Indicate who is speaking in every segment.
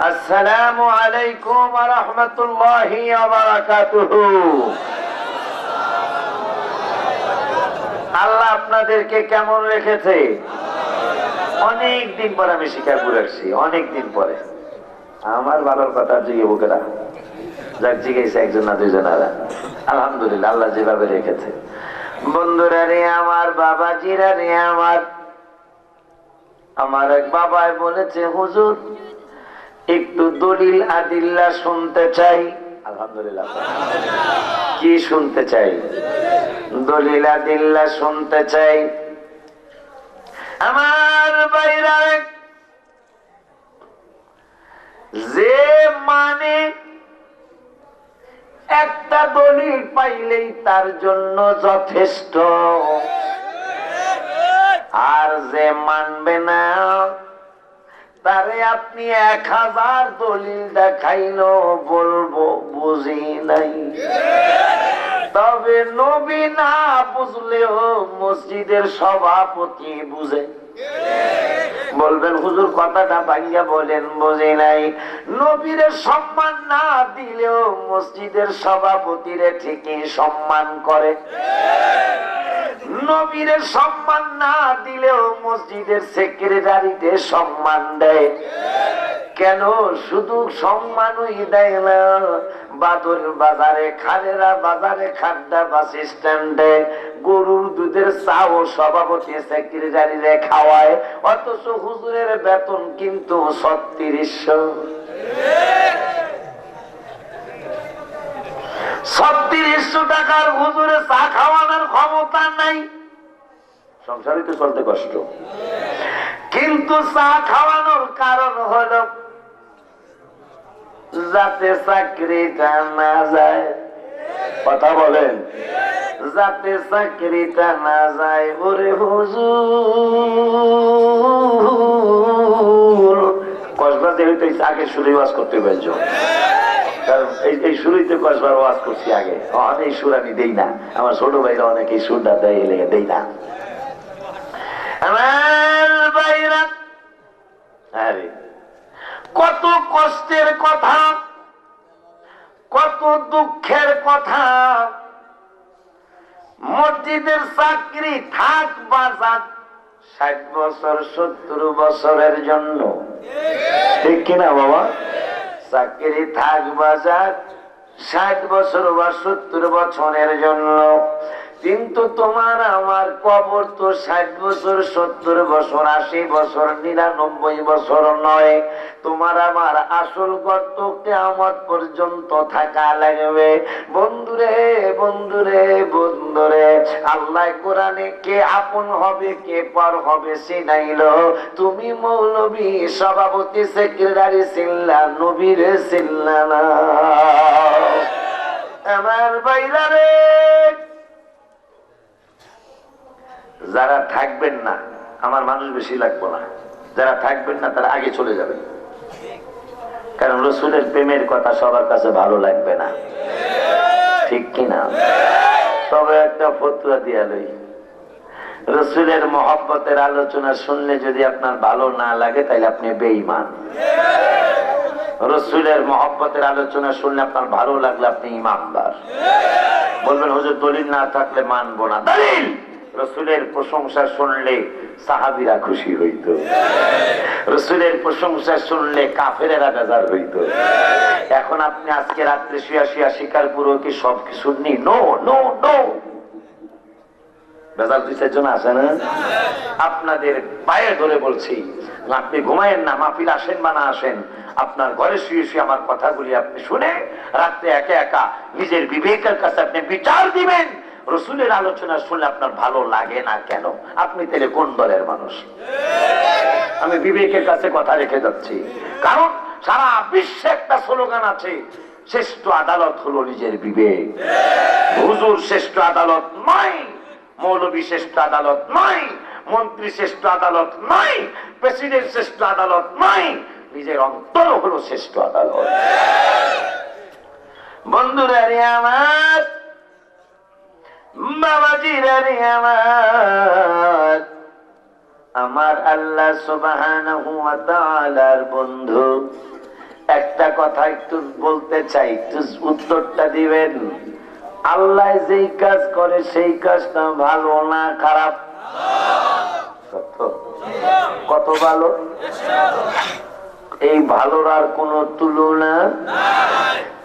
Speaker 1: আসসালামু আলাইকুম ওয়া রাহমাতুল্লাহি ওয়া বারাকাতুহু। আল্লাহ আপনাদেরকে কেমন রেখেছে? অনেক দিন পরে আমি শিকারপুর আসছি, অনেক দিন পরে। আমার ভালোর কথা জিগে বুকেরা যাক জিগেছে একজন না দুইজন। আলহামদুলিল্লাহ আল্লাহ যেভাবে রেখেছে। বন্ধুরা রে আমার, বাবাজিরা রে আমার এক বাবাই বলেছে, হুজুর একটু দলিল আদিল্লা শুনতে চাই। আলহামদুলিল্লাহ। কি শুনতে চাই? দলিল আদিল্লা শুনতে চাই। আমার বাইরা যে মানে একটা দলিল পাইলেই তার জন্য যথেষ্ট, আর যে মানবে না তারে আপনি 1000 দলিল দেখাইলো বলবো বুঝি নাই। তবে নবী না বুঝলেও মসজিদের সভাপতি বুঝে। বলবেন হুজুর কথাটা ভাঙ্গা বলেন, বুঝি নাই। নবীরে সম্মান না দিলেও মসজিদের সভাপতিরে ঠিকই সম্মান করে। নবীরে সম্মান না দিলেও মসজিদের সেক্রেটারিতে সম্মান দেয়। কেন শুধু সম্মানই দেয় না, বাদুর বাজারে, খালেরা বাজারে, খাদ্দা বাস স্ট্যান্ডে গরুর দুধের চাও সভাপতি সেক্রেটারিরে খাওয়ায়, অথচ হুজুরের বেতন কিন্তু 3600। 3600 টাকার হুজুরে চা খাওয়ানোর ক্ষমতা নাই। সংসারে তো চলতে কষ্ট, কিন্তু চা খাওয়ানোর কারণ হলো যাতে চাকরিটা না যায়। কথা বলেন, যাতে চাকরিটা না যায়। ওরে হুজুর কসবা যেহেতু আগে শুরু ওয়াজ করতে পারছো, এই শুরুতে কসবার ওয়াজ করছি আগে। অনেক সুর আমি দেই না, আমার ছোট ভাইরা অনেক এই সুরটা দেয়, লেগে দেই না। আমার ভাইরা আরে কত কষ্টের কথা, কত দুঃখের কথা। মসজিদের চাকরি থাক বাজার 60 বছর 70 বছরের জন্য, ঠিক কিনা বাবা? চাকরি থাক বাজার 60 বছর বা 70 বছরের জন্য, কিন্তু তোমার আমার কবর তো 60 বছর 70 বছর 80 বছর 99 বছর নয়। তোমার আমার আসল গর্ত কিয়ামত পর্যন্ত থাকা লাগবে। বন্ধুরে বন্ধুরে বন্ধুরে, আল্লাহ কোরআনে কে আপন হবে কে পর হবে চিনাইলো। তুমি মৌলবী সভাপতি সেক্রেটারি চিল্লা, নবীরে চিল্লা না। আমার বাইরা রে, যারা থাকবেন না, আমার মানুষ বেশি লাগবো না, যারা থাকবেন না তারা আগে চলে যাবেন। কারণ রসুলের প্রেমের কথা সবার কাছে ভালো লাগবে না, ঠিক কিনা? তবে একটা ফতোয়া দিয়া লই, রসুলের মহব্বতের আলোচনা শুনলে যদি আপনার ভালো না লাগে তাহলে আপনি বেঈমান। রসুলের মহব্বতের আলোচনা শুনলে আপনার ভালো লাগলে আপনি ইমানদার। বলবেন হুজুর দলিল না থাকলে মানবো না। দলিল, রসুলের প্রশংসা শুনলে সাহাবীরা খুশি হইতো, রসুলের প্রশংসা শুনলে কাফেরেরা বেজার হইতো। এখন আপনি আজকে রাত্রে শুয়া শুয়া শিকারপুর কি সব কিছু নেই? নো নো নো, বেজার দুই জন আসে না? আপনাদের পায়ে ধরে বলছি, আপনি ঘুমায়েন না, মাহফিল আসেন বা না আসেন, আপনার ঘরে শুয়ে শুয়ে আমার কথাগুলি আপনি শুনে রাত্রে একা একা নিজের বিবেকের কাছে আপনি বিচার দিবেন। রসুলের আলোচনা শুনলে আপনার ভালো লাগে না কেন? আপনি তাহলে কোন দলের মানুষ? আমি বিবেকের কাছে কথা রেখে যাচ্ছি, কারণ সারা বিশ্বে একটা স্লোগান আছে, শ্রেষ্ঠ আদালত হলো নিজের বিবেক। হুজুর শ্রেষ্ঠ আদালত নয়, মৌলবী শ্রেষ্ঠ আদালত নয়, মন্ত্রী শ্রেষ্ঠ আদালত নয়, প্রেসিডেন্ট শ্রেষ্ঠ আদালত নয়, নিজের অন্তর হলো শ্রেষ্ঠ আদালত। বন্ধুরা রে আমার, বাবাজিরা রে আমার, আমার আল্লাহ সুবহানাহু ওয়া তাআলার বন্ধু কথা একটু বলতে চাই, একটু উত্তরটা দিবেন। আল্লাহ যেই কাজ করে সেই কাজটা ভালো না খারাপ? কত ভালো! এই ভালোর আর কোন তুলনা।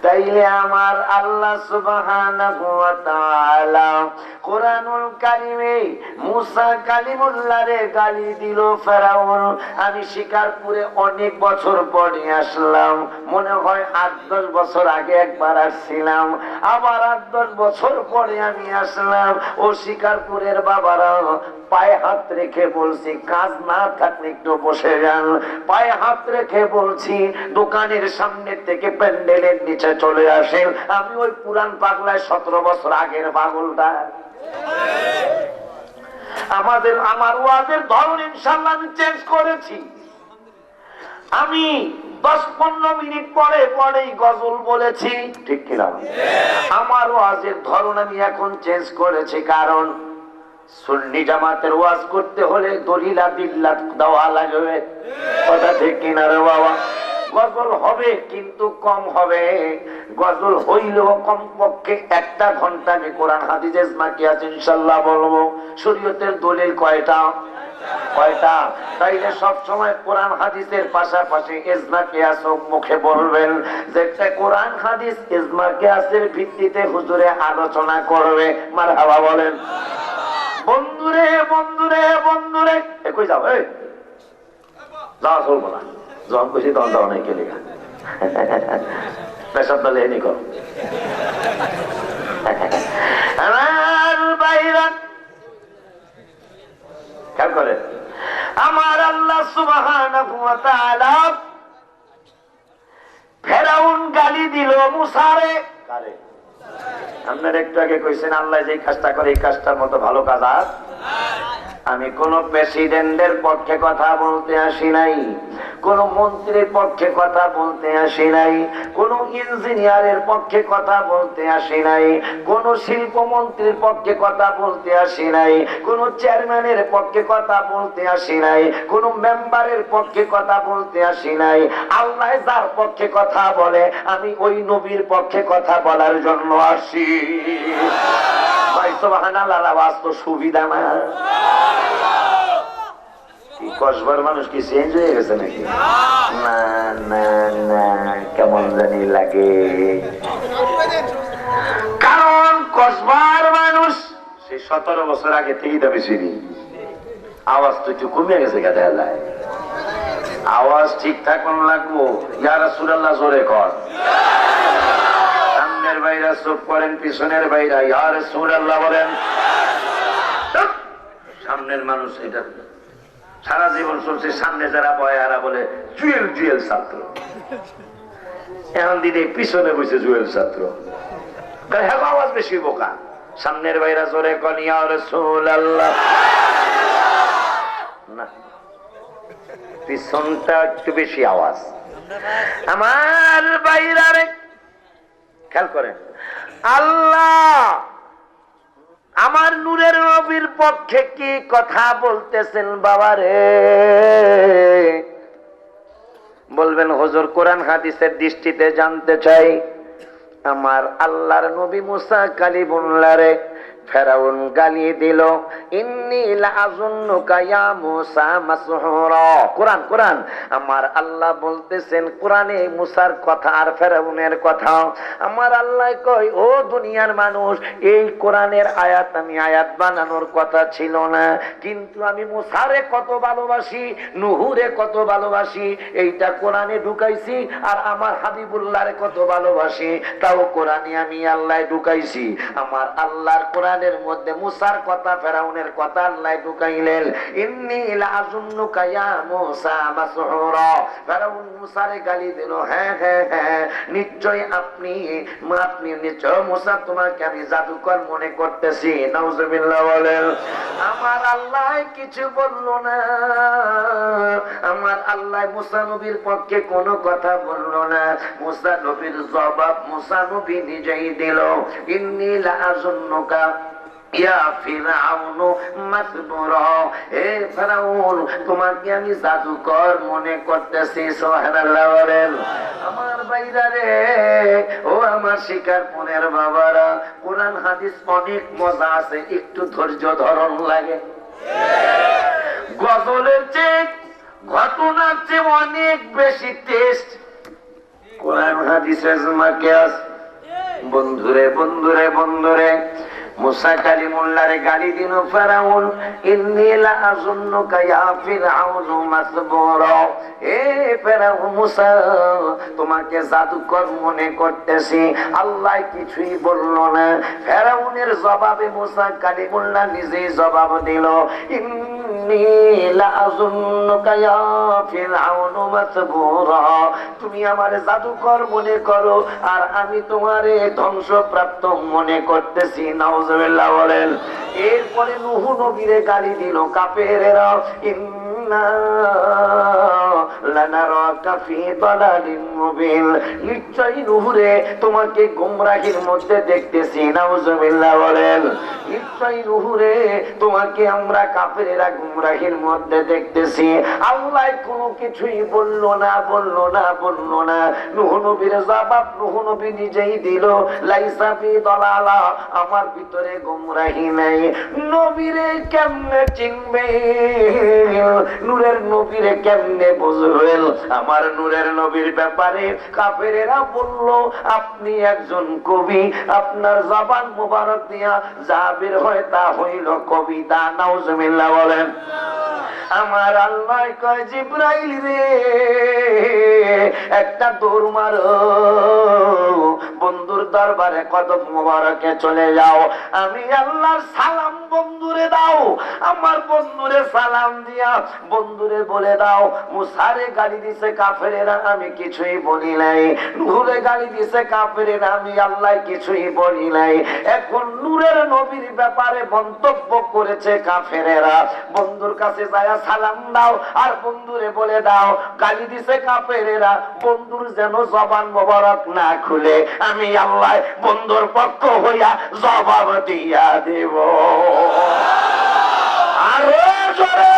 Speaker 1: তাইলে আমার আল্লাহ সুবহানাহু ওয়া তাআলা কোরআনুল কারীমে মুসা কালিমুল্লাহরে গালি দিল ফেরাউন। আমি শিকারপুরে অনেক বছর পরে আসলাম, মনে হয় ৮-১০ বছর আগে একবার আসছিলাম, আবার ৮-১০ বছর পরে আমি আসলাম। ও শিকারপুরের বাবারা, পায়ে হাত রেখে বলছি, কাজ না থাকলে একটু বসে যান। পায়ে হাত রেখে বলছি, দোকানের সামনে থেকে প্যান্ডেলের নিচে চলে আসেন। আমি ওই পুরান পাগলায় ১৭ বছর আগের পাগলটা। আমার ওয়াজের ধরন ইনশাআল্লাহ আমি চেঞ্জ করেছি। আমি ১০-১৫ মিনিট পরেই গজল বলেছি, ঠিক কিনা? আমার ওয়াজের ধরন আমি এখন চেঞ্জ করেছি, কারণ সুন্নি জামাতের ওয়াজ করতে হলে দলিলা বিল্লাহ দেওয়া লাগবে, কথা ঠিক কিনা রে বাবা? গজল হবে কিন্তু কম হবে। গজল হইলেও কমপক্ষে ১টা ঘন্টা আমি কোরআন হাদিস ইজমা কিয়াস ইনশাআল্লাহ বলবো। শরীয়তের দলিল কয়টা? তাইলে সব সময় কোরআন হাদিসের পাশাপাশি ইজমা কিয়াস মুখে বলবেন, যে কোরআন হাদিস ইজমা কিয়াসের ভিত্তিতে হুজুরে আলোচনা করবে। মারহাবা বলেন। বন্ধুরে বন্ধুরে বন্ধুরে, কই যাও? যাওয়া চলবো না, যখন খুশি তখন যাও নাই, কে লেখা পেশাব দলে এনি করো। আমার বাইরা খেয়াল করে, আমার আল্লাহ সুবহানাহু ওয়া তাআলা ফেরাউন গালি দিল মুসারে। কারে? আপনার একটু আগে কইছেন আল্লাহ যে কাজটা করে এই কাজটার মতো ভালো কাজ আর। আমি কোন প্রেসিডেন্টের পক্ষে কথা বলতে আসি নাই, কোন মন্ত্রীর পক্ষে কথা বলতে আসি নাই, কোন ইঞ্জিনিয়ারের পক্ষে কথা বলতে আসি নাই, কোন শিল্পমন্ত্রীর পক্ষে কথা বলতে আসি নাই, কোন চেয়ারম্যানের পক্ষে কথা বলতে আসি নাই, কোন মেম্বারের পক্ষে কথা বলতে আসি নাই। আল্লাহ যার পক্ষে কথা বলে আমি ওই নবীর পক্ষে কথা বলার জন্য আসি। ভাই সুবহানাল্লাহ, আওয়াজ তো সুবিধা না। কসবার মানুষ কি চেঞ্জ হয়ে গেছে নাকি? না না না, কেমন জানি লাগে। কারণ কসবার মানুষ সেই 17 বছর আগে থেকেই দাবি চিনি। আওয়াজ তো একটু কমে গেছে, দেখা যায়। আওয়াজ ঠিকঠাক লাগবো। ইয়া রাসূলুল্লাহ জোরে কর। সামনের বাইরা চুপ করেন, পিছনের বাইরা ইয়া রাসূলুল্লাহ বলেন। সামনের মানুষ এটা সারা জীবন শুনছে, সামনে যারা বয় এরা বলে জুয়েল ছাত্র। এখন দিদি পিছনে বসে জুয়েল ছাত্র, আওয়াজ বেশি বোকা। সামনের বাইরা জোরে কন ইয়া রাসূলুল্লাহ। না, পিছনটা একটু বেশি আওয়াজ। আমার বাইরা রে খেয়াল করেন, আল্লাহ আমার নূরের নবীর পক্ষে কি কথা বলতেছেন বাবা রে? বলবেন হুজুর কোরআন হাদিসের দৃষ্টিতে জানতে চাই। আমার আল্লাহর নবী মুসা কালিমুল্লাহরে ফেরাউন গালি দিল, ইন্নী লাআযুন্নুকা ইয়া মুসা মাসহুরা। কোরআন আমার আল্লাহ বলতেছেন কোরআনে মুসার কথা আর ফেরাউনের কথা। আমার আল্লাহ কয়, ও দুনিয়ার মানুষ, এই কোরআনের আয়াত আমি আয়াত বানানোর কথা ছিল না, কিন্তু আমি মুসারে কত ভালোবাসি, নুহুরে কত ভালোবাসি, এইটা কোরআনে ঢুকাইছি। আর আমার হাবিবুল্লাহরে কত ভালোবাসি, তাও কোরআনে আমি আল্লাহ ঢুকাইছি। আমার আল্লাহর কোরআনের মধ্যে মুসার কথা ফেরাউনের কথা আল্লাহ ঢুকাইলেন। ইন্নী লাআযুন্নুকা ইয়া মুসা মাসহুরা। ফেরাউন মুসারে গালি দিল, হ্যাঁ নিশ্চয় আপনি নিশ্চয় মুসা, তোমাকে আমি জাদুকর মনে করতেছি। নাউজুবিল্লাহ বলেন। আমার আল্লাহ কিছু বলল না, আমার আল্লাহ মুসা নবীর পক্ষে কোনো কথা বলল না। মুসা নবীর জবাব মুসা নবী নিজেই দিল, ইন্নী লাআযুন্নুকা ইয়া ফিরআউন মাসবুরা। হে ফিরআউন, তোমাকে আমি জাদুকর মনে করতেছি। সুবহানাল্লাহ বলেন। আমার ভাই ভাইরা রে, ও আমার শিকারপুরের বাবারা, কোরআন হাদিস অনেক মজা আছে, একটু ধৈর্য ধরন লাগে। গজলের চেয়ে ঘটনার চেয়ে অনেক বেশি টেস্ট কোরআন হাদিসের জমাকে আছে। বন্ধুরে বন্ধুরে বন্ধুরে, মুসা কালিমুল্লাহর গালি দিল ফেরাউন, ইন্নী লাআযুন্নুকা ইয়া ফিরআউনু মাসবুরা। এ ফেরাউন, মুসা তোমাকে জাদুকর মনে করতেছি। আল্লাহ কিছুই বলল না। ফেরাউনের জবাবে মুসা কালিমুল্লাহ নিজেই জবাব দিল, ইন্নী লাআযুন্নুকা ইয়া ফিরআউনু মাসবুরা। তুমি আমারে জাদুকর মনে করো আর আমি তোমারে ধ্বংসপ্রাপ্ত মনে করতেছি। নাউজুবিল্লাহ বলেন। এরপরে নূহ নবীরে গালি দিল কাফেরেরা, ইন্না লানারাকা ফি দালালিন মুবিন। নিশ্চয়ই নূহ রে তোমাকে গোমরাহির মধ্যে দেখতেছি। নাউজুবিল্লাহ বলেন। নিশ্চয়ই নূহ রে তোমাকে আমরা কাফেরেরা গোমরাহির মধ্যে দেখতেছি। আল্লাহ কোনো কিছুই বলল না, বলল না, বলল না। নূহ নবীর জবাব নূহ নবী নিজেই দিল, লাইসা ফি দালালা, আমার ভিতরে গোমরাহি নাই। নবীরে কেমনে চিনবে, নূরের নবীরে কেমনে বুঝবেন? আমার নূরের নবীর ব্যাপারে কাফেরেরা বলল, আপনি একজন কবি, আপনার জবান মুবারক দিয়া যা বের হয় তা হইল কবিতা। নাউজুবিল্লাহ বলেন। আমার আল্লাহ কয়, জিবরাইল রে একটা দৌড় মারো, বন্ধুর দরবারে কদম মুবারকে চলে যাও। আমি আল্লাহর সালাম বন্ধুরে দাও। আমার বন্ধুরে সালাম দিয়া বন্ধুরে বলে দাও, মুসারে গালি দিছে কাফেরেরা, আমি কিছুই বলি নাই। নূরে গালি দিছে কাফেরেরা, আমি আল্লাহ কিছুই বলি নাই। এখন নূরের নবীর ব্যাপারে মন্তব্য করেছে কাফেরেরা। বন্ধুর কাছে যায় সালাম দাও আর বন্ধুরে বলে দাও, গালি দিছে কাফেরেরা, বন্ধুর যেন জবান মোবারক না খুলে আমি আল্লাহ বন্ধুর পক্ষ হইয়া জবাব দিয়া দেব। আরো জোরে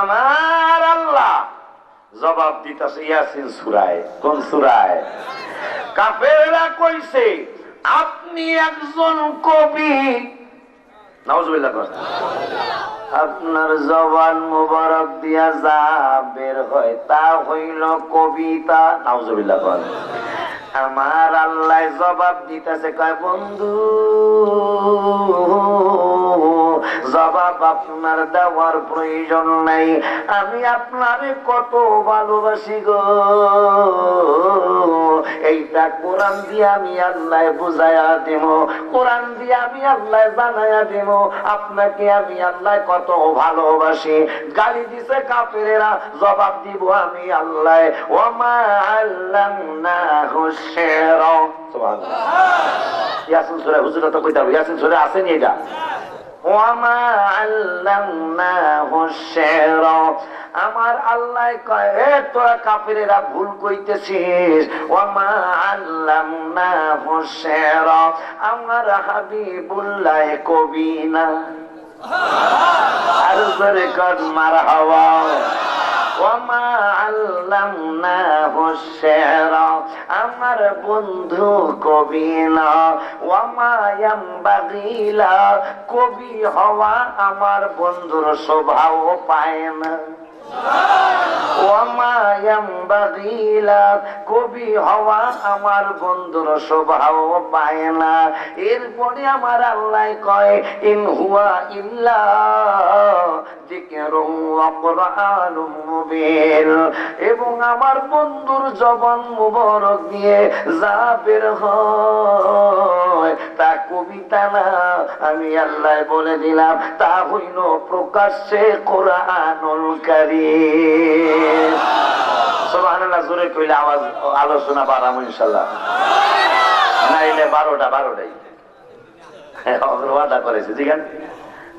Speaker 1: আমার আল্লাহ জবাব দিতেছে ইয়াসিন সূরায়। কোন সূরায়? কাফেররা কইছে আপনি একজন কবি। নাউজুবিল্লাহ কর। আপনার জবান মুবারক দিয়া যা বের হয় তা হইল কবিতা। নাউজুবিল্লাহ কর। আমার আল্লাহ জবাব দিতেছে, কয় বন্ধু জবাব আপনার দেওয়ার প্রয়োজন নাই, আমি আপনারে কত ভালোবাসি গো, এইটা কোরআন দিয়ে আমি আল্লাহ বুঝাইয়া দেব, কোরআন দিয়ে আমি আল্লাহ জানাইয়া দেব আপনাকে আমি আল্লাহ কত ভালোবাসি। গালি দিছে কাফেরেরা, জবাব দিব আমি আল্লাহ, ওমা আল্লামনাহু শিরা। সুবহানাল্লাহ। ইয়াসিন সূরা হুজুরা তো কইতা, ইয়াসিন সূরা আছে নি এটা? ওয়ামা আল্লামনাহু শিরা। আমার আল্লাহ কয়, এ তোরা কাফেরেরা ভুল কইতেছিস। ওয়ামা আল্লামনাহু শিরা, আমার হাবিবুল্লাহ কবি না। আর জোরে কর মারহাবা। ওয়ামা আল্লামনাহু শিরা, আমার বন্ধু কবি না। ওয়ামা ইয়ামবাগি লা, কবি হওয়া আমার বন্ধুর স্বভাব পায় না। ওয়ামা ইয়ামবাগি লা, কবি হওয়া আমার বন্ধুর স্বভাব পায় না। এরপরে আমার আল্লাহ কয়, ইন হুয়া ইল্লা যিকরুন ওয়া কুরআনুম মুবিন, এবং আমার বন্ধুর জবান মুবারক দিয়ে যা বের হয় তা কবিতা না, আমি আল্লাহ বলে দিলাম তা হইল প্রকাশ্যে কোরআনুল কারীম। সুবহানাল্লাহ। জোরে কইলে আওয়াজ আলোচনা বাড়াবো ইনশাআল্লাহ, নাইলে 12টাই ওয়াদা করেছে জিগান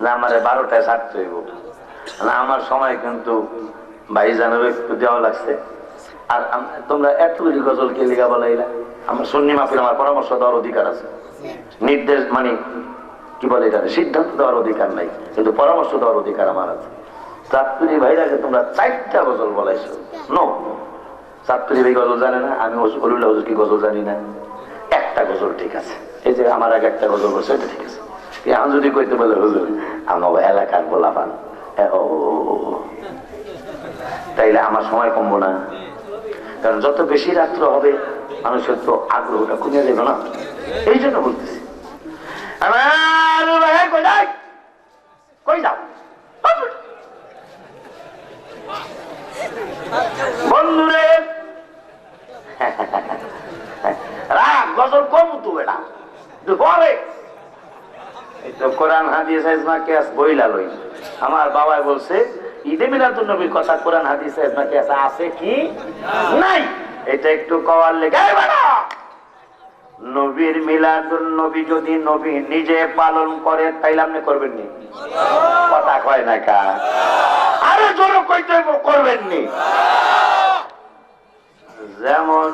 Speaker 1: না, আমার 12টায় ছাড়তে হইব না, আমার সময় কিন্তু ভাইজানের একটু দেওয়া লাগছে। আর তোমরা এতগুলি গজল কে লিখা বলাইলা? আমার সুন্নি মাহফিল, আমার পরামর্শ দেওয়ার অধিকার আছে, নির্দেশ মানে কি বলে এটা, সিদ্ধান্ত দেওয়ার অধিকার নাই, কিন্তু পরামর্শ দেওয়ার অধিকার আমার আছে। চাঁদপুরি ভাইরাকে তোমরা 4টা গজল বলাইছো, নো চাঁদপুরি ভাই গজল জানে না, আমি অলিউল্লাহ হুজুর কি গজল জানি না, একটা গজল ঠিক আছে, এই যে আমার আগে একটা গজল বলছে এটা ঠিক আছে। এখন যদি কইতে বলে হুজুর আমার এলাকার বলা পান, তাইলে আমার সময় কমবো না, কারণ যত বেশি রাত্র হবে মানুষের তো আগ্রহটা কমে যাবে না, এই জন্য বলতেছি। আমার কই যাও বন্ধুরে, রাগ গজল কম তু বেড়া পরে কোরআন হাদিস বইলা লই। আমার বাবাই বলছে ঈদে মিলাদুন নবীর কথা কোরআন হাদিস আছে কি নাই, এটা একটু কওয়ার লেগে নবীর মিলাদুন নবী যদি নবী নিজে পালন করে তাইলে আপনি করবেন নি? কথা কয় না কা, আরো জোরে কইতে করবেন নি? যেমন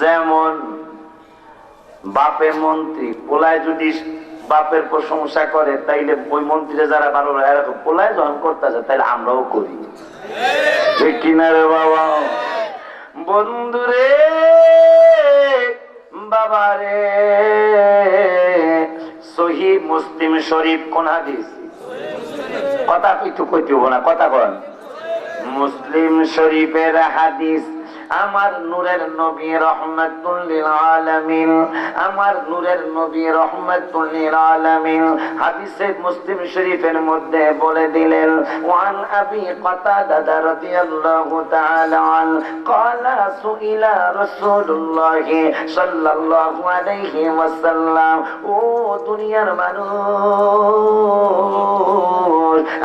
Speaker 1: যেমন বাপে মন্ত্রী, পোলায় যদি বাপের প্রশংসা করে তাইলে ওই মন্ত্রী যারা ভালো এরকম পোলায় যখন করতেছে তাইলে আমরাও করি, ঠিক কিনা রে বাবা? বন্ধুরে বাবারে, সহিহ মুসলিম শরীফ কোন হাদিস? কথা কিছু কইতে হবো না, কথা কন। মুসলিম শরীফের হাদিস, আমার নূরের নবী রহমাতুল লিল আলামিন, আমার নূরের নবী রহমাতুল লিল আলামিন হাদিসে মুসলিম শরীফের মধ্যে বলে দিলেন, ওয়ান আবি কাতাদা রাদিয়াল্লাহু তাআলা আন ক্বালা সুইলা রাসূলুল্লাহ সাল্লাল্লাহু আলাইহি ওয়াসাল্লাম, ও দুনিয়ার মানুষ,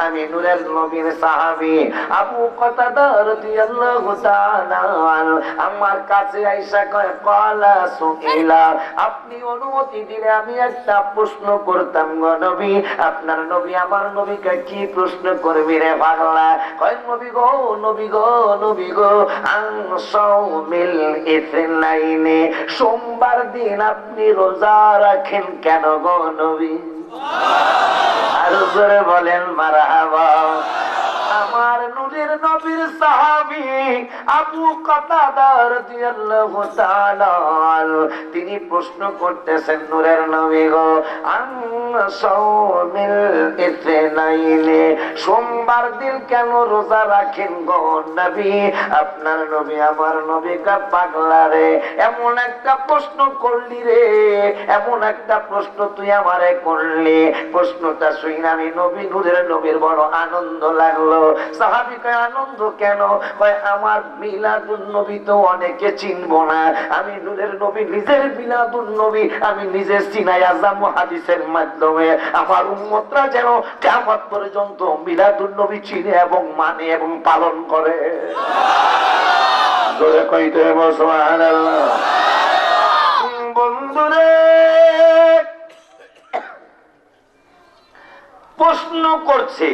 Speaker 1: আমি নূরের নবীর সাহাবী আবু কাতাদা রাদিয়াল্লাহু তাআলা আমার কাছে আইসা কয়, ক্বালা সুইলা, আপনি অনুমতি দিলে আমি একটা প্রশ্ন করতাম গো নবী। আপনার নবী আমার নবীকে কি প্রশ্ন করবি রে পাগলা? কয় নবী গো, নবী গো, নবী গো, আনসাউমিল ইসনাইনি, সোমবার দিন আপনি রোজা রাখেন কেন গো নবী? আর জোরে বলেন মারহাবা। আমার নূরের নবীর সাহাবী আবু কাতাদা রাদিয়াল্লাহু তাআলা তিনি প্রশ্ন করতেছেন, নূরের নবী গো, আনসাউমিল ইসনাইনি, সোমবার দিন কেন রোজা রাখেন গো নবী? আপনার নবী আমার নবী কা পাগলা রে, এমন একটা প্রশ্ন করলি রে, এমন একটা প্রশ্ন তুই আমারে করলি, প্রশ্নটা শুনে আমি নবী নূরের নবীর বড় আনন্দ লাগলো। সাহাবী কয়, আনন্দ কেন? কয়, আমার মিলাদুন নবী তো অনেকে চিনবো না, আমি নূরের নবী নিজের মিলাদুন নবী আমি নিজে চিনাইয়া যাবো হাদিসের মাধ্যমে, আমার উম্মতরা যেন কিয়ামত পর্যন্ত মিলাদুন নবী চিনে এবং মানে এবং পালন করে। জোরে কইতে হবে সুবহানাল্লাহ। বন্ধুরে প্রশ্ন করছে,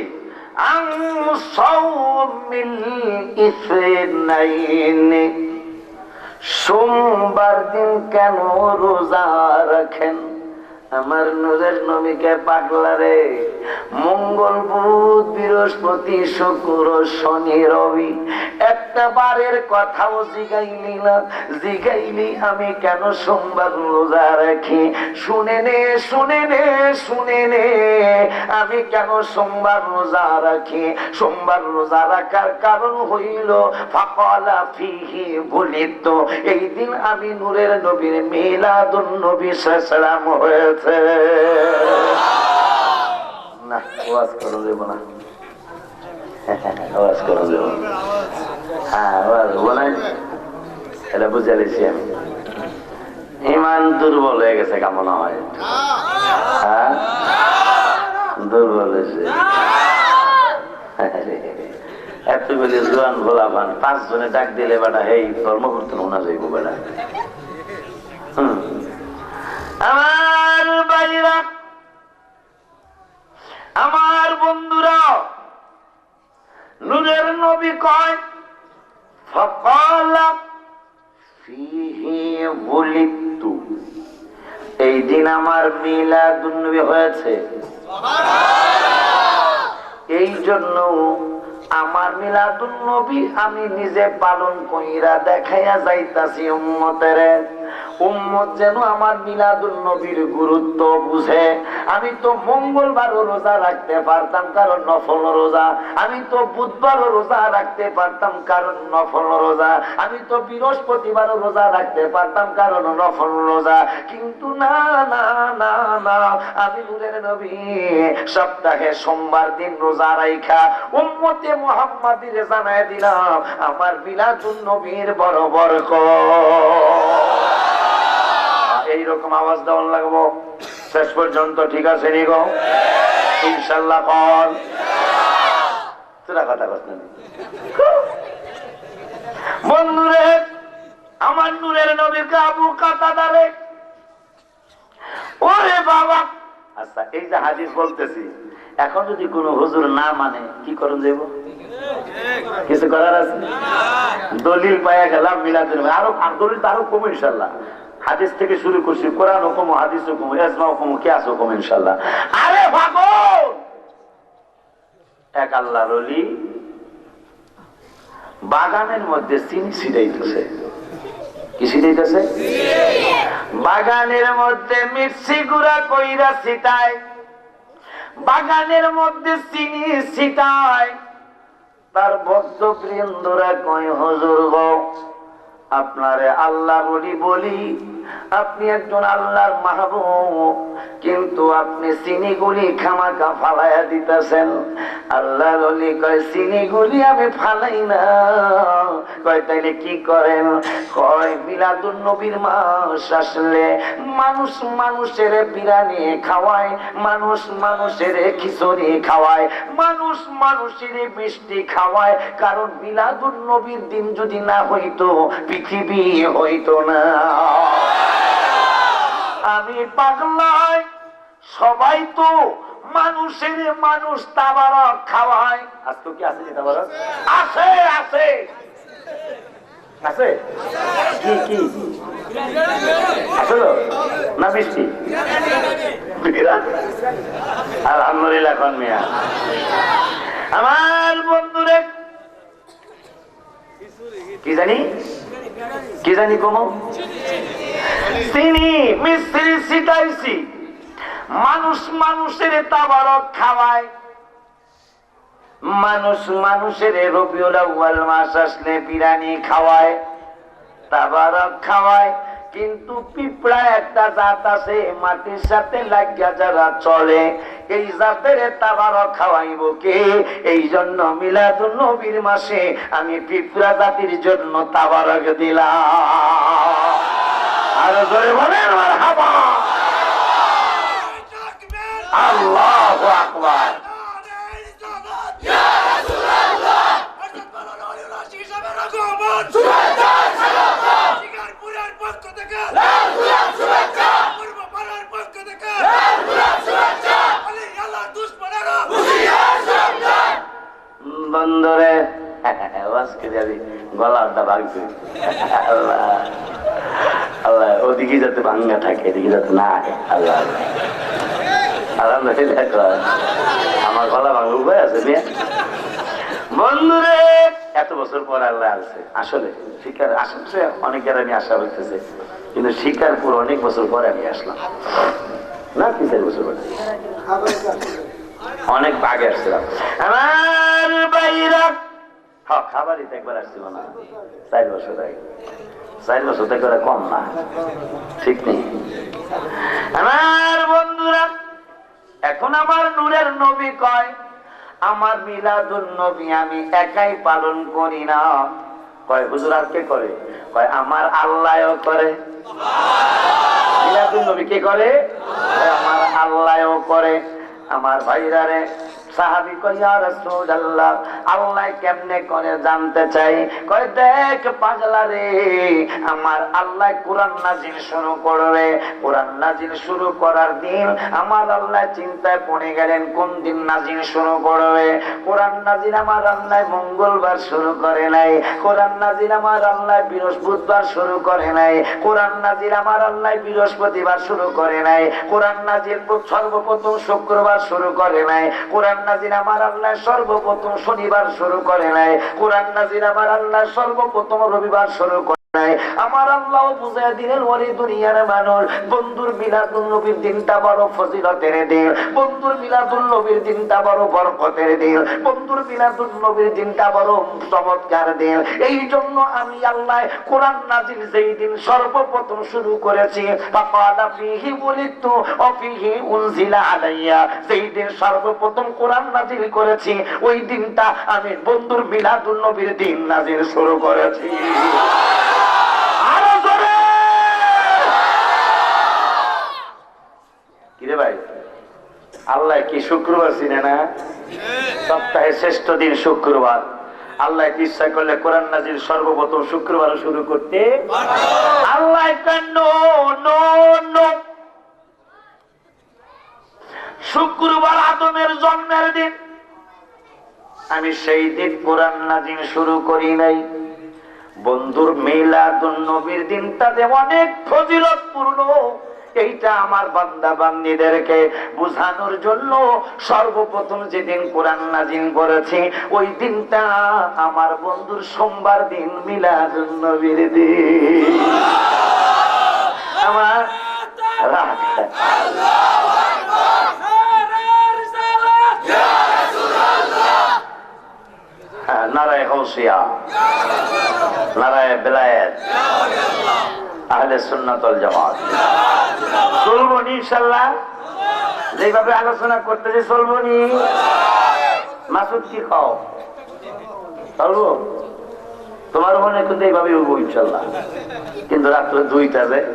Speaker 1: সোমবার দিন কেন রোজা রাখেন? আমার নূরের নবীকে পাগলা রে, মঙ্গল বুধ বৃহস্পতি শুক্র শনি রবি একটা বারের কথাও জিগাইলি না, জিগাইলি আমি কেন সোমবার রোজা রাখি? শুনে নে, শুনে নে, শুনে নে, আমি কেন সোমবার রোজা রাখি? সোমবার রোজা রাখার কারণ হইল ফাকালা ফিহি বুলিত, এই দিন আমি নূরের নবীর মিলাদুন নবী সাল্লাম হয়েছে। না ওয়াজ করে দেব না, ওয়াজ করে দেব, হ্যাঁ ওয়াজ বলেন, এটা বুঝে লেছি আমি। ইমান দুর্বল হয়ে গেছে কেমন হয়? হ্যাঁ দুর্বল হয়েছে। এতগুলি জোয়ান ভোলা পান 5 জনে ডাক দিলে বেটা এই ধর্ম করতে না যাইব বেটা। আমার ভাইরা, আমার বন্ধুরা, নূরের নবী কয় ফাকালা ফিহি দিন আমার মিলাদুন নবী হয়েছে। এই জন্য আমার মিলাদুন নবী আমি নিজে পালন কইরা দেখাইয়া যাইতাছি উম্মতের। উম্মত যেন আমার মিলাদুন নবীর গুরুত্ব বুঝে। আমি তো মঙ্গলবারও রোজা রাখতে পারতাম, কারণ নফল রোজা। আমি তো বুধবারও রোজা রাখতে পারতাম, কারণ নফল রোজা। আমি তো বৃহস্পতিবারও রোজা রাখতে পারতাম, কারণ নফল রোজা। কিন্তু না না না না, আমি নূরের নবী সপ্তাহে সোমবার দিন রোজা রাইখা উম্মতে মুহাম্মাদিরে জানায় দিলাম আমার মিলাদুন নবীর বড় বরকত। এইরকম আওয়াজ দেওয়ান লাগবো শেষ পর্যন্ত, ঠিক আছে নি গো? ইনশাল্লাহ কল তোরা কথা কথা। বন্ধুরে, আমার নূরের নবীর আবু কাতাদারে, ওরে বাবা। আচ্ছা, এই যে হাদিস বলতেছি, এখন যদি কোনো হুজুর না মানে কি করুন যাইব? কিছু করার আছে? দলিল পাইয়া গেলাম মিলাদুন নবী। আরো দলিল তো আরো কম ইনশাল্লাহ। হাদিস থেকে শুরু করছি, কোরআন হুকুম, হাদিস হুকুম, ইজমা হুকুম, কিয়াস হুকুম ইনশাআল্লাহ। আরে ভাগল এক আল্লাহর ওলি বাগানের মধ্যে চিনি ছিটাইতেছে। কি ছিটাইতেছে? বাগানের মধ্যে মির্চি গুঁড়া কইরা ছিটায়, বাগানের মধ্যে চিনি ছিটায়। তার ভক্ত বৃন্দরা কয়, হুজুর গো, আপনারে আল্লাহ বলি বলি, আপনি একজন আল্লাহর মাহবুব, কিন্তু আপনি চিনিগুলি খামাখা ফালাইয়া দিতেছেন। আল্লাহ বলি কয়, চিনিগুলি আমি ফালাই না। কয়, তাইলে কি করেন? কয়, মিলাদুন নবীর মাস আসলে মানুষ মানুষের বিরিয়ানি খাওয়ায়, মানুষ মানুষের খিচুড়ি খাওয়ায়, মানুষ মানুষের মিষ্টি খাওয়ায়। কারণ মিলাদুন নবীর দিন যদি না হইতো পৃথিবী হইতো না। আমি পাগলায়, সবাই তো মানুষের মানুষ তাবারক খাওয়ায়। আজ তো কি আছে তাবারক? আছে আছে আছে। কি কি আসলে না মিষ্টি? আলহামদুলিল্লাহ। এখন মিয়া আমার বন্ধুরে কি জানি কি জানি কমো চিনি মিস্ত্রি ছিটাইছি, মানুষ মানুষের তাবারক খাওয়ায়, মানুষ মানুষের রবিউল আউয়াল মাস আসলে বিরিয়ানি খাওয়ায়, তাবারক খাওয়ায়। কিন্তু পিঁপড়া একটা জাত আছে মাটির সাথে লাগিয়া যারা চলে, এই জাতের তাবারক খাওয়াইব কে? এই জন্য মিলাদুন নবীর মাসে আমি পিঁপড়া জাতির জন্য তাবারক দিলাম। আর জোরে বলেন মারহাবা। আল্লাহু আকবার। বন্ধুরে, গলাটা ভাঙছে। আল্লাহ আল্লাহ, ওদিকে যাতে ভাঙ্গা থাকে, এদিকে যাতে না। আল্লাহ আলহামদুলিল্লাহ। আমার গলা ভাঙা উপায় আছে মেয়ে। বন্ধুরে, এত বছর পর আল্লাহ আসছে। আসলে শিকার আশেপাশে অনেকের আমি আশা হইতেছে, কিন্তু শিকারপুর অনেক বছর পরে আমি আসলাম না, 3-4 বছর পরে, অনেক আগে আসছিলাম। আমার বাইরা খাবারই তো একবার আসছিল না, 4 বছর আগে। 4 বছর থেকে কম না, ঠিক নেই। আমার বন্ধুরা, এখন আমার নূরের নবী কয়, আমার মিলাদুন নবী আমি একাই পালন করি না। কয়, হুজুর আর কে করে? কয়, আমার আল্লাহও করে। মিলাদুন নবী কে করে? আমার আল্লাহও করে। আমার ভাইরা রে, সাহাবী কয় ইয়া রাসূলুল্লাহ আল্লাহ কেমনে করে জানতে চাই। কয় দেখ পাগলা রে, আমার আল্লাহ কোরআন নাজিল শুরু করবে। কোরআন নাজিল শুরু করার দিন আমার আল্লাহ চিন্তায় পড়ে গেলেন কোন দিন নাজিল শুরু করবে। কোরআন নাজিল আমার আল্লাহ মঙ্গলবার শুরু করে নাই, কোরআন নাজিল আমার আল্লাহ বৃহস্পতিবার শুরু করে নাই, কোরআন নাজিল আমার আল্লাহ বৃহস্পতিবার শুরু করে নাই, কোরআন নাজিল সর্বপ্রথম শুক্রবার শুরু করে নাই, কোরআন নাজিল আমার আল্লাহ সর্বপ্রথম শনিবার শুরু করে নাই, কোরআন নাজিল আমার আল্লাহ সর্বপ্রথম রবিবার শুরু করে নাই। আমার আল্লাহ বুঝায় দিলেন ওরে দুনিয়ার মানুষ, বন্ধুর মিলাদুন নবীর দিনটা বড় ফজিলতের দিন, বন্ধুর মিলাদুন নবীর দিনটা বড় বরকতের দিন, বন্ধুর মিলাদুন নবীর দিনটা বড় চমৎকার দিন। এই জন্য আমি আল্লাহ কোরআন নাজিল যেই দিন সর্বপ্রথম শুরু করেছি, ফাকালা ফীহি বুলিতু ওয়া ফীহি উনজিলা আলাইয়া, যেই দিন সর্বপ্রথম কোরআন নাজিল করেছি ওই দিনটা আমি বন্ধুর মিলাদুন নবীর দিন নাজিল শুরু করেছি। কিরে ভাই, আল্লাহ কি শুক্রবার চিনে না? সপ্তাহের শ্রেষ্ঠ দিন শুক্রবার। আল্লাহ কি ইচ্ছা করলে কোরআন নাজিল সর্বপ্রথম শুক্রবার শুরু করতে আল্লাহ কেন শুক্রবার আদমের জন্মের দিন, আমি সেই দিন কোরআন নাজিল শুরু করি নাই। বন্ধুর মিলাদুন নবীর দিনটাতে অনেক ফজিলতপূর্ণ, এইটা আমার বান্দা বান্দীদেরকে বোঝানোর জন্য সর্বপ্রথম যেদিন কোরআন নাজিল করেছি ওই দিনটা আমার বন্ধুর সোমবার দিন, মিলাদুন নবীর দিন। আমার নারায়ে গাউসিয়া, নারায়ে বেলায়েত, আহলে সুন্নাত ওয়াল জামাত। চলবো নি ইনশাআল্লাহ, যেভাবে আলোচনা করতেছে চলবো নি। মাসুদ কি খাও চলবো, তোমার মনে কিন্তু এইভাবে উঠবো ইনশাআল্লাহ, কিন্তু রাত্র 2টায়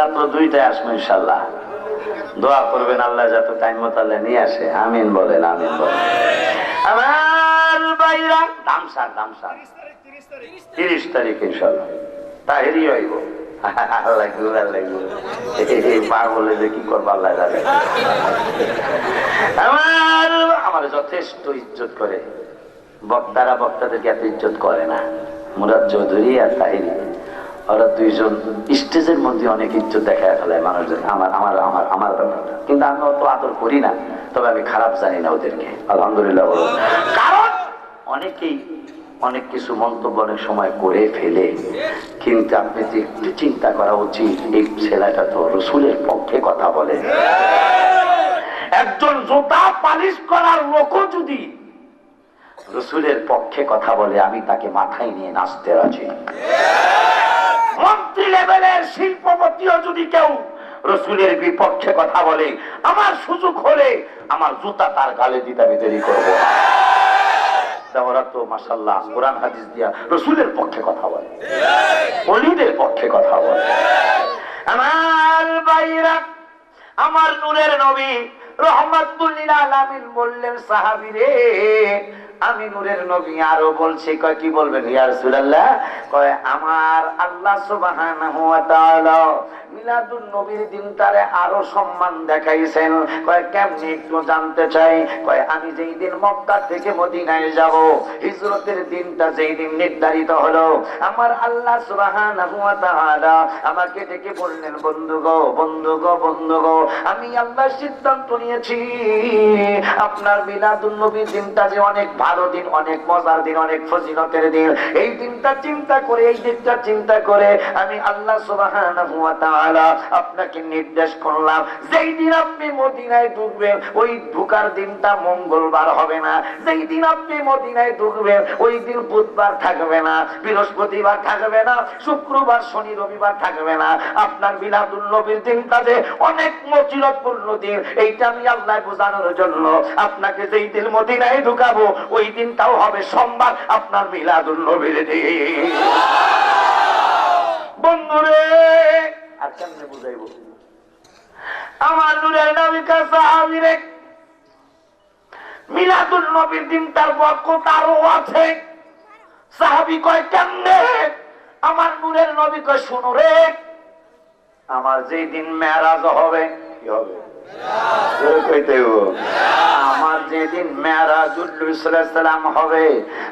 Speaker 1: রাত্র 2টায় আসবো ইনশাআল্লাহ। দোয়া করবেন আল্লাহ যাতে টাইম মতো আল্লাহ নিয়ে আসে। আমিন বলেন, আমিন বলেন। আমার বাইরা দামসার 30 তারিখ ইনশাআল্লাহ তাহেরি হইব। আল্লাহ পাগলে যে কি করবো আল্লাহ জানে। আমার যথেষ্ট ইজ্জত করে, বক্তারা বক্তাদেরকে এত ইজ্জত করে না। মুরাদ চৌধুরী আর তাহিরি, ওরা দুইজন স্টেজের মধ্যে অনেক ইজ্জত দেখায় ফেলায় মানুষজন আমার আমার আমার আমার ব্যাপারটা, কিন্তু আমি অত আদর করি না, তবে আমি খারাপ জানি না ওদেরকে, আলহামদুলিল্লাহ বলুন। কারণ অনেকেই অনেক কিছু মন্তব্য অনেক সময় করে ফেলে, কিন্তু আপনি যে একটু চিন্তা করা উচিত, এই ছেলেটা তো রসুলের পক্ষে কথা বলে। একজন জুতা পালিশ করার লোকও যদি রসুলের পক্ষে কথা বলে, আমি তাকে মাথায় নিয়ে নাচতে রাজি। মন্ত্রী লেভেলের শিল্পপতিও যদি কেউ রসুলের বিপক্ষে কথা বলে, আমার সুযোগ হলে আমার জুতা তার গালে দিতে আমি দেরি করবো না। ওরা তো মাশাআল্লাহ কোরআন হাদিস দিয়া রসুলের পক্ষে কথা বলে, ওলিদের পক্ষে কথা বলে। আমার ভাইরা, আমার নূরের নবী রহমাতুল লিল আলামিন বললেন, সাহাবী রে আমি নূরের নবী আরো বলছি। কয় কি বলবেন ইয়া রাসূলুল্লাহ? কয় আমার আল্লাহ সুবহানাহু ওয়া তাআলা মিলাদুন নবীর দিনটারে আরো সম্মান দেখাইছেন। কয় কেমনে একটু জানতে চাই। কয় আমি যেই দিন মক্কা থেকে মদিনায় যাব, হিজরতের দিনটা যেই দিন নির্ধারিত হলো, আমার আল্লাহ সুবহানাহু ওয়া তাআলা আমাকে ডেকে বললেন, বন্ধু গো বন্ধু গো বন্ধু গো, আমি আল্লাহ সিদ্ধান্ত নিয়েছি আপনার মিলাদুন নবীর দিনটা যে অনেক ভালো দিন, অনেক মজার দিন, অনেক ফজিলতের দিন, এই দিনটা চিন্তা করে, এই দিনটা চিন্তা করে আমি আল্লাহ সুবহানাহু ওয়া তাআলা আপনাকে নির্দেশ করলাম, যেই দিন আপনি মদিনায় ঢুকবেন ওই ঢুকার দিনটা মঙ্গলবার হবে না, যেই দিন আপনি মদিনায় ঢুকবেন ওই দিন বুধবার থাকবে না, বৃহস্পতিবার থাকবে না, শুক্রবার শনি রবিবার থাকবে না, আপনার মিলাদুন নবীর দিনটা যে অনেক ফজিলতপূর্ণ দিন, এইটা আমি আল্লাহ বোঝানোর জন্য আপনাকে যেই দিন মদিনায় ঢুকাবো ওই দিনটাও হবে সোমবার, আপনার মিলাদুন নবীর দিন। বন্ধুরে আর কেমনে বুঝাইব? আমার নূরের নবী সাহাবীরে মিলাদুন নবীর দিনটার বরকত আরো আছে। সাহাবী কয় কেমনে? আমার নূরের নবী কয় শুনো রে, আমার যেই দিন মেরাজ হবে, কি হবে? আমার যেদিন মেরাজুল সালাম হবে,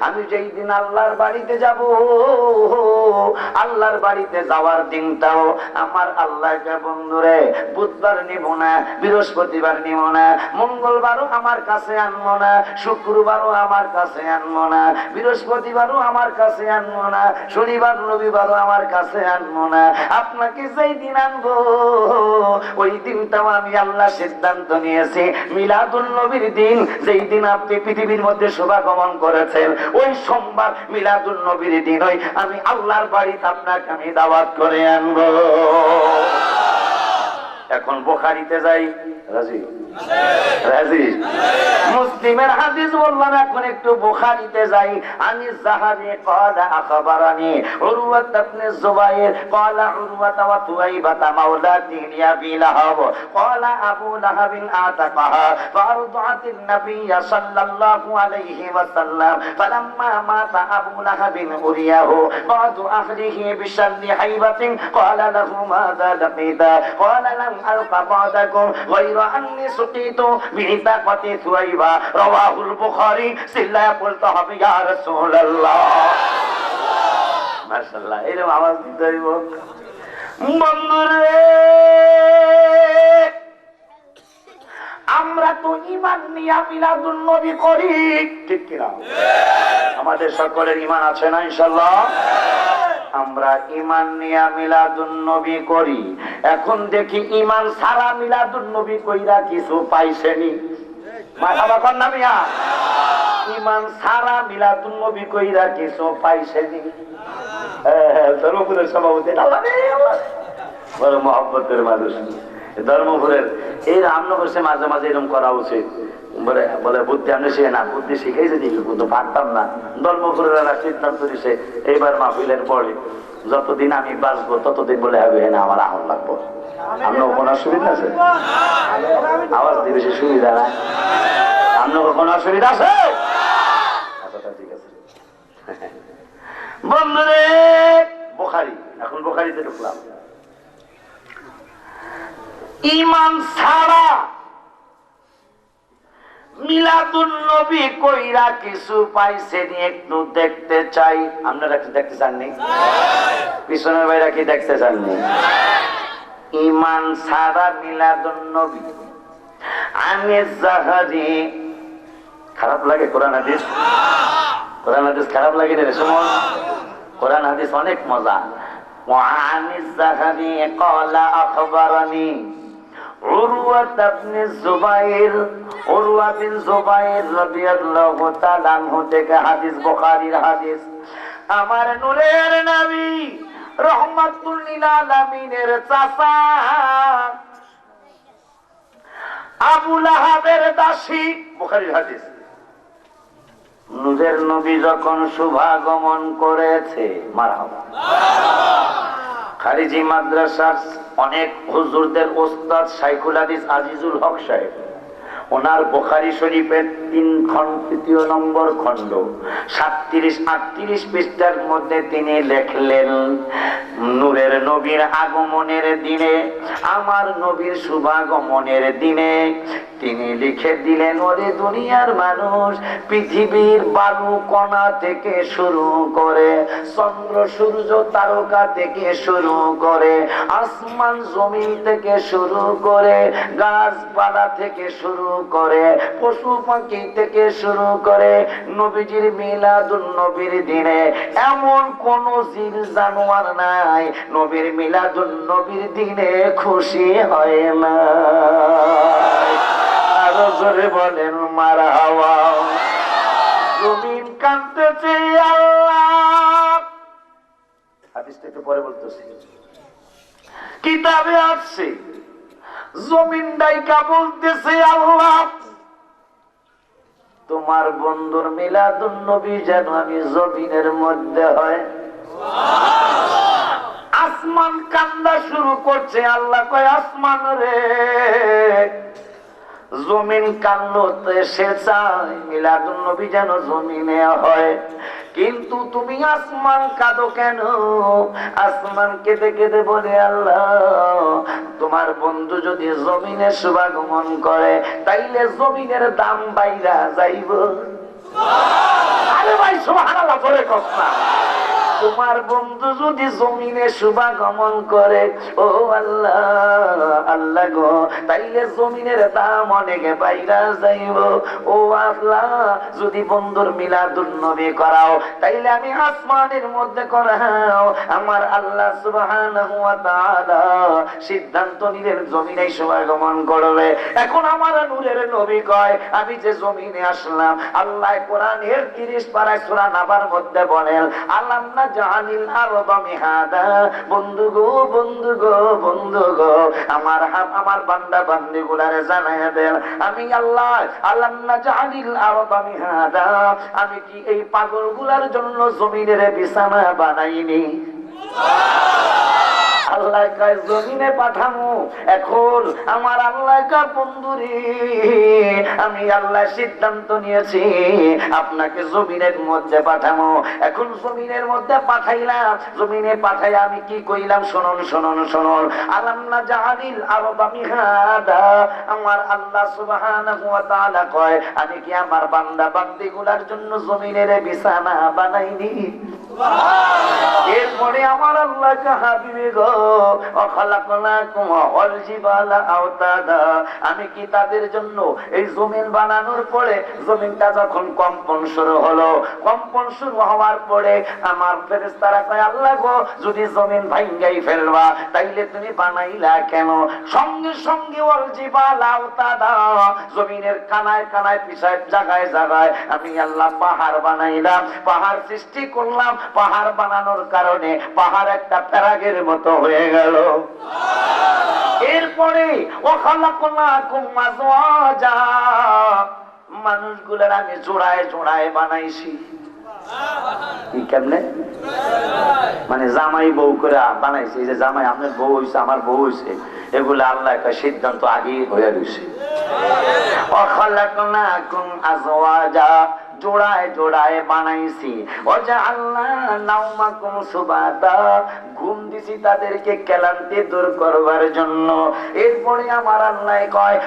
Speaker 1: আমি যেই দিন আল্লাহর বাড়িতে যাব, আল্লাহর বাড়িতে যাওয়ার দিনটাও আমার আল্লাহকে বন্ধুরে বুধবার নিব না, বৃহস্পতিবার নিব না, মঙ্গলবারও আমার কাছে আনবো না, শুক্রবারও আমার কাছে আনবো না, বৃহস্পতিবারও আমার কাছে আনবো না, শনিবার রবিবারও আমার কাছে আনবো না। আপনাকে যেই দিন আনবো ওই দিনটাও আমি আল্লাহ সিদ্ধান্ত নিয়েছি মিলাদুন নবীর দিন, যেই দিন আপনি পৃথিবীর মধ্যে শুভাগমন করেছেন, ওই সোমবার মিলাদুন নবীর দিন ওই আমি আল্লাহর বাড়িতে আপনাকে আমি দাওয়াত করে আনবো। এখন বুখারীতে যাই, রাজি রাজি? মুসলিমের হাদিস বললাম, এখন একটু বুখারীতে যাই। আমি যাহাবি ক্বালা আখবারানি উরওয়া ইবনে যুবাইর ক্বালা উরওয়া ওয়া তুয়াইবা মাওলা দিন আবি লাহাব ক্বালা আবু লাহাব আতাকাহা ফারদাতিন নবী সাল্লাল্লাহু আলাইহি ওয়াসাল্লাম ফালাম্মা মাতা আবু লাহাব উরিয়াহু বাদু আহলিহি বিশাল্লি হাইবাতিন ক্বালা লাহু মাযা লাকিতা ক্বালা লাম আলকা বাদাকুম গায়রা আন্নী সুকিতু বিইতাকাতি সুয়াইবা রাওয়াহুল বুখারী। সিল্লায়া বলতে হবে ইয়া রাসূলুল্লাহ। মাশাআল্লাহ, এরকম আওয়াজ দিতে হইব। বন্ধুরে, আমরা তো ঈমান নিয়ে মিলাদুন নবী করি, ঠিক কি না? আমাদের সকলের ঈমান আছে না ইনশাআল্লাহ? আমরা ঈমান নিয়ে মিলাদুন নবী করি। এখন দেখি ঈমান সারা মিলাদুন নবী কইরা কিছু পাইছেনি? মারহাবা কর না মিয়া। ঈমান সারা মিলাদুন নবী কইরা কিছু পাইছেনি? ধর্মপুরের সভাপতি বড় মহব্বতের মানুষ। ধর্মপুরের এই রামনগর সে মাঝে মাঝে এরকম করা উচিত। বলে বলে বুদ্ধি আমি সে না, বুদ্ধি শিখাইছে কিন্তু পারতাম না। ধর্মপুরের সিদ্ধান্ত দিছে এইবার মাহফিলের পরে যতদিন আমি বাঁচবো ততদিন বলে হবে না আমার আহ্বান লাগবো। আপনার কোনো অসুবিধা আছে? আওয়াজ দিবে সে সুবিধা না? আপনার কোনো অসুবিধা আছে? আচ্ছা ঠিক আছে। বন্ধুরে, বুখারী, এখন বুখারীতে ঢুকলাম। ঈমান ছাড়া মিলাদুন নবী কইরা কিছু পাইছেন একটু দেখতে চাই। আপনারা কি দেখতে চাননি? পিছনের ভাইরা কি দেখতে চাননি? ঈমান ছাড়া মিলাদুন নবী। আমি জাহারি খারাপ লাগে কোরআন হাদিস? কোরআন হাদিস খারাপ লাগে রে সুমন? কোরআন হাদিস অনেক মজা। ওয়ানি জাহারি ক্বালা আখবারানি উরওয়া ইবনে যুবাইর, উরওয়া বিন যুবাইর রাদিয়াল্লাহু তাআলা আনহু থেকে হাদিস, বুখারীর হাদিস। আমার নূরের নবী রহমাতুল লিল আলামিনের চাচা আবু লাহাবের দাসী, বুখারীর হাদিস। নূরের নবী যখন শুভাগমন করেছে, মারহাবা, খারিজি মাদ্রাসার অনেক হুজুরদের ওস্তাদ শাইখুল হাদিস আজিজুল হক সাহেব, ওনার বুখারী শরীফের 3 নম্বর খণ্ড 37-38 পৃষ্ঠার মধ্যে তিনি লেখলেন, নূরের নবীর আগমনের দিনে, আমার নবীর শুভাগমনের দিনে তিনি লিখে দিলেন, ওরে দুনিয়ার মানুষ, পৃথিবীর বালু কণা থেকে শুরু করে, চন্দ্র সূর্য তারকা থেকে শুরু করে, আসমান জমিন থেকে শুরু করে, গাছপালা থেকে শুরু করে, পশু পাখি থেকে শুরু করে, নবীজির মিলাদুন নবীর দিনে এমন কোন জীব জানোয়ার নাই নবীর মিলাদুন নবীর দিনে খুশি হয় না। আরো জোরে বলেন মারহাবা। জমিন কাঁদতেছে আল্লাহ, হাদিসটা একটু পরে বলতেছি, কিতাবে আসছে, জমিন ডাইকা বলতেছে আল্লাহ তোমার বন্ধুর মিলাদুন নবী যেন আমি জমিনের মধ্যে হয়। আসমান কান্দা শুরু করছে, আল্লাহ কয় আসমান রে জমিন কান্নতে সে চায় মিলাদুন নবী যেন জমিনে হয়, কিন্তু তুমি আসমান কাঁদো কেন? আসমান কেঁদে কেঁদে বলে আল্লাহ তোমার বন্ধু যদি জমিনে শুভাগমন করে তাইলে জমিনের দাম বাইরা যাইব। আরে ভাই সুবহানাল্লাহ বলে কথা, তোমার বন্ধু যদি জমিনে শুভাগমন করে ও আল্লাহ আল্লাহ গো, তাইলে জমিনের দাম অনেক বাইরা যাইব। ও আল্লাহ যদি বন্ধুর মিলাদুন নবী করাও তাইলে আমি আসমানের মধ্যে করাও। আমার আল্লাহ সুবহানাহু ওয়া তাআলা সিদ্ধান্ত নিলেন জমিনে শুভাগমন করবে। এখন আমার নূরের নবী কয় আমি যে জমিনে আসলাম, আল্লাহ কোরআনের 30 পারায় সূরা নাবার মধ্যে বলেন আল্লাহ জানিল আরবা মিহাদা, বন্ধু গো বন্ধু গো বন্ধু গো আমার বান্দা বান্দি গুলারে জানাইয়া দেন আমি আল্লাহ আল্লাহ জানিল আরবা মিহাদা, আমি কি এই পাগল গুলার জন্য জমিনের বিছানা বানাইনি? আল্লাহ কয় জমিনে পাঠামো। এখন আমার আল্লাহ কয় বন্ধুরে আমি আল্লাহ সিদ্ধান্ত নিয়েছি আপনাকে জমিনের মধ্যে পাঠামো। এখন জমিনের মধ্যে পাঠাইলাম, জমিনে পাঠাই আমি কি কইলাম শুনুন শুনুন শুনুন। আলামনা জাহালিল আরবা মিহাদা, আমার আল্লাহ সুবহানাহু ওয়া তাআলা কয় আমি কি আমার বান্দা বান্দি গুলার জন্য জমিনের বিছানা বানাইনি? এরপরে আমার আল্লাহ হাবিবে গো আমি কি তাদের জন্য এই জমিন বানানোর পরে জমিনটা যখন কম্পন শুরু হলো, কম্পন শুরু হওয়ার পরে আমার ফেরেশতারা কয় আল্লাহ গো যদি জমিন ভাঙ্গাই ফেলবা তাইলে তুমি বানাইলা কেন? সঙ্গে সঙ্গে ওয়াল জিবাল আওতাদা, জমিনের কানায় কানায় পিছায় জায়গায় জায়গায় আমি আল্লাহ পাহাড় বানাইলাম, পাহাড় সৃষ্টি করলাম। পাহাড় বানানোর কারণে পাহাড় একটা প্যারাগের মতো হয়ে গেল। এরপরে মানুষগুলোর আমি জোড়ায় জোড়ায় বানাইছি। কেমনে? মানে জামাই বউ করে বানাইছি, যে জামাই আপনার বউ হয়েছে আমার বউ হয়েছে, এগুলো আল্লাহ একটা সিদ্ধান্ত আগেই হয়ে রয়েছে। জোড়ায় জোড়ায় বানাইছি। ঘুম দিছি তাদেরকে ক্লান্তি দূর করবার জন্য। এরপরে আমার আল্লাহ কয়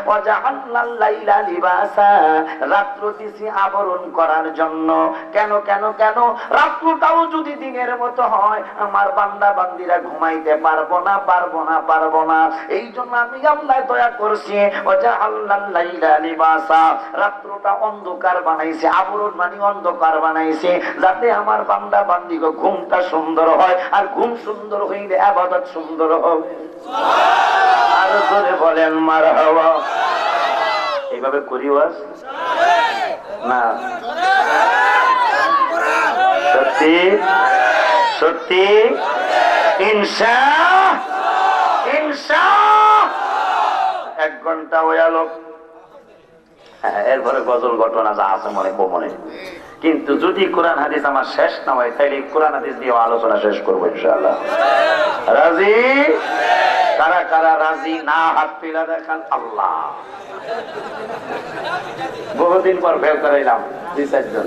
Speaker 1: রাত্র দিছি আবরণ করার জন্য। কেন কেন কেন? রাত্রটাও যদি দিনের মতো হয় আমার বান্দা বান্দিরা ঘুমাইতে পারবো না পারবো না পারবো না। এই জন্য আমি আল্লাহ দয়া করছি, রাত্রটা অন্ধকার বানাইছে, আবরণ মানে অন্ধকার বানাইছে, যাতে আমার বান্দা বান্দিকে ঘুমটা সুন্দর হয়, আর ঘুম সুন্দর হইলে ইবাদত সুন্দর হবে। আর জোরে বলেন মারহাবা। এইভাবে করি ওয়াজ না? সত্যি সত্যি ইনশাআল্লাহ 1 ঘন্টা হয়ে গেল। এরপরে গজল ঘটনা যা আছে মনে মনে, কিন্তু যদি কোরআন হাদিস আমার শেষ না হয় তাইলে কোরআন হাদিস দিয়ে আলোচনা শেষ করবো ইনশাআল্লাহ। রাজি? কারা কারা রাজি? না হাত তুলে দেখান। আল্লাহ, বহুদিন পর ফেল করাইলাম 2-4 জন।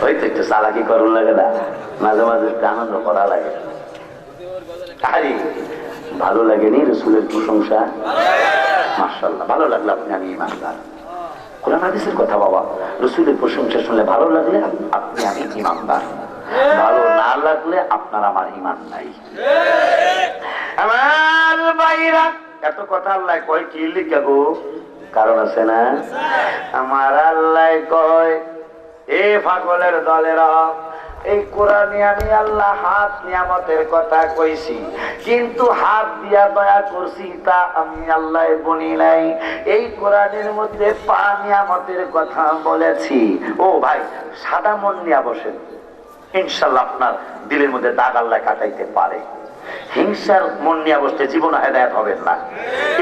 Speaker 1: ওই তো একটু চালাকি করুন লাগে না, মাঝে মাঝে একটু আনন্দ করা লাগে। আরে ভালো লাগেনি রাসূলের প্রশংসা? মাশাআল্লাহ, ভালো লাগলো। আমি ইমানদার। কোরআন হাদিসের কথা বাবা, রাসূলের প্রশংসা শুনলে ভালো লাগলে আমি ইমানদার, ভালো না লাগলে আপনার আমার ইমান নাই। আমার ভাইরা, এত কথা আল্লাহ কয় কি লিখা গো? কারণ আছে না? আমার আল্লাহ কয় এ পাগলের দলেরা, এই কোরআনে আমি আল্লাহ হাত নিয়ামতের কথা কইছি, কিন্তু হাত দিয়া দয়া করছি তা আমি আল্লাহ বলি নাই। এই কোরআনের মধ্যে পা নিয়ামতের কথা বলেছি। ও ভাই, সাদা মন নিয়ে বসেন, ইনশাআল্লাহ আপনার দিলের মধ্যে দাগ আল্লাহ কাটাইতে পারে। হিংসার মন নিয়ে বসতে জীবন হেদায়েত হবেন না।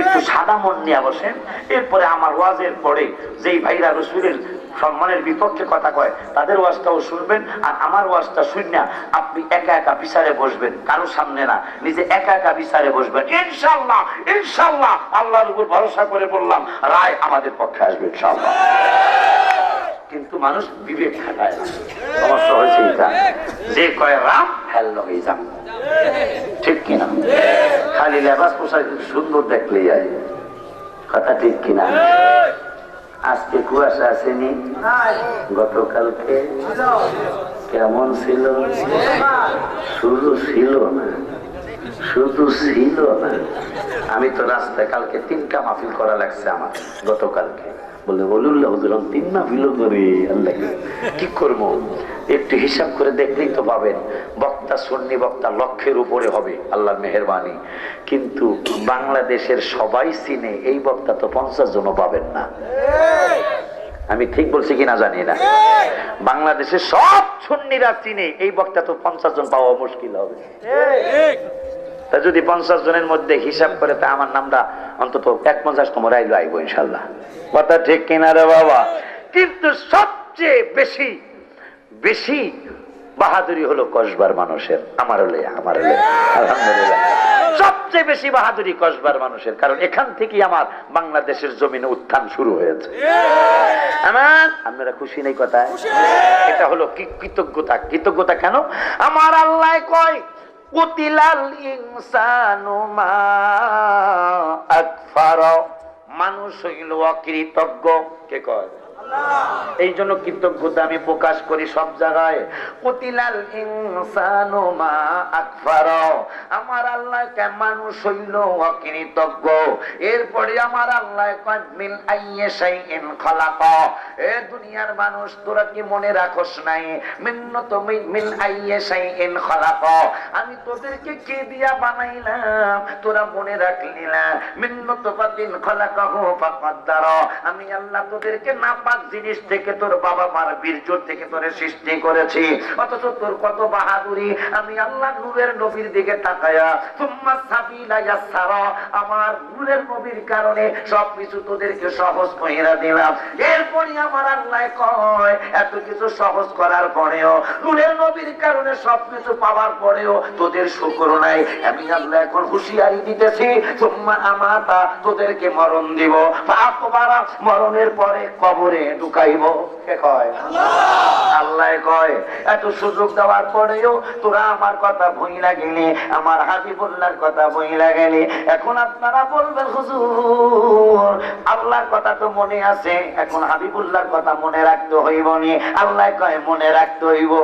Speaker 1: একটু সাদা মন নিয়ে বসেন। এরপরে আমার ওয়াজের পরে যেই ভাইরা রাসূলের সম্মানের বিপক্ষে কথা কয় তাদের ওয়াজটাও শুনবেন, আর আমার ওয়াজটা শুননা আপনি একা একা বিচারে বসবেন, কারো সামনে না, নিজে একা একা বিচারে বসবেন। ইনশাআল্লাহ ইনশাআল্লাহ আল্লাহর উপর ভরসা করে বললাম, রায় আমাদের পক্ষে আসবে ইনশাআল্লাহ। কিন্তু মানুষ বিবেক খাটায় না, সমস্যা হয়েছে এটা। যে কয় রাম হেল হয়ে যান, ঠিক কিনা? খালি লেবাস পোশাক সুন্দর দেখলে যায়, কথা ঠিক কিনা? আজকে কুয়াশা আসেনি, গতকালকে কেমন ছিল? শুধু ছিল না, শুধু ছিল না, আমি তো রাস্তায় কালকে 3টা মাহফিল করা লাগছে আমার গতকালকে। বলে বলুল্লাহ হুজুর 3 মাহফিল করে আল্লাহ কি করবো, একটু হিসাব করে দেখলেই তো পাবেন বক্তা সুন্নি বক্তা লক্ষের উপরে হবে আল্লাহর মেহেরবানি। কিন্তু বাংলাদেশের সবাই চিনে এই বক্তা তো 50 জনও পাবেন না। আমি ঠিক বলছি কিনা জানি না, বাংলাদেশের সব সুন্নিরা চিনে এই বক্তা তো 50 জন পাওয়া মুশকিল হবে। তা যদি 50 জনের মধ্যে হিসাব করে তা আমার নামটা অন্তত 50তম রাইল আইব ইনশাল্লাহ, কথা ঠিক কিনা রে বাবা? কিন্তু সবচেয়ে বেশি বেশি বাহাদুরি হলো কসবার মানুষের, আমার হলে আলহামদুলিল্লাহ সবচেয়ে বেশি বাহাদুরি কসবার মানুষের, কারণ এখান থেকেই আমার বাংলাদেশের জমিনে উত্থান শুরু হয়েছে। আপনারা খুশি নেই কথায়? এটা হলো কি কৃতজ্ঞতা। কৃতজ্ঞতা কেন? আমার আল্লাহ কয় কুতিলাল ইনসানু মা আকফারা, মানুষ হইল অকৃতজ্ঞ। কে কয়? এই জন্য কৃতজ্ঞতা আমি প্রকাশ করি সব জায়গায়। কুতিলাল ইনসানু মা আকফারা, আমার আল্লাহ কে মানুষ হইল অকৃতজ্ঞ। এরপরে আমার আল্লাহ কয় মিন আইয়ি শাইইন খালাকা, এ দুনিয়ার মানুষ তোরা কি মনে রাখোস নাই? মিন আইয়ি শাইইন খালাকা, আমি তোদেরকে কি দিয়া বানাইলাম তোরা মনে রাখলি না? মিন নুতফাতিন খালাকাহু ফাকাদ্দারা, আমি আল্লাহ তোদেরকে নাপাক জিনিস থেকে তোর বাবা মার বীর্য থেকে তোরে সৃষ্টি করেছি, অথচ তোর কত বাহাদুরি। আমি আল্লাহ নূরের নবীর দিকে তাকায়া সুম্মা সাবিলা ইয়াসসারা, আমার নূরের নবীর কারণে সবকিছু তোদেরকে সহজ কইরা দিলাম। এরপরই আমার আল্লাহ কয় এত কিছু সহজ করার পরেও, নূরের নবীর কারণে সবকিছু পাওয়ার পরেও তোদের শুকর নাই। আমি আল্লাহ এখন হুঁশিয়ারি দিতেছি, সুম্মা আমাতা, তোদেরকে মরণ দিব, ফাকবারা, মরণের পরে কবরে ঢুকাইব। কে কয়? আল্লাহ কয় এত সুযোগ দেওয়ার পরেও তোরা আমার কথা ভুইলা গেলি, আমার হাবিবুল্লাহর কথা ভুইলা গেলি। এখন আপনারা বলবেন হুজুর আল্লাহর কথা তো মনে আছে, এখন হাবিবুল্লাহর কথা মনে রাখতে হইব নি? আল্লাহ কয় মনে রাখতে হইব।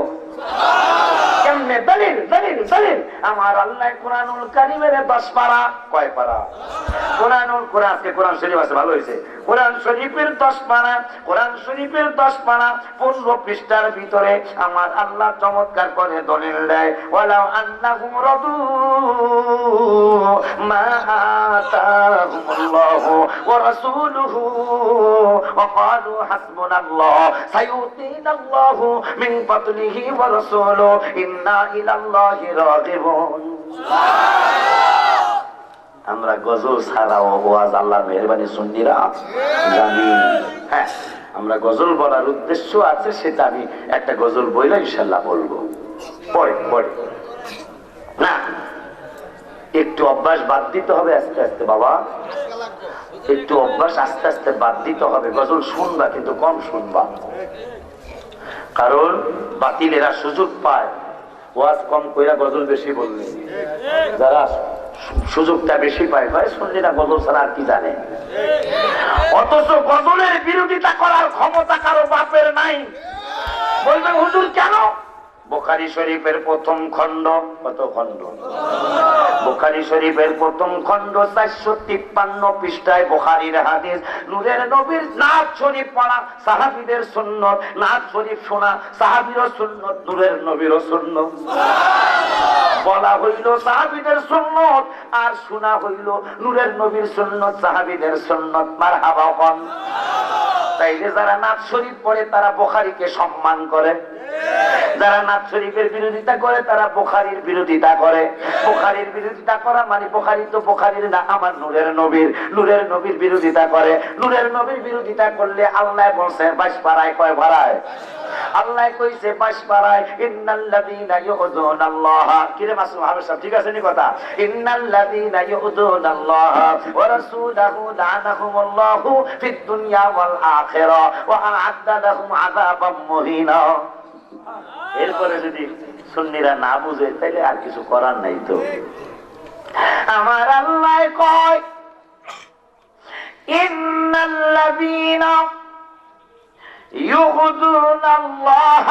Speaker 1: কেমনে? দলিল দলিল দলিল। আমার আল্লাহ কোরআনুল কারীমের 10 পারা, কয় পারা? কোরআনুল কোরআন শরীফ আছে, ভালো হয়েছে। কোরআন শরীফের 10 পারা, কোরআন শরীফের 10 পারা 15 পৃষ্ঠার ভিতরে আমার আল্লাহ চমৎকার করে দলিল দেয়, ওয়ালাউ আন্নাহুম রাদু মা আতাহুমুল্লাহু ওয়া রাসূলুহু ওয়া ক্বালু হাসবুনাল্লাহ সায়ুতিনাল্লাহু মিন ফাদলিহি ওয়া রাসূলুহু ইন্না ইলাল্লাহি রাগিবুন। আমরা গজল ছাড়াও ওয়াজ আল্লাহর মেহেরবানি সুন্নিরা জানি। হ্যাঁ, আমরা গজল বলার উদ্দেশ্য আছে, সেটা আমি একটা গজল বইলে ইনশাআল্লাহ বলবো পরে পরে। না, একটু অভ্যাস বাদ দিতে হবে আস্তে আস্তে বাবা, একটু অভ্যাস আস্তে আস্তে বাদ দিতে হবে। গজল শুনবা কিন্তু কম শুনবা, কারণ বাতিলেরা সুযোগ পায় ওয়াজ কম কইরা গজল বেশি বললে, যারা সুযোগটা বেশি পায় ভাই শুনলি না গজল ছাড়া আর কি জানে। অথচ গজলের বিরোধিতা করার ক্ষমতা কারো বাপের নাই। বলবেন হুজুর কেন? বুখারী শরীফের প্রথম খণ্ড, কত খণ্ড? বুখারী শরীফের প্রথম খণ্ড 453 পৃষ্ঠায় বুখারীর হাদিস, নূরের নবীর নাত শরীফ পড়া সাহাবীদের সুন্নাত, নাত শরীফ শোনা সাহাবীর সুন্নাত, নূরের নবীর সুন্নাত। বলা হইল সাহাবীদের সুন্নাত আর শোনা হইল নূরের নবীর সুন্নাত, সাহাবীদের সুন্নাত। মারহাবা কোন? তাইলে যারা নাত শরীফ পড়ে তারা বুখারীকে সম্মান করে, যারা নাথ শরীফের বিরোধিতা করে তারা বুখারীর বিরোধিতা করে। বুখারীর বিরোধিতা করা মানে বুখারী তো বুখারীর না, আমার নূরের নবীর বিরোধিতা করে। নূরের নবীর বিরোধিতা করলে আল্লাহ বলছে বাস পাড়ায় কয় ভাড়ায়, আল্লাহ কইছে বাস পাড়ায় ইন্নাল্লাযীনা ইউযুনাল্লাহ। কি রে মাসুম হাবিব সাহেব, ঠিক আছে নি কথা? ইন্নাল্লাযীনা ইউযুনাল্লাহ ওয়া রাসূলাহু লা'নাহুমুল্লাহু ফিদ দুনিয়া ওয়াল আখিরাহ ওয়া আ'আদ্দা লাহুম আযাবাম মুহিনা। এরপরে যদি সুন্নিরা না বুঝে তাহলে আর কিছু করার নাই। তো আমার আল্লাহ কয় ইন্নাল্লাযীনা ইউযুনাল্লাহ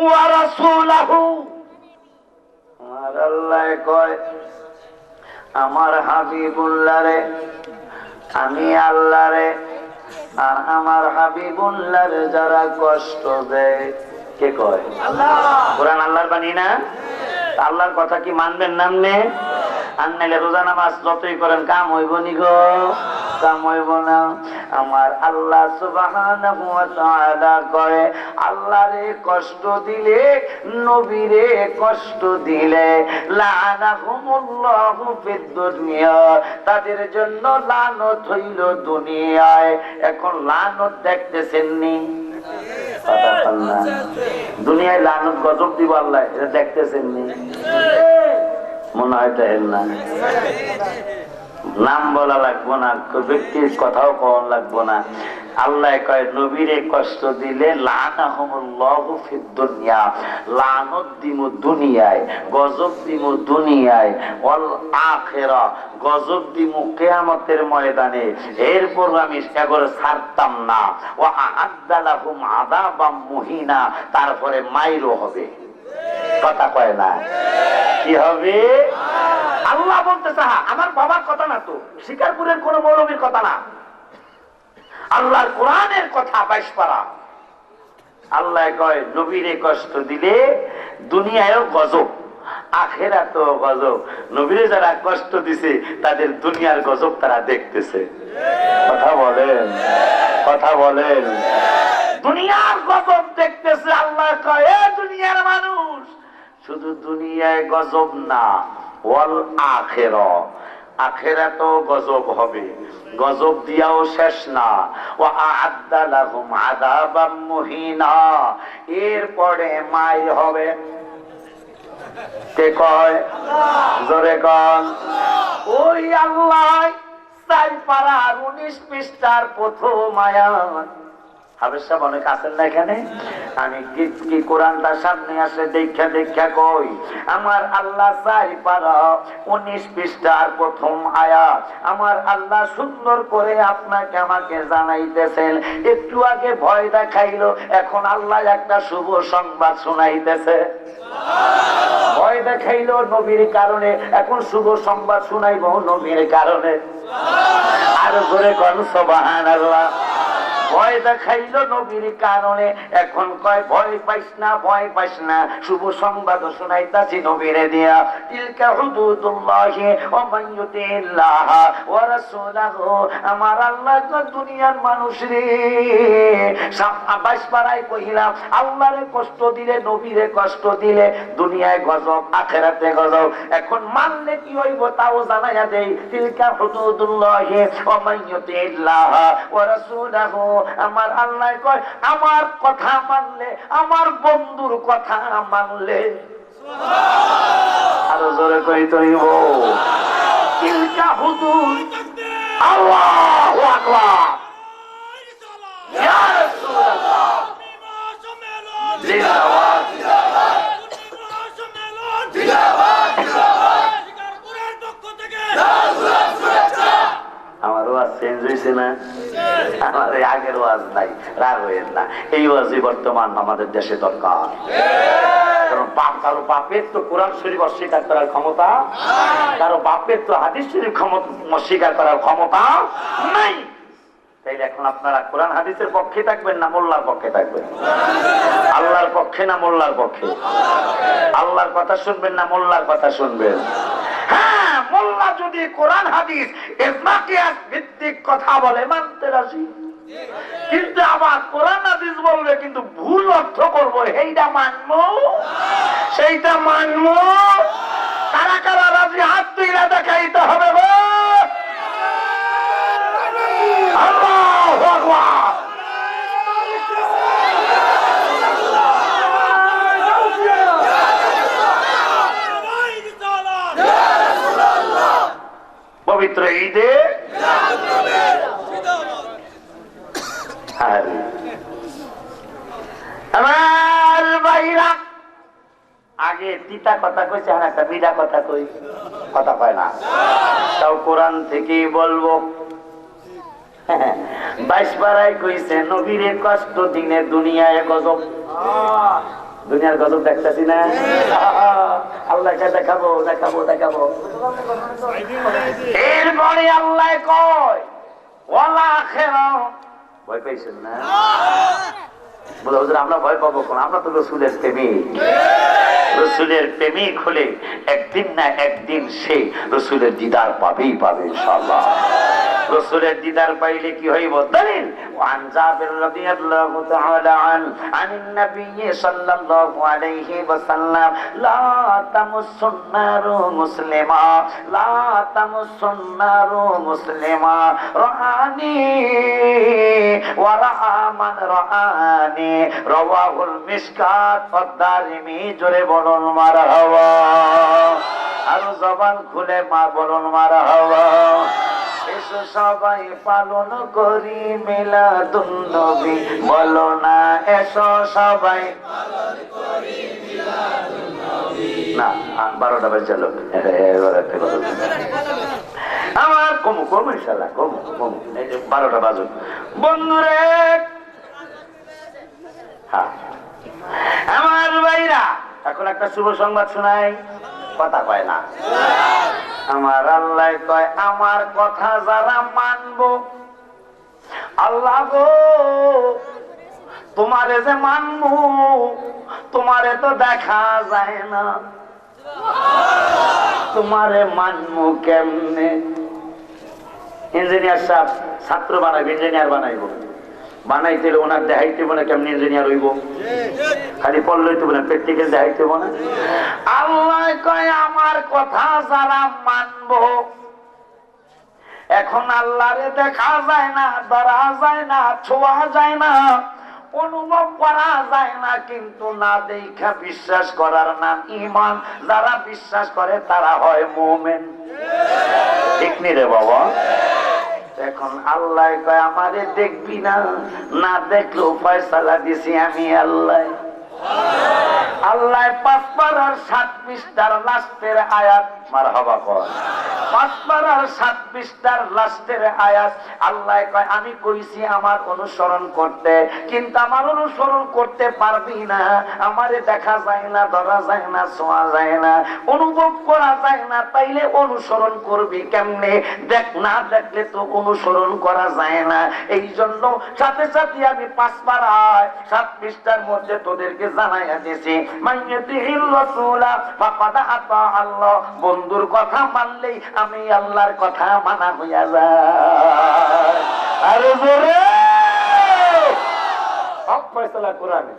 Speaker 1: ওয়া রাসূলাহু, আমার আল্লাহ কয় আমার হাবিবুল্লাহ রে, আমি আল্লাহ রে আর আমার হাবিবুল্লাহর যারা কষ্ট দেয়, কে কয়? আল্লাহ। কোরআন আল্লাহর বাণী না? আল্লাহর কথা কি মানবেন নামনে? আর নাইলে রোজা নামাজ যতই করেন কাম হইব নি গো? কাম হইব না। আমার আল্লাহ সুবহানাহু ওয়া তাআলা কয় আল্লাহরে কষ্ট দিলে, নবীরে কষ্ট দিলে লাআনাহুমুল্লাহু ফিদ দুনিয়া, তাদের জন্য লানত হইল দুনিয়ায়। এখন লানত দেখতেছেন নি? দুনিয়ায় লানত গজব দিব আল্লাহ, এটা দেখতেছেন নি? মনে হয় দেখেন না। নাম বলা লাগবো না, ব্যক্তির কথাও কওয়া লাগবো না। আল্লাহ কয় নবীরে কষ্ট দিলে লানাহুমুল্লাহু ফিদ দুনিয়া, লানত দিমু দুনিয়ায়, গজব দিমু দুনিয়ায়, ওয়াল আখিরা, গজব দিমু কিয়ামতের ময়দানে। এরপর আমি এগরে ছাড়তাম না। ওয়া আ'আদ্দা লাহুম আযাবাম মুহিনা, তারপরে মাইরও হবে। কথা কয় না? কি হবে? আল্লাহ বলতেছে, আমার বাবার কথা না, তো শিকারপুরের কোন মৌলবীর কথা না, আল্লাহর কোরআনের কথা। 22 পারা আল্লাহ কয় নবীরে কষ্ট দিলে দুনিয়ায়ও গজব, আখিরাতেও গজব। নবীরে যারা কষ্ট দিছে তাদের দুনিয়ার গজব তারা দেখতেছে। কথা বলেন, কথা বলেন। দুনিয়ার গজব দেখতেছে। আল্লাহ কয় এ দুনিয়ার মানুষ, শুধু দুনিয়ায় গজব না, ওয়াল আখিরা, আখিরাতেও গজব হবে। গজব দিয়াও শেষ না। ওয়া আ'আদ্দা লাহুম আযাবাম মুহিনা, এরপরে মাই হবে। কে কয়? জোরে কন। ওই আল্লাহ 4 পারার 19 পৃষ্ঠার প্রথম আয়াত। হাফেজ সাহেব অনেক আছেন না এখানে? আমি কি কোরআনটা সামনে আসে দেখা দেখা কই। আমার আল্লাহ 4 পারা 19 পৃষ্ঠার প্রথম আয়াত। আমার আল্লাহ সুন্দর করে আপনাকে আমাকে জানাইতেছেন। একটু আগে ভয় দেখাইলো, এখন আল্লাহ একটা শুভ সংবাদ শোনাইতেছে। ভয় দেখাইলো নবীর কারণে, এখন শুভ সংবাদ শোনাইব নবীর কারণে। আর জোরে কোন সুবহানাল্লাহ। ভয় দেখাইলো নবীর কারণে, এখন কয় ভয় পাইস না, ভয় পাইস না, শুভ সংবাদ শোনাইতাছি নবীরে দিয়া। তিলকা হুদুদুল্লাহি ওয়া মান ইউতিল্লাহ ওয়া রাসূলাহু, আমার আল্লাহ দুনিয়ার মানুষ রে, 22 পারায় কইলাম আল্লাহরে কষ্ট দিলে, নবীরে কষ্ট দিলে দুনিয়ায় গজব, আখিরাতে গজব। এখন মানলে কি হইব তাও জানাইয়া দেই। তিলকা হুদুদুল্লাহি ওয়া মান ইউতিল্লাহ ওয়া রাসূলাহু, আমার আল্লাহ কয় আমার কথা মানলে, আমার বন্ধুর কথা মানলে, আরো জোরে কইতে হইব তিলকা হুদুদ। আল্লাহু আকবার, ইয়া রাসূলুল্লাহ, জিন্দাবাদ জিন্দাবাদ জিন্দাবাদ। শিকারপুরের পক্ষ থেকে আমার ওয়াজ চেঞ্জ হয়েছে না? আমার আগের ওয়াজ নাই, রাগ হইেন না। এই ওয়াজই বর্তমান আমাদের দেশে দরকার। কারণ কারো বাপের তো কোরআন শরীফ অস্বীকার করার ক্ষমতা, কারো বাপের তো হাদিস শরীফ অস্বীকার করার ক্ষমতা নাই। তাইলে এখন আপনারা কোরআন হাদিসের পক্ষে থাকবেন না মোল্লার পক্ষে থাকবেন? আল্লাহর পক্ষে না মোল্লার পক্ষে? আল্লাহর কথা শুনবেন না মোল্লার কথা শুনবেন? হ্যাঁ, মোল্লা যদি কোরআন হাদিস ইজমা কিয়াস ভিত্তিক কথা বলে মানতে রাজি। কিন্তু আবার কোরআন হাদিস বলবে কিন্তু ভুল অর্থ করবো, সেইটা মানবো, সেইটা মানবো। কারা কারা রাজি হাত তুইলা দেখাইতে হবে গো। আল্লাহু আকবার। পবিত্র ঈদে আমার ভাইরা আগে তিতা কথা কইছে, আর একটা বিড়া কথা কই, কথা কয় না, তাও কোরআন থেকেই বলবো। 22 পারায় কইছে নবীরে কষ্ট দিনে দুনিয়ায় গজব। দুনিয়ার গজব দেখতেছি না, আল্লাহকে দেখাবো দেখাবো দেখাবো। এরপরে আল্লাহ কয় ওয়ালা আখিরা, ভয় পাইছেন না? বলে হুজুর আমরা ভয় পাবো কোন, আমরা তো রাসূলের প্রেমিক। রাসূলের প্রেমিক হলে একদিন না একদিন সে রাসূলের দিদার পাবেই পাবে ইনশাআল্লাহ। রাসূলের দিদার পাইলে কি হইব? দলিল ওয়ান জাবির রাদিয়াল্লাহু তাআলা আনিন নবী সাল্লাল্লাহু আলাইহি ওয়াসাল্লাম লা তামুসুন্নারু মুসলিমা লা তামুসুন্নারু মুসলিমা রাআনি ওয়া রাআ মান রাআনি রাওয়াহুল মিশকাত ওয়াদ দারিমি। জোরে বলুন মারহাবা, আর জবান খুলে মা বলুন মারহাবা। এসো সবাই পালন করি মিলাদুন নবী, বলো না এসো সবাই পালন করি মিলাদুন নবী। না 12টা বাজে চলো, আমার কমু কমু ইনশাআল্লাহ কমু কমু, এই যে 12টা বাজুক বন্ধুরে। হ্যাঁ আমার ভাইরা, এখন একটা শুভ সংবাদ শোনাই, কথা কয় না। আমার আল্লাহ কয় আমার কথা যারা মানবো, আল্লাহ গো তোমারে যে মানবো, তোমারে তো দেখা যায় না, তোমারে মানবো কেমনে? ইঞ্জিনিয়ার সাহেব ছাত্র বানাইব, ইঞ্জিনিয়ার বানাইব, বানাইতে ওনার দেখাইতে বলে কেমনি ইঞ্জিনিয়ার হইব, খালি পড়লে তো বলে প্র্যাকটিক্যাল দেখাইতে বলে। আল্লাহ কয় আমার কথা যারা মানবো, এখন আল্লাহরে দেখা যায় না, ধরা যায় না, ছোঁয়া যায় না, অনুভব করা যায় না, কিন্তু না দেখা বিশ্বাস করার নাম ঈমান। যারা বিশ্বাস করে তারা হয় মুমিন, ঠিক নি রে বাবা? এখন আল্লাহ কয় আমারে দেখবি না, না দেখলেও ফয়সালা দিছি আমি আল্লাহ। আল্লাহ 5 পারার 7 পৃষ্ঠার লাস্টের আয়াত, মারহাবা কর। 5 পারার 7 পৃষ্ঠার লাস্টের আয়াত, আল্লাহ কয় আমি কইছি আমার অনুসরণ করতে, কিন্তু আমার অনুসরণ করতে পারবি না। আমারে দেখা যায় না, ধরা যায় না, ছোঁয়া যায় না, অনুভব করা যায় না, তাইলে অনুসরণ করবি কেমনে? দেখ না দেখলে তো অনুসরণ করা যায় না। এই জন্য সাথে সাথে আমি 5 পারায় 7 পৃষ্ঠার মধ্যে তোদেরকে জানাইয়া দিয়েছি, মাইয়াতিহির রাসূলা ফাকাদ আতা আল্লাহ। বন্ধুর কথা মানলেই আমি আল্লাহর কথা মানা হইয়া যায়। আরে জোরে সব ফয়সালা কোরআনে।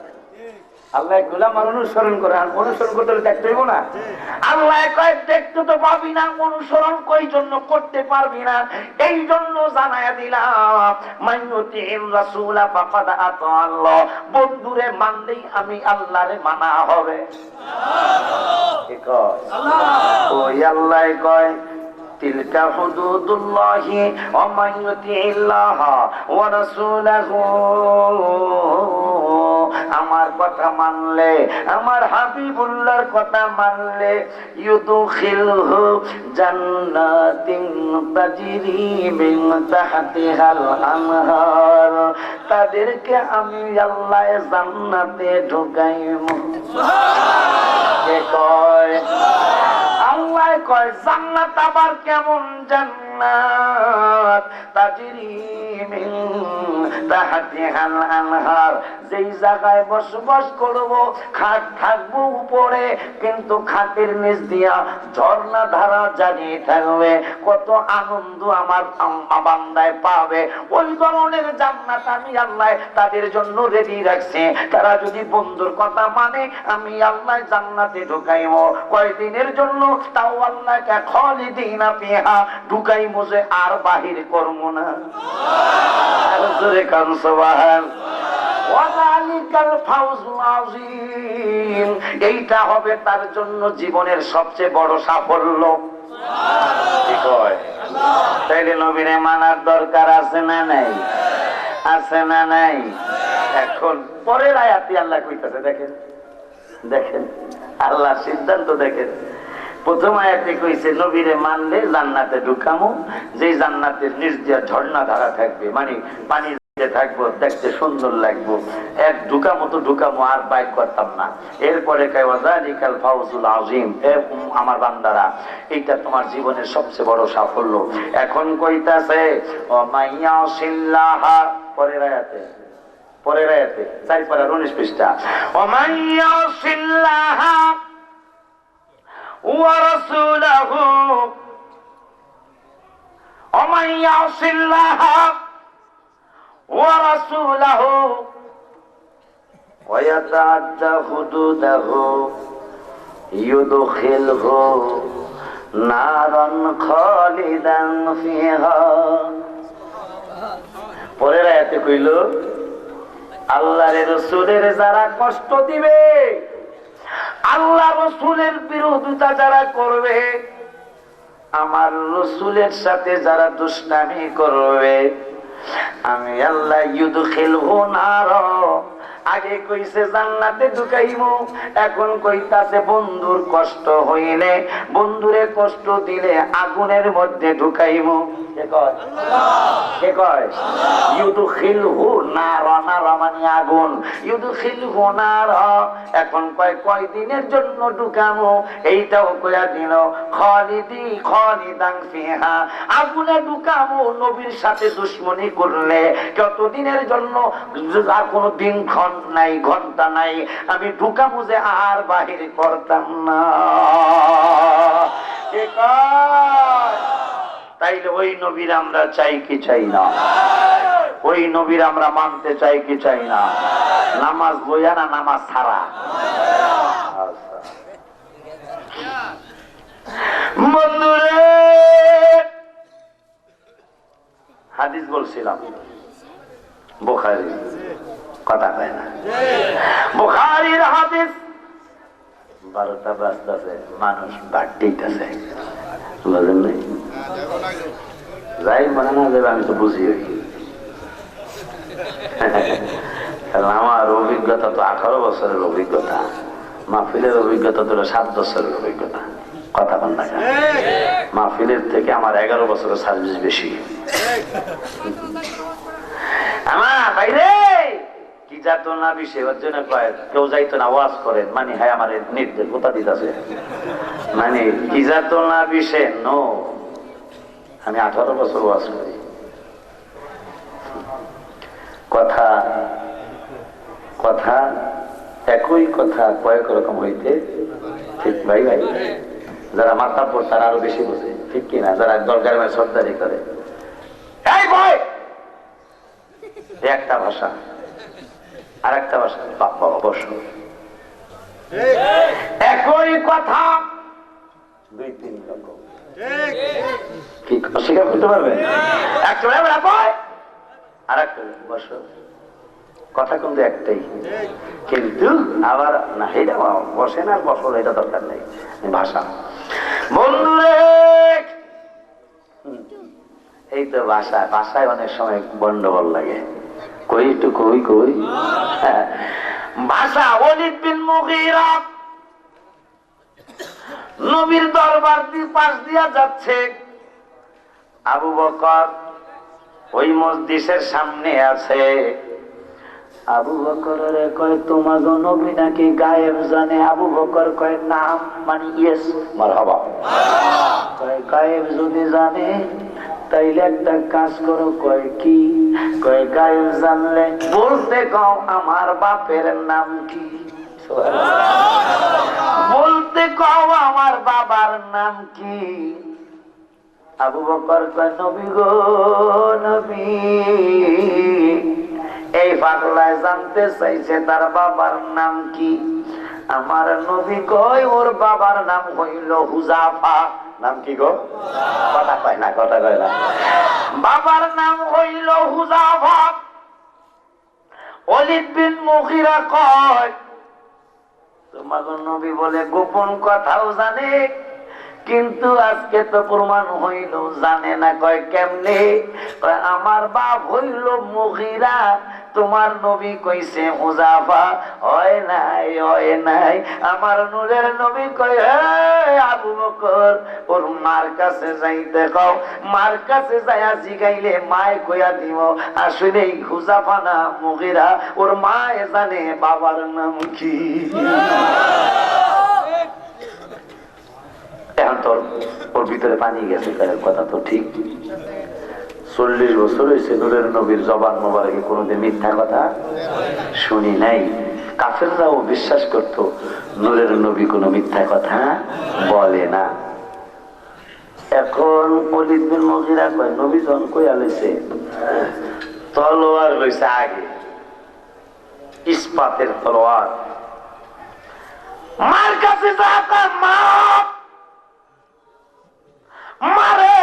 Speaker 1: আল্লাহ গোলাম অনুসরণ করে, আর অনুসরণ করতে হলে দেখতে হইব না। আল্লাহ কয় দেখতে তো পাবি না, অনুসরণ কই জন্য করতে পারবি না, এই জন্য জানাইয়া দিলাম মাইয়াতিহির রাসূলা ফাকাদ আতা আল্লাহ। বন্ধুরে মানলেই আমি আল্লাহরে মানা হবে। ঠিক আল্লাহ ওই আল্লাহ কয় তিলকা হুদুদুল্লাহি ওয়া মান ইউতিইল্লাহ ওয়া রাসূলাহু, আমার কথা মানলে, আমার হাবিবুল্লাহর কথা মানলে, ইউদখিলহু জান্নাতিন তাজরি মিন তাহতিহাল আনহার, তাদেরকে আমি আল্লাহ জান্নাতে ঢুকাইব। কে কয়? আল্লাহ কয় জান্নাত আবার কেমন জান্নাত? জান্নাত তাজরি মিন তাহতিহাল আনহার, যেই জায়গায় বসবাস করব খাট থাকবো উপরে, কিন্তু খাটের নিচ দিয়া ঝর্ণা ধারা জানিয়ে থাকবে। কত আনন্দ আমার বান্দায় পাবে। ওই ধরনের জান্নাত আমি আল্লাহ তাদের জন্য রেডি রাখছি। তারা যদি বন্ধুর কথা মানে আমি আল্লাহ জান্নাতে ঢুকাইব। কয়দিনের জন্য? তাও আল্লাহকে খালিদিনা ফিহা, ঢুকাইব যে আর বাহির করব না। আর জোরে কান সুবহান। ওয়াযালিকাল ফাওজুল আযীম, এইটা হবে তার জন্য জীবনের সবচেয়ে বড় সাফল্য। ঠিক হয়? তাইলে নবীরে মানার দরকার আছে না নাই? আছে না নাই? এখন পরের আয়াতে আল্লাহ কইতাছে, দেখেন দেখেন আল্লাহ সিদ্ধান্ত দেখেন। প্রথম আয়াতে কইছে নবীরে মানলে জান্নাতে ঢুকামু, যে জান্নাতের নিচ দিয়া ঝর্ণা ধারা থাকবে, মানে পানি থাকবো, দেখতে সুন্দর লাগবো, এক ঢুকামো তো ঢুকামো, আর বাইর করতাম না। এরপরে ওয়াযালিকাল ফাওজুল আযীম, আমার বান্দারা এইটা তোমার জীবনের সবচেয়ে বড় সাফল্য। এখন কইতাছে ওমাইয়াসিল্লাহ, পরের আয়াতে 4 পারা 19 পৃষ্ঠা, ওমাইয়াসিল্লাহ ওয়া রাসূলহু, ওমাইয়াসিল্লাহ ورسوله ويتعدى حدوده يدخله نارا خالدا فيها। পরের আয়াতে কইল আল্লাহর রাসূলের যারা কষ্ট দিবে, আল্লাহ রাসূলের বিরোধিতা যারা করবে, আমার রাসূলের সাথে যারা দুষ্টামি করবে, আমি আল্লাহ ইউদখিলহু নার, আগে কইছে জান্নাতে ঢুকাইমু, এখন কইতাছে বন্ধুর কষ্ট হইলে, বন্ধুরে কষ্ট দিলে আগুনের মধ্যে ঢুকাইমু। কে কয়? কে কয়? ইউদখিলহু নার, নার মানে আগুন, ইউদখিলহু নার। এখন কয় দিনের জন্য ঢুকামু, এইটাও কইয়া দিল খালিদান ফিহা, আগুনে ঢুকামু। নবীর সাথে দুশমনি করলে কতদিনের জন্য? আর কোনো দিনক্ষণ নাই, ঘন্টা নাই, আমি ঢুকামু যে আর বাহির করতাম না। কে কয়? তাইলে ওই নবীর আমরা চাই কি চাই না? ওই নবীর আমরা মানতে চাই কি চাই না? নামাজ বইয়া না নামাজ ছাড়া? বন্ধুরে হাদিস বলছিলাম, বুখারী, কথা কয় না, বুখারীর হাদিস। 12টা বাজতেছে, মানুষ বাড়তেইতেছে, বুঝলেন নাই? যাই মনে না যাবে আমি তো বুঝি। আমার অভিজ্ঞতা তো 18 বছরের অভিজ্ঞতা, মাহফিলের অভিজ্ঞতা তো 7 বছরের অভিজ্ঞতা। কথা বল না, মাহফিলের থেকে আমার 11 বছরের সার্ভিস বেশি। আমার বাইরে কি যাত না বিষয়, ওর জন্য কেউ যাইতো না, ওয়াজ করেন মানে হ্যাঁ আমার নির্দেশ কথা দিতেছে, মানে কি যাত না বিষয় নো। আমি 18 বছর ওয়াজ করি। কথা কথা একই কথা কয়েক রকম হইতে, ঠিক ভাই ভাই? যারা মাথা পর তারা আরো বেশি বোঝে, ঠিক কিনা? যারা দরকার মানে সর্দারি করে, এই ভয় একটা ভাষা আর একটা ভাষা, বাবা অবশ্য একই কথা 2-3 রকম, কি অস্বীকার করতে পারবে? একটা ভয় আর একটা বসো, কথা কিন্তু একটাই, কিন্তু আবার না এটা বসে না বসল, এটা দরকার নেই ভাষা। বন্ধুরে এই তো ভাষা, ভাষায় অনেক সময় গন্ডগোল লাগে, কই একটু কই কই ভাষা। ওয়ালিদ বিন মুগীরা নবীর দরবার পাশ দিয়া যাচ্ছে, আবু বকর ওই মসজিদের সামনে আছে। আবু বকরের কয় তোমাগো নবী নাকি গায়েব জানে? আবু বকর কয় নাম মানে ইয়েস মারহাবা। কয় গায়েব যদি জানে তাইলে একটা কাজ করো, কয় কি? কয় গায়েব জানলে বলতে কও আমার বাপের নাম কি, বলতে কও আমার বাবার নাম কি। আবু বকর কয় নবী গো নবী, এই পাগলায় জানতে চাইছে তার বাবার নাম কি। আমার নবী কয় ওর বাবার নাম হইল হুজাফা। নাম কি গো? কথা কয় না, কথা কয় না। বাবার নাম হইল হুজাফা। ওয়ালিদ বিন মুগীরা কয় তোমার নবী বলে গোপন কথাও জানে, কিন্তু আজকে তো প্রমাণ হইল জানে না। কয় কেমনে? আমার বাপ হইল মুগীরা, তোমার নবী কইছে হুজাফা। হয় নাই, হয় নাই। আমার নূরের নবী কয় আবু বকর ওর মার কাছে যাইতে কও, মার কাছে যাইয়া জিগাইলে মায় কইয়া দিব আসলে হুজাফা না মুগীরা, ওর মায় জানে বাবার নাম কি। এখন তোর ওর ভিতরে পানি গেছে, কথা তো ঠিক। 40 বছর হয়েছে নূরের নবীর জবান মোবারকে কোনোদিন মিথ্যা কথা শুনি নাই। কাফেররাও বিশ্বাস করত নূরের নবী কোনো মিথ্যা কথা বলে না। এখন ওয়ালিদ বিন মুগীরা কয় নবী যখন কইয়া লইছে, তলোয়ার লইছে আগে, ইস্পাতের তলোয়ার। মার কাছে যা কয় মা মারে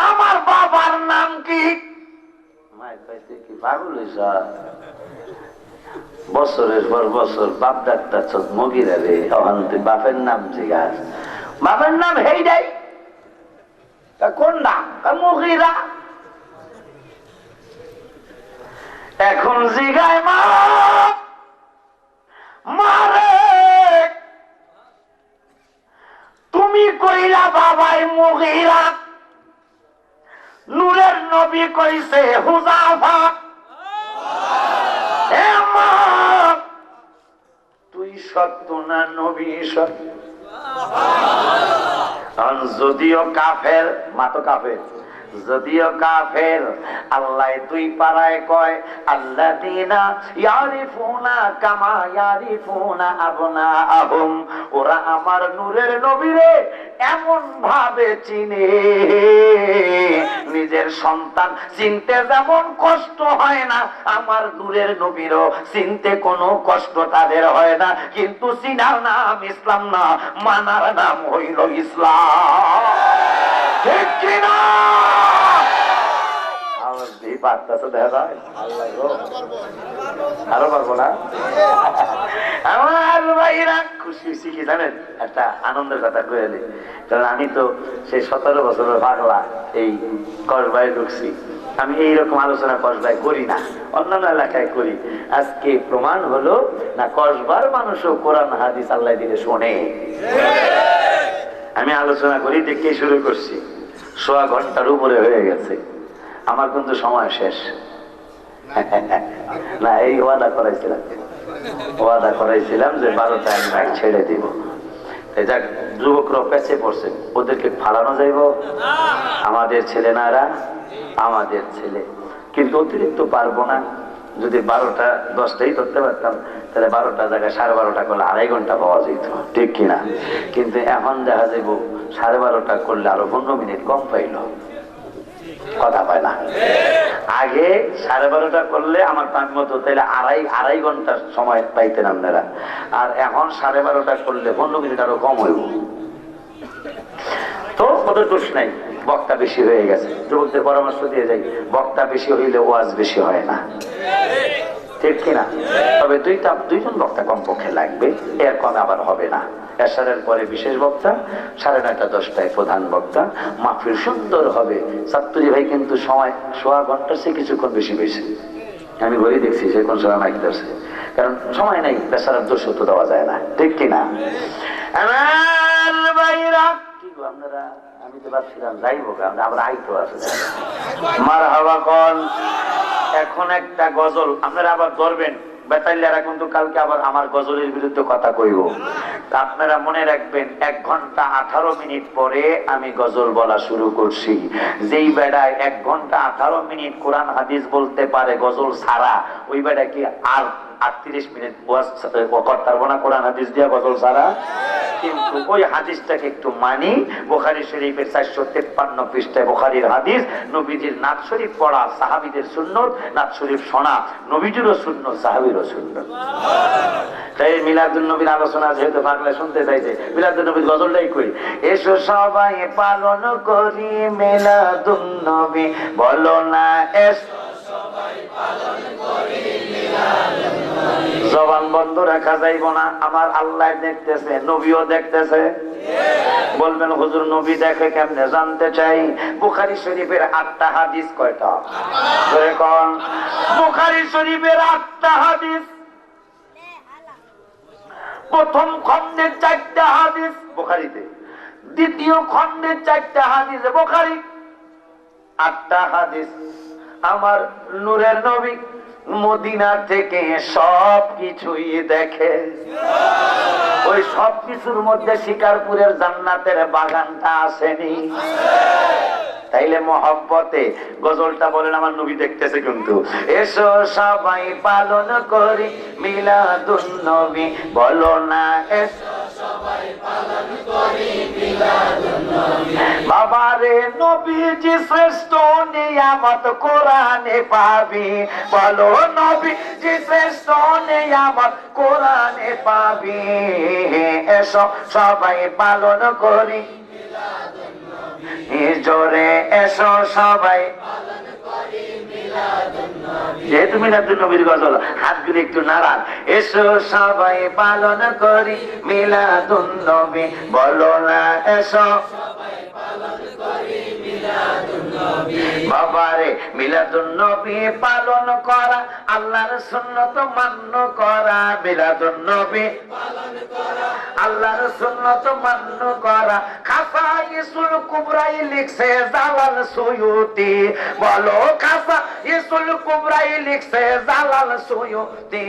Speaker 1: আমার বাবার নাম কি? মায়ের কাছে কি পাগল হইছ? বছরের পর বছর বাপ ডাক্তার মুগীরা রে, এখন তুই বাপের নাম জিজ্ঞাস। বাপের নাম হেই নাই, কোন নাম? মুগীরা। এখন জিগায় মা মারে তুমি কইলা বাবাই মুগীরা, নূরের নবী কইছে হুজাফা। হে মা তুই সত্য না নবী সত্য? যদিও কাফের, মা তো কাফের, যদিও কাফের, আল্লাহ দুই পারায় কয় আল্লাযীনা ইয়ারিফুনা কামা ইয়ারিফুনা আবনাআহুম, ওরা আমার নূরের নবীরে এমন ভাবে চিনে, নিজের সন্তান চিনতে যেমন কষ্ট হয় না, আমার নূরের নবীরও চিনতে কোনো কষ্ট তাদের হয় না। কিন্তু চিনার নাম ইসলাম না, মানার নাম হইল ইসলাম। ঠিক কিনা? আরো পারবো না। আমার ভাইরা খুশি হয়েছি কি জানেন? একটা আনন্দের কথা কয়ে দিই, কারণ আমি তো সেই 17 বছরের পাগলা এই কসবায় ঢুকছি। আমি এইরকম আলোচনা কসবায় করি না, অন্যান্য এলাকায় করি। আজকে প্রমাণ হলো না কসবার মানুষও কোরআন হাদিস আল্লাহ দিলে শোনে। আমি আলোচনা করি দেখে শুরু করছি, 1.25 ঘন্টার উপরে হয়ে গেছে। আমার কিন্তু সময় শেষ না, এই ওয়াদা করাইছিলাম যে 12টায় আমি বাইক ছেড়ে দিব। যাক, যুবকরা পেছে পড়ছে, ওদেরকে ফালানো যাইব? আমাদের ছেলে না, এরা আমাদের ছেলে, কিন্তু অতিরিক্ত পারবো না। যদি 12টা 10টাই ধরতে পারতাম তাহলে 12টা জায়গায় 12:30 করলে 2.5 ঘন্টা পাওয়া যেত, ঠিক কিনা? কিন্তু এখন দেখা যাইব 12:30 করলে আরো 15 মিনিট কম পাইল, কথা পায় না। আগে 12:30 করলে আমার টাইম মতো তাইলে আড়াই ঘন্টার সময় পাইতেন আপনারা, আর এখন 12:30 করলে 15 মিনিট আরো কম হইব। তো ওদের দোষ নাই, বক্তা বেশি হয়ে গেছে। যুবকদের পরামর্শ দিয়ে যাই, বক্তা বেশি হইলে ওয়াজ বেশি হয় না, ঠিক কিনা? তবে দুইজন বক্তা কমপক্ষে লাগবে, এর কম আবার হবে না। এশারের পরে বিশেষ বক্তা, 9:30 10টায় প্রধান বক্তা। মাহফিল সুন্দর হবে। ছাত্রী ভাই কিন্তু সময় 1.25 ঘন্টার চেয়ে কিছুক্ষণ বেশি পেয়েছে। আমি ঘুরে দেখছি সে কোন সময় মাইক ধরছে, কারণ সময় নাই, পেশার দোষ তো দেওয়া যায় না, ঠিক কিনা? আমার ভাইরা কি গো আপনারা, আমি তো ভাবছিলাম যাইবো, কারণ আবার আইতো আছে মারহাবা কোন। এখন একটা গজল আপনারা আবার ধরবেন, বেতাইলারা কিন্তু কালকে আবার আমার গজলের বিরুদ্ধে কথা কইব। আপনারা মনে রাখবেন 1 ঘন্টা 18 মিনিট পরে আমি গজল বলা শুরু করছি। যেই বেড়ায় 1 ঘন্টা 18 মিনিট কোরআন হাদিস বলতে পারে গজল ছাড়া, ওই বেড়া কি আর 38 মিনিট করতে পারবো না কোরআন হাদিস দিয়া গজল ছাড়া? কিন্তু ওই হাদিসটাকে একটু মানি। বুখারী শরীফের 453 পৃষ্ঠায় বুখারীর হাদিস, নবীজির নাত শরীফ পড়া সাহাবীদের সুন্নত, নাত শরীফ শোনা নবীজিরও সুন্নত, সাহাবীরও সুন্নত। তাই মিলাদুন নবীর আলোচনা যেহেতু পাগলা শুনতে চাইছে, মিলাদুন নবীর গজলটাই কই। এসো সবাই পালন করি মিলাদুন নবী, বলো না এসো সবাই পালন করি মিলাদুন নবী। জবান বন্ধ রাখা যাইব না। আমার আল্লাহ দেখতেছে, নবীও দেখতেছে। বলবেন হুজুর নবী দেখে কেমনে? জানতে চাই। বুখারী শরীফের 8টা হাদিস কয়টা? ধরে কোন? বুখারী শরীফের 8টা হাদিস। প্রথম খণ্ডের 4টা হাদিস বুখারীতে, দ্বিতীয় খণ্ডের 4টা হাদিস বুখারী। 8টা হাদিস। আমার নূরের নবী মদিনা থেকে সব কিছুই দেখে। ওই সব কিছুর মধ্যে শিকারপুরের জান্নাতের বাগানটা আসেনি? তাইলে মহব্বতে গজলটা বলেন আমার নবী দেখতেছে কিন্তু। এসো সবাই পালন করি মিলাদুন নবী, বলো না এসো সবাই পালন করি মিলাদুন নবী। বাবারে নবীজি শ্রেষ্ঠ নিয়ামত কোরআনে পাবি, বলো নবীজি শ্রেষ্ঠ নিয়ামত কোরআনে পাবি। এসো সবাই পালন করি জোরে, এসো সবাই পালন করি মিলাদুন নবী। যেহেতু মিলাদুন নবীর গজল, হাতগুলো একটু নাড়ান। এসো সবাই পালন করি মিলাদুন নবী, বলো না এসো সবাই পালন করি মিলাদুন নবী। বাবারে মিলাদুন নবী পালন করা, আল্লাহর সুন্নত মান্য করা। মিলাদুন নবী পালন করা, আল্লাহর সুন্নত মান্য করা। খাসাইসুল কুবরাই লিখছে জালাল সুয়ুতি, বলো খাসাইসুল কুবরাই লিখছে জালাল সুয়ুতি।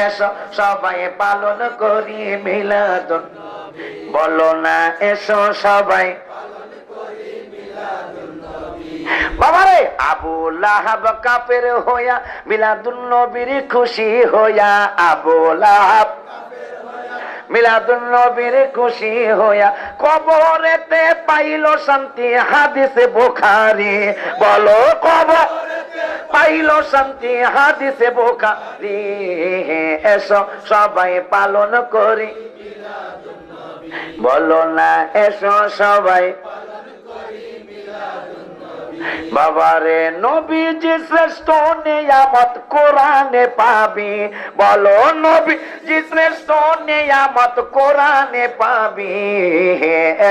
Speaker 1: এসো সবাই পালন করি মিলাদুন নবী, বলো না এসো সবাই পালন করি মিলাদুন নবী। বাবারে আবু লাহাব কাফের হইয়া মিলাদুন নবীর খুশি হইয়া, আবু লাহাব মিলাদুন নবীর খুশি হইয়া কবরেতে পাইল শান্তি। হাদিসে বুখারী, বলো কবরেতে পাইল শান্তি। হাদিসে বুখারী। এসো সবাই পালন করি মিলাদুন নবী, বলো না এসো সবাই পালন করি মিলাদুন নবী। বাবারে নবীজি শ্রেষ্ঠ নিয়ামত কোরআনে পাবি, বলো নবীজি শ্রেষ্ঠ নিয়ামত কোরআনে পাবি।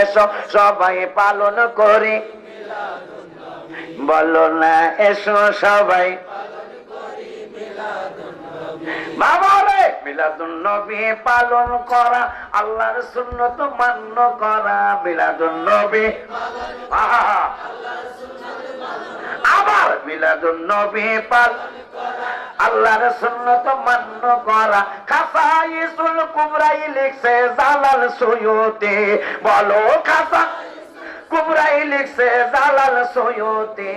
Speaker 1: এসো সবাই পালন করি মিলাদুন নবী, বলো না এসো সবাই পালন করি মিলাদুন নবী। বাবারে মিলাদুন নবী পালন করা, আল্লাহর সুন্নত মান্য করা। মিলাদুন নবী পালন করা, আল্লাহর সুন্নত মান্য। আবার মিলাদুন নবী পালন করা, আল্লাহর সুন্নত মান্য করা। খাসাইসুল কুবরাই লিখছে জালাল সুয়ুতি, বলো খাসা কুবরাই লিখছে জালাল সুয়ুতি।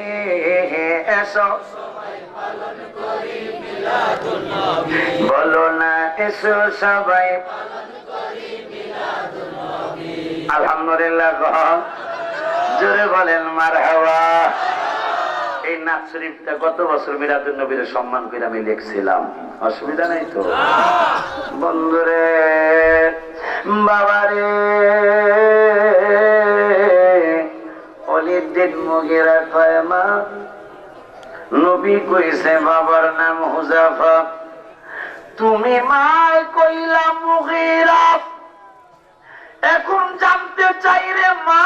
Speaker 1: এসো সবাই পালন করি মিলাদুন নবী, বলো না এসো সবাই পালন করি মিলাদুন নবী। আলহামদুলিল্লাহ, জোরে বলেন মারহাবা। এই নাত শরীফটা গত বছর মিলাদুন নবীর সম্মান করে আমি লিখছিলাম, অসুবিধা নাই তো? বন্ধুরে বাবারে অলিদ্দিন মুগিরা কয় মা নবী কইছে বাবার নাম হুজাফা, তুমি মায় কইলা মুগিরা। এখন জানতে চাই রে মা,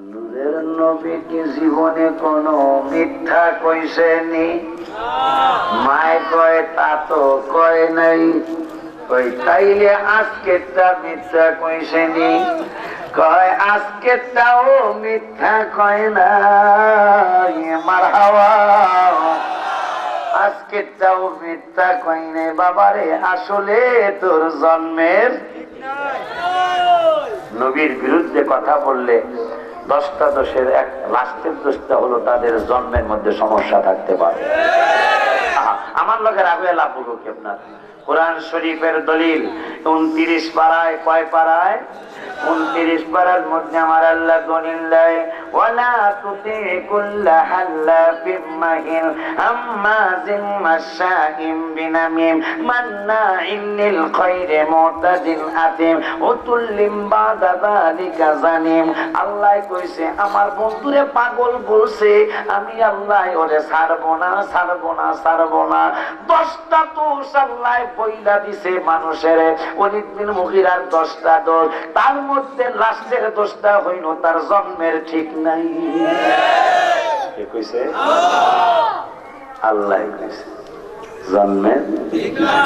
Speaker 1: নূরের নবী কি জীবনে কোনো মিথ্যা কইছেনি? মায় কয় তা তো কয় নাই। ওই তাইলে আজকেরটা মিথ্যা কইছেনি। কয় আজকেরটাও মিথ্যা কয় না মারহাবা, আজকেরটাও মিথ্যা কয় না বাবারে, আসলে তোর জন্মের নবীর বিরুদ্ধে কথা বললে 10টা দোষের এক লাস্টের দোষটা হলো তাদের জন্মের মধ্যে সমস্যা থাকতে পারে। আমার লোকের আগে লাভ বলবো কি আপনার? কোরআন শরীফের দলিল 29 পারায়, কয় পারায়? 29 পারার মধ্যে আমার আল্লাহ দলিল দেয়, ওয়ালা তুতি কুল্লা হাল্লাফিম মাহিন আম্মাজিম মাশাইম বিনামিম মান্নাইন লিল খায়রি মুতাদিন আতিম উতুল্লিম বাদা যালিকা জানিম। আল্লাহ কইছে আমার বন্ধুরে পাগল বলছে, আমি আল্লাহ ওরে ছাড়বো না, ছাড়বো না, ছাড়বো না। 10টা দোষ আল্লাহ বইলা দিছে মানুষের, ওয়ালিদ বিন মুগীরার 10টা দোষ, তার মধ্যে লাস্টের দোষটা হইল তার জন্মের ঠিক নাই। কে কইছে? আল্লাহ কইছে জন্মের ঠিক নাই।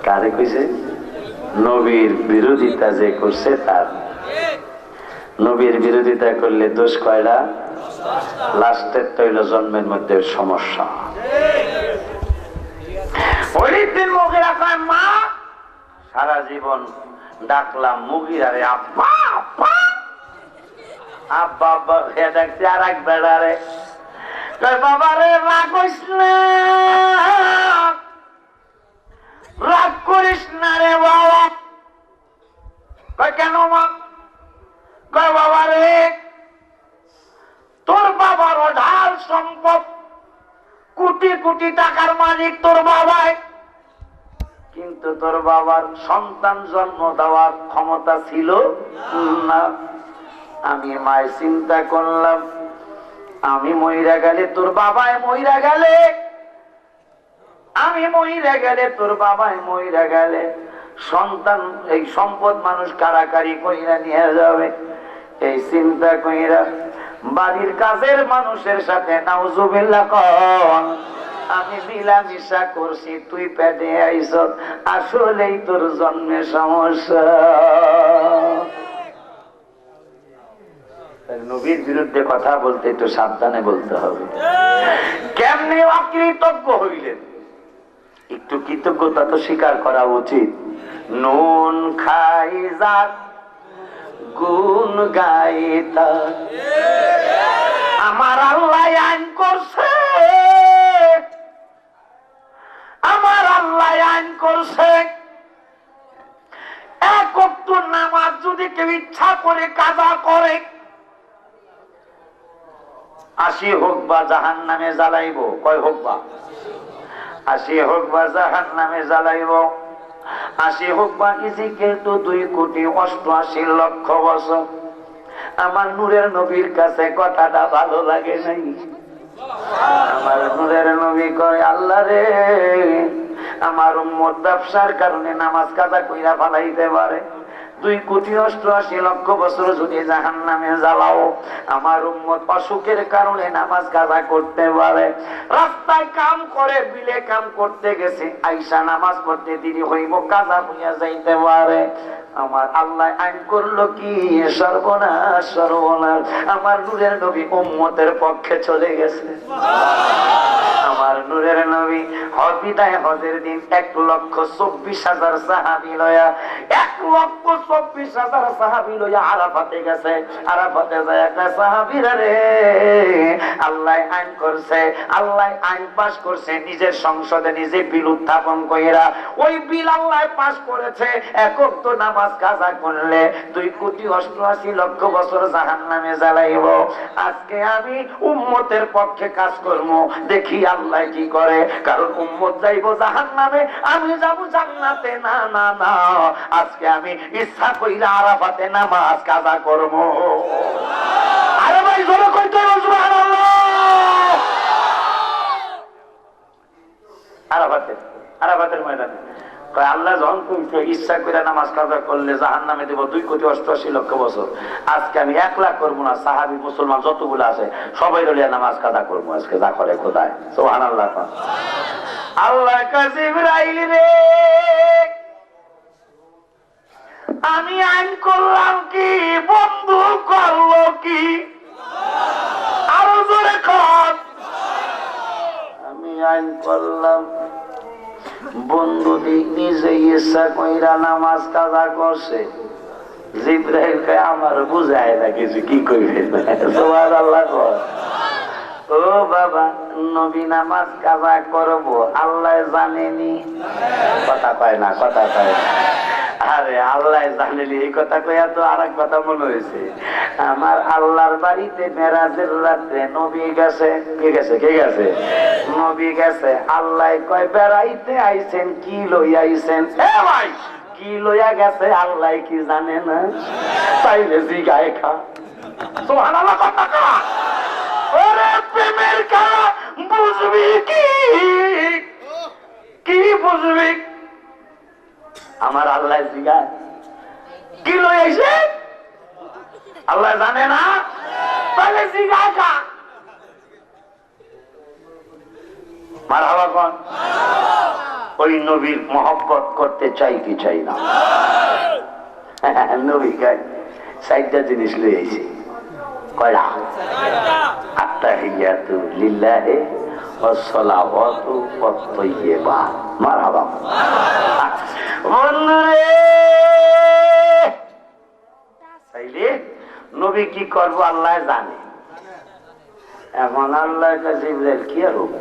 Speaker 1: কারে কইছে? নবীর বিরোধিতা যে করছে তার। নবীর বিরোধিতা করলে দোষ কয়টা? লাস্টের তৈল জন্মের মধ্যে সমস্যা। ওয়ালিদ বিন মুগীরা কয় মা, সারা জীবন ডাকলাম মুগীরারে আব্বা আব্বা আব্বা আব্বা খেয়ে ডাকছি, আর এক বেড়ারে কয় বাবা রে রাগ করিস না, রাগ করিস না রে বাবা। কয় কেন মা? কয় বাবা রে তোর বাবার অঢাল সম্পদ, কোটি কোটি টাকার মালিক তোর বাবাই, কিন্তু তোর বাবার সন্তান জন্ম দেওয়ার ক্ষমতা ছিল না। আমি মায়ের চিন্তা করলাম আমি মইরা গেলে তোর বাবায় মইরা গেলে, আমি মইরা গেলে তোর বাবায় মইরা গেলে সন্তান এই সম্পদ মানুষ কারাকারি কইরা নিয়ে যাবে। এই চিন্তা কইরা বাড়ির কাজের মানুষের সাথে নাউজুবিল্লাহ কন আমি মিলামিশা করছি, তুই পেটে আইস, আসলেই তোর জন্মের সমস্যা। নবীর বিরুদ্ধে কথা বলতে একটু সাবধানে বলতে হবে। কেমনে অকৃতজ্ঞ হইলেন? একটু কৃতজ্ঞতা তো স্বীকার করা উচিত। নুন খাই যার গুণ গাই তার, আমার আল্লাহ আইন করছে, আমার আল্লাহ আইন করছে এক ওয়াক্ত নামাজ যদি কেউ ইচ্ছা করে কাজা করে 80 হোক বা জাহান্নামে জ্বালাইব। কয় হোক বা? 80 হোক বা জাহান্নামে জ্বালাইব। 80 হোক বা ইজিকেল তো 2,88,00,000 বছর। আমার নূরের নবীর কাছে কথাটা ভালো লাগে নাই। আমার নূরের নবী কয় আল্লাহ রে, আমার উম্মত ব্যবসার কারণে নামাজ কাজা কইরা ফালাইতে পারে, 2,88,00,000 বছর যদি জাহান্নামে জ্বালাও, আমার উম্মত অসুখের কারণে নামাজ কাজা করতে পারে, রাস্তায় কাম করে বিলে কাম করতে গেছে আইসা নামাজ পড়তে দেরি হইব, কাজা হইয়া যাইতে পারে। আমার আল্লাহ আইন করলো কি সর্বনাশ, সর্বনাশ। আমার নূরের নবী উম্মতের পক্ষে চলে গেছে। আমার নূরের নবী বিদায় হজের দিন 1,24,000 সাহাবী লয়া, 1,24,000 সাহাবী লয়া আরাফাতে গেছে। আরাফাতে যায় একটা সাহাবীরা রে, আল্লাহ আইন করছে, আল্লাহ আইন পাস করছে নিজের সংসদে নিজে বিল উত্থাপন কইরা। ওই বিল আল্লাহ পাস করেছে, এক ওয়াক্ত নামাজ কাজা করলে 2,88,00,000 বছর জাহান্নামে জ্বালাইব। আজকে আমি উম্মতের পক্ষে কাজ করব, দেখি আল্লাহ কি করে। কারণ উম্মত যাইব জাহান্নামে, আমি যাব জান্নাতে। না না না, আজকে আমি ইচ্ছা কইরা আরাফাতে নামাজ কাজা করব। আরে ভাই জোরে কইতে সুবহানাল্লাহ। আরাফাতের ময়দানে আল্লাহ যখন ইচ্ছা করে নামাজ কাজা করলে জাহান্নামে দেব 2,88,00,000 বছর। আজকে আমি 1,00,000 করবো না, সাহাবী মুসলমান যতগুলো আছে সবাই রলিয়া নামাজ কাজা করবো আজকে, যা করে খোদায়। সুবহানাল্লাহ। আল্লাহ কাছে ইব্রাহিম রে, আমি আইন করলাম কি বন্ধ কি? আরো জোরে কর। আমি আইন করলাম, বন্ধু নিজে ইচ্ছা কইরা নামাজ কাজা করছে, জিব্রাইল কয় আমার বুঝায় না কিছু, কি কইবে? সুবহানাল্লাহ কর। ও বাবা, নবী নামাজ কাজা করবো, আল্লাহ জানেনি? কথা কয় না, কথা কয় না। আরে আল্লাহ জানেনি এই কথা কইয়া তো আর এক কথা মনে হয়েছে। আমার আল্লাহর বাড়িতে মেরাজের রাত্রে নবী গেছে। কে গেছে? কে গেছে? নবী গেছে। আল্লাহ কয় বেড়াইতে আইছেন, কি লইয়া আইছেন? এ ভাই, কি লইয়া গেছে আল্লাহ কি জানে না? তাইলে জিগায় খা। সুবহানাল্লাহ কথা কা। ওরে প্রেমের খেলা বুঝবি কি? কি বুঝবি? আমার আল্লাহ জিগায় কি লই আইছে, আল্লাহ জানে না? তাহলে জিগায় খা। মারহাবা কোন? ওই নবীর মহব্বত করতে চাই কি চাই না? নবী গায় 4টা জিনিস লই আইছে। কয়টা? আত্তাহিয়াতু লিল্লাহি ওয়াস সালাওয়াতু ওয়াত তাইয়্যিবাত। মারহাবা। বন্ধুরে, তাইলে নবী কি করবো আল্লাহ জানে। এখন আল্লাহ কাছে জিবরাইল কি আর হবে?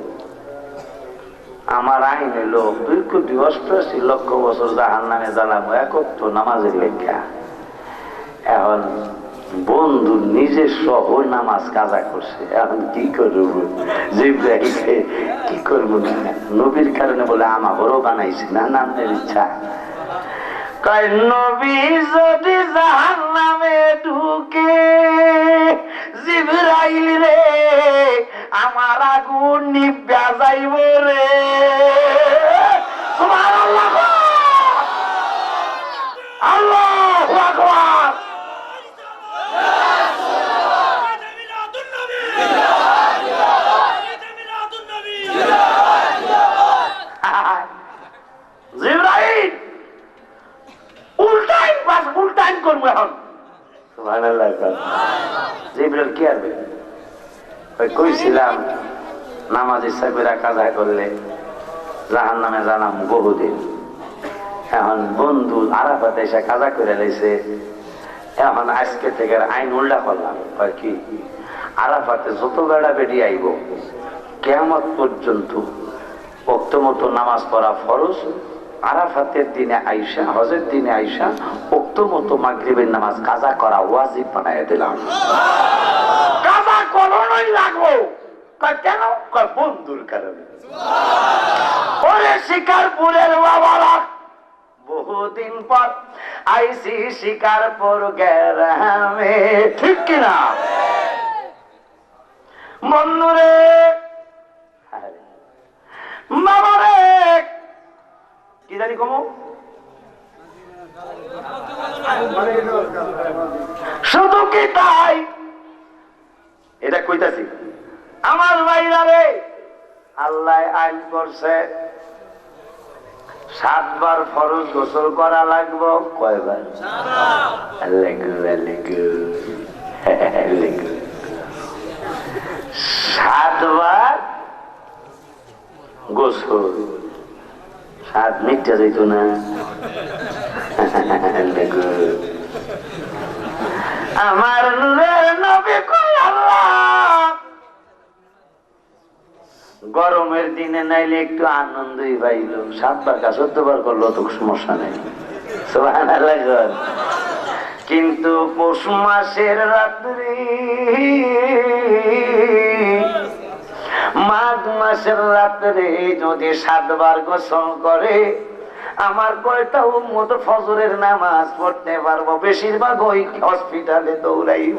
Speaker 1: আমার আইন হলো 2,88,00,000 বছর জাহান্নামে জ্বালাবো, একত্র নামাজের লেখা। এখন বন্ধু নিজে সহ নামাজ কাজা করছে, এখন কি করব? জিব্রাইলকে কি করবো? নবীর কারণে বলে আমারও বানাইছে না, নামের ইচ্ছা। কয় নবী যদি জাহান্নামে ঢুকে, জিবরাইল রে আমার আগুন নিভা যাইব রে। সুবহানাল্লাহ, আল্লাহু আকবার। জিবরাইল উল্টাই বাস উল্টাই করবো এখন। সুবহানাল্লাহ। জিবরাইল কি আরবে? ওই কইছিলাম নামাজ ইচ্ছা করে কাজা করলে জাহান্নামে জানাম বহুদিন। এখন বন্ধু আরাফাতে এসে কাজা করে লাইছে, এখন আজকে থেকে আইন উল্টা করলাম। কি? আরাফাতে যত বেড়া বেড়ি আইব কিয়ামত পর্যন্ত ওয়াক্ত মতো নামাজ পড়া ফরজ। আরাফাতের দিনে আইসা, হজের দিনে আইসা ওয়াক্ত মতো মাগরিবের নামাজ কাজা করা ওয়াজিব বানায় দিলাম। কাজা করানোই লাগবো। কেন? বন্ধুর কারণে। ওরে শিকারপুরের বাবারা, বহুদিন পর আইসি শিকারপুর গ্রামে, ঠিক কিনা বন্ধুরে? বাবারে কি জানি কমো, শুধু কি তাই? এটা কইতাছি আমার ভাইরা রে, আল্লাহ আইন করছে 7 বার ফরজ গোসল করা লাগবো। কয়বার? 7 বার গোসল। 7 মিনিটটা যাইতো না? আমার নূরের নবী কই আল্লাহ গরমের দিনে নাইলে একটু আনন্দই পাইল, 7 বার কা 14 বার করলো তো সমস্যা নেই। সুবহানাল্লাহ। কিন্তু পৌষ মাসের রাত্রি, মাঘ মাসের রাত্রে যদি 7 বার গোসল করে, আমার কয়টা উম্মত ফজরের নামাজ পড়তে পারবো? বেশিরভাগ ওই হসপিটালে দৌড়াইব।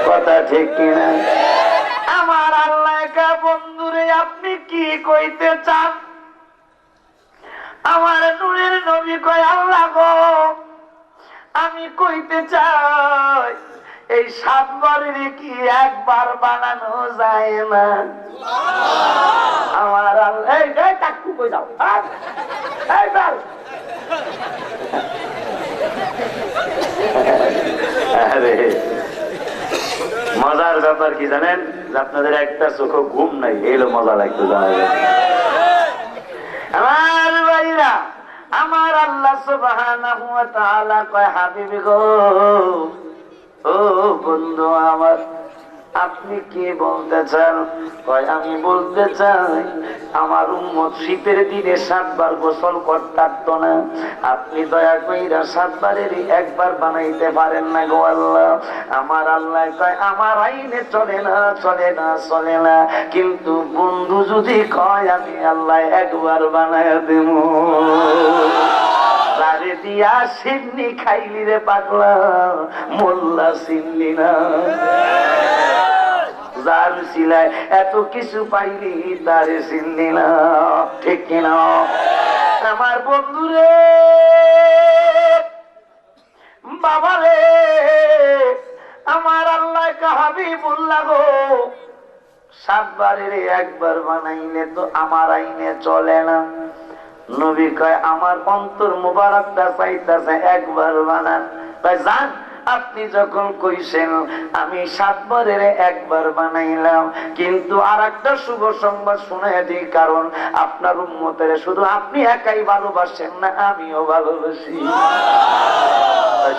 Speaker 1: কথা ঠিক কিনা? আমার আল্লাহ কা বন্ধুরে আপনি কি কইতে চান? আমার নূরের নবী কয় আল্লাহ গো, আমি কইতে চাই এই 7 বারের কি 1 বার বানানো যায় না? আমার আল্লাহ এই টাকু কই যাও, এই বল। আরে মজার ব্যাপার কি জানেন, আপনাদের একটা চোখে ঘুম নাই, এইলো মজা লাগতো জানা যায়। আমার ভাইরা, আমার আল্লাহ সুবহানাহু ওয়া তাআলা কয় হাবিবি গো, ও বন্ধু আমার, আপনি কি বলতে চান? কয় আমি বলতে চাই আমার উম্মত শীতের দিনে 7 বার গোসল করতে না, আপনি দয়া কইরা 7 বারেরই একবার বানাইতে পারেন না গো আল্লাহ। আমার আল্লাহ কয় আমার আইনে চলে না, চলে না, চলে না, কিন্তু বন্ধু যদি কয় আমি আল্লাহ একবার বানায় দেব। তারে দিয়া সিন্নি খাইলি রে পাগলা, মোল্লা সিন্নি না। যার সিলায় এত কিছু পাইলি তারে চিনলি না, ঠিক কিনা? আমার বন্ধুরে, বাবারে, আমার আল্লাহ হাবিবুল্লাহ গো, 7 বারের একবার বানাইলে তো আমার আইনে চলে না। নবী কয় আমার অন্তর মুবারকটা চাইতাছে একবার বানান। তাই যান, আপনি যখন কইছেন আমি 7 বারের একবার বানাইলাম, কিন্তু আর একটা শুভ সংবাদ শুনে দিই, কারণ আপনার উম্মতের শুধু আপনি একাই ভালোবাসেন না, আমিও ভালোবাসি।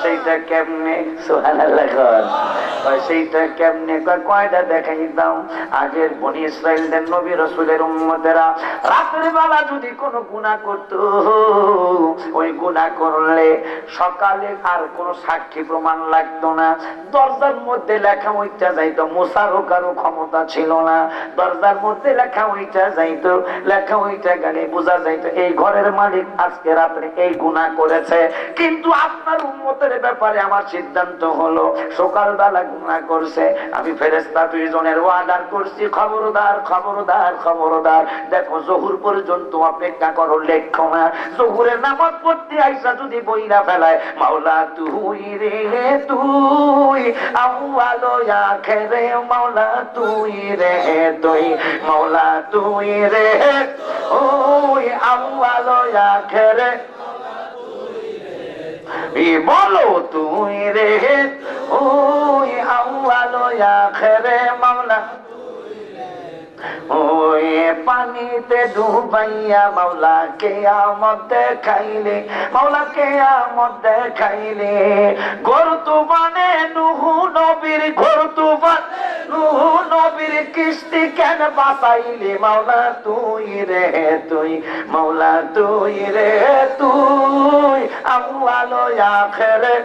Speaker 1: সেইটা কেমনে? সুবহানাল্লাহ। সেইটা কেমনে? কয়টা দেখাই দাও। আগের বনি ইসরাইলদের নবী রাসূলের উম্মতেরা রাতের বেলা যদি কোনো গুনাহ করত, ওই গুনাহ করলে সকালে আর কোনো সাক্ষী প্রমাণ লাগতো না, দরজার মধ্যে লেখা হইতে যাইতো, মুসারও কারো ক্ষমতা ছিল না, দরজার মধ্যে লেখা হইতে যাইতো, লেখা হইতে গেলে বোঝা যাইতো এই ঘরের মালিক আজকে রাত্রে এই গুনাহ করেছে। কিন্তু আপনার উম্মতের ব্যাপারে আমার সিদ্ধান্ত হলো, সকালবেলা গুনাহ করছে, আমি ফেরেশতা 2 জনের অর্ডার করছি, খবরদার, খবরদার, খবরদার, দেখো জোহর পর্যন্ত অপেক্ষা করো, লেখো না। জোহরের নামাজ পড়তে আইসা যদি বইরা ফেলায়, মাওলা তুই রে তুই, আউয়াল আখিরে, মাওলা তুই রে তুই, মাওলা তুই রে ওই, আউয়াল আখিরে, বলো তুই রে ওই, আউয়াল আখিরে, মাওলা ওই, পানিতে ডুবাইয়া মাওলা কিয়ামত দেখাইলে, মাওলা কিয়ামত দেখাইলে, ঘর তুফানে নূহ নবীর, ঘর তুফান নূহ নবীর কিস্তি কেন বাঁচাইলে, মাওলা তুই রে তুই, মাওলা তুই রে তুই, আউয়াল আখিরে।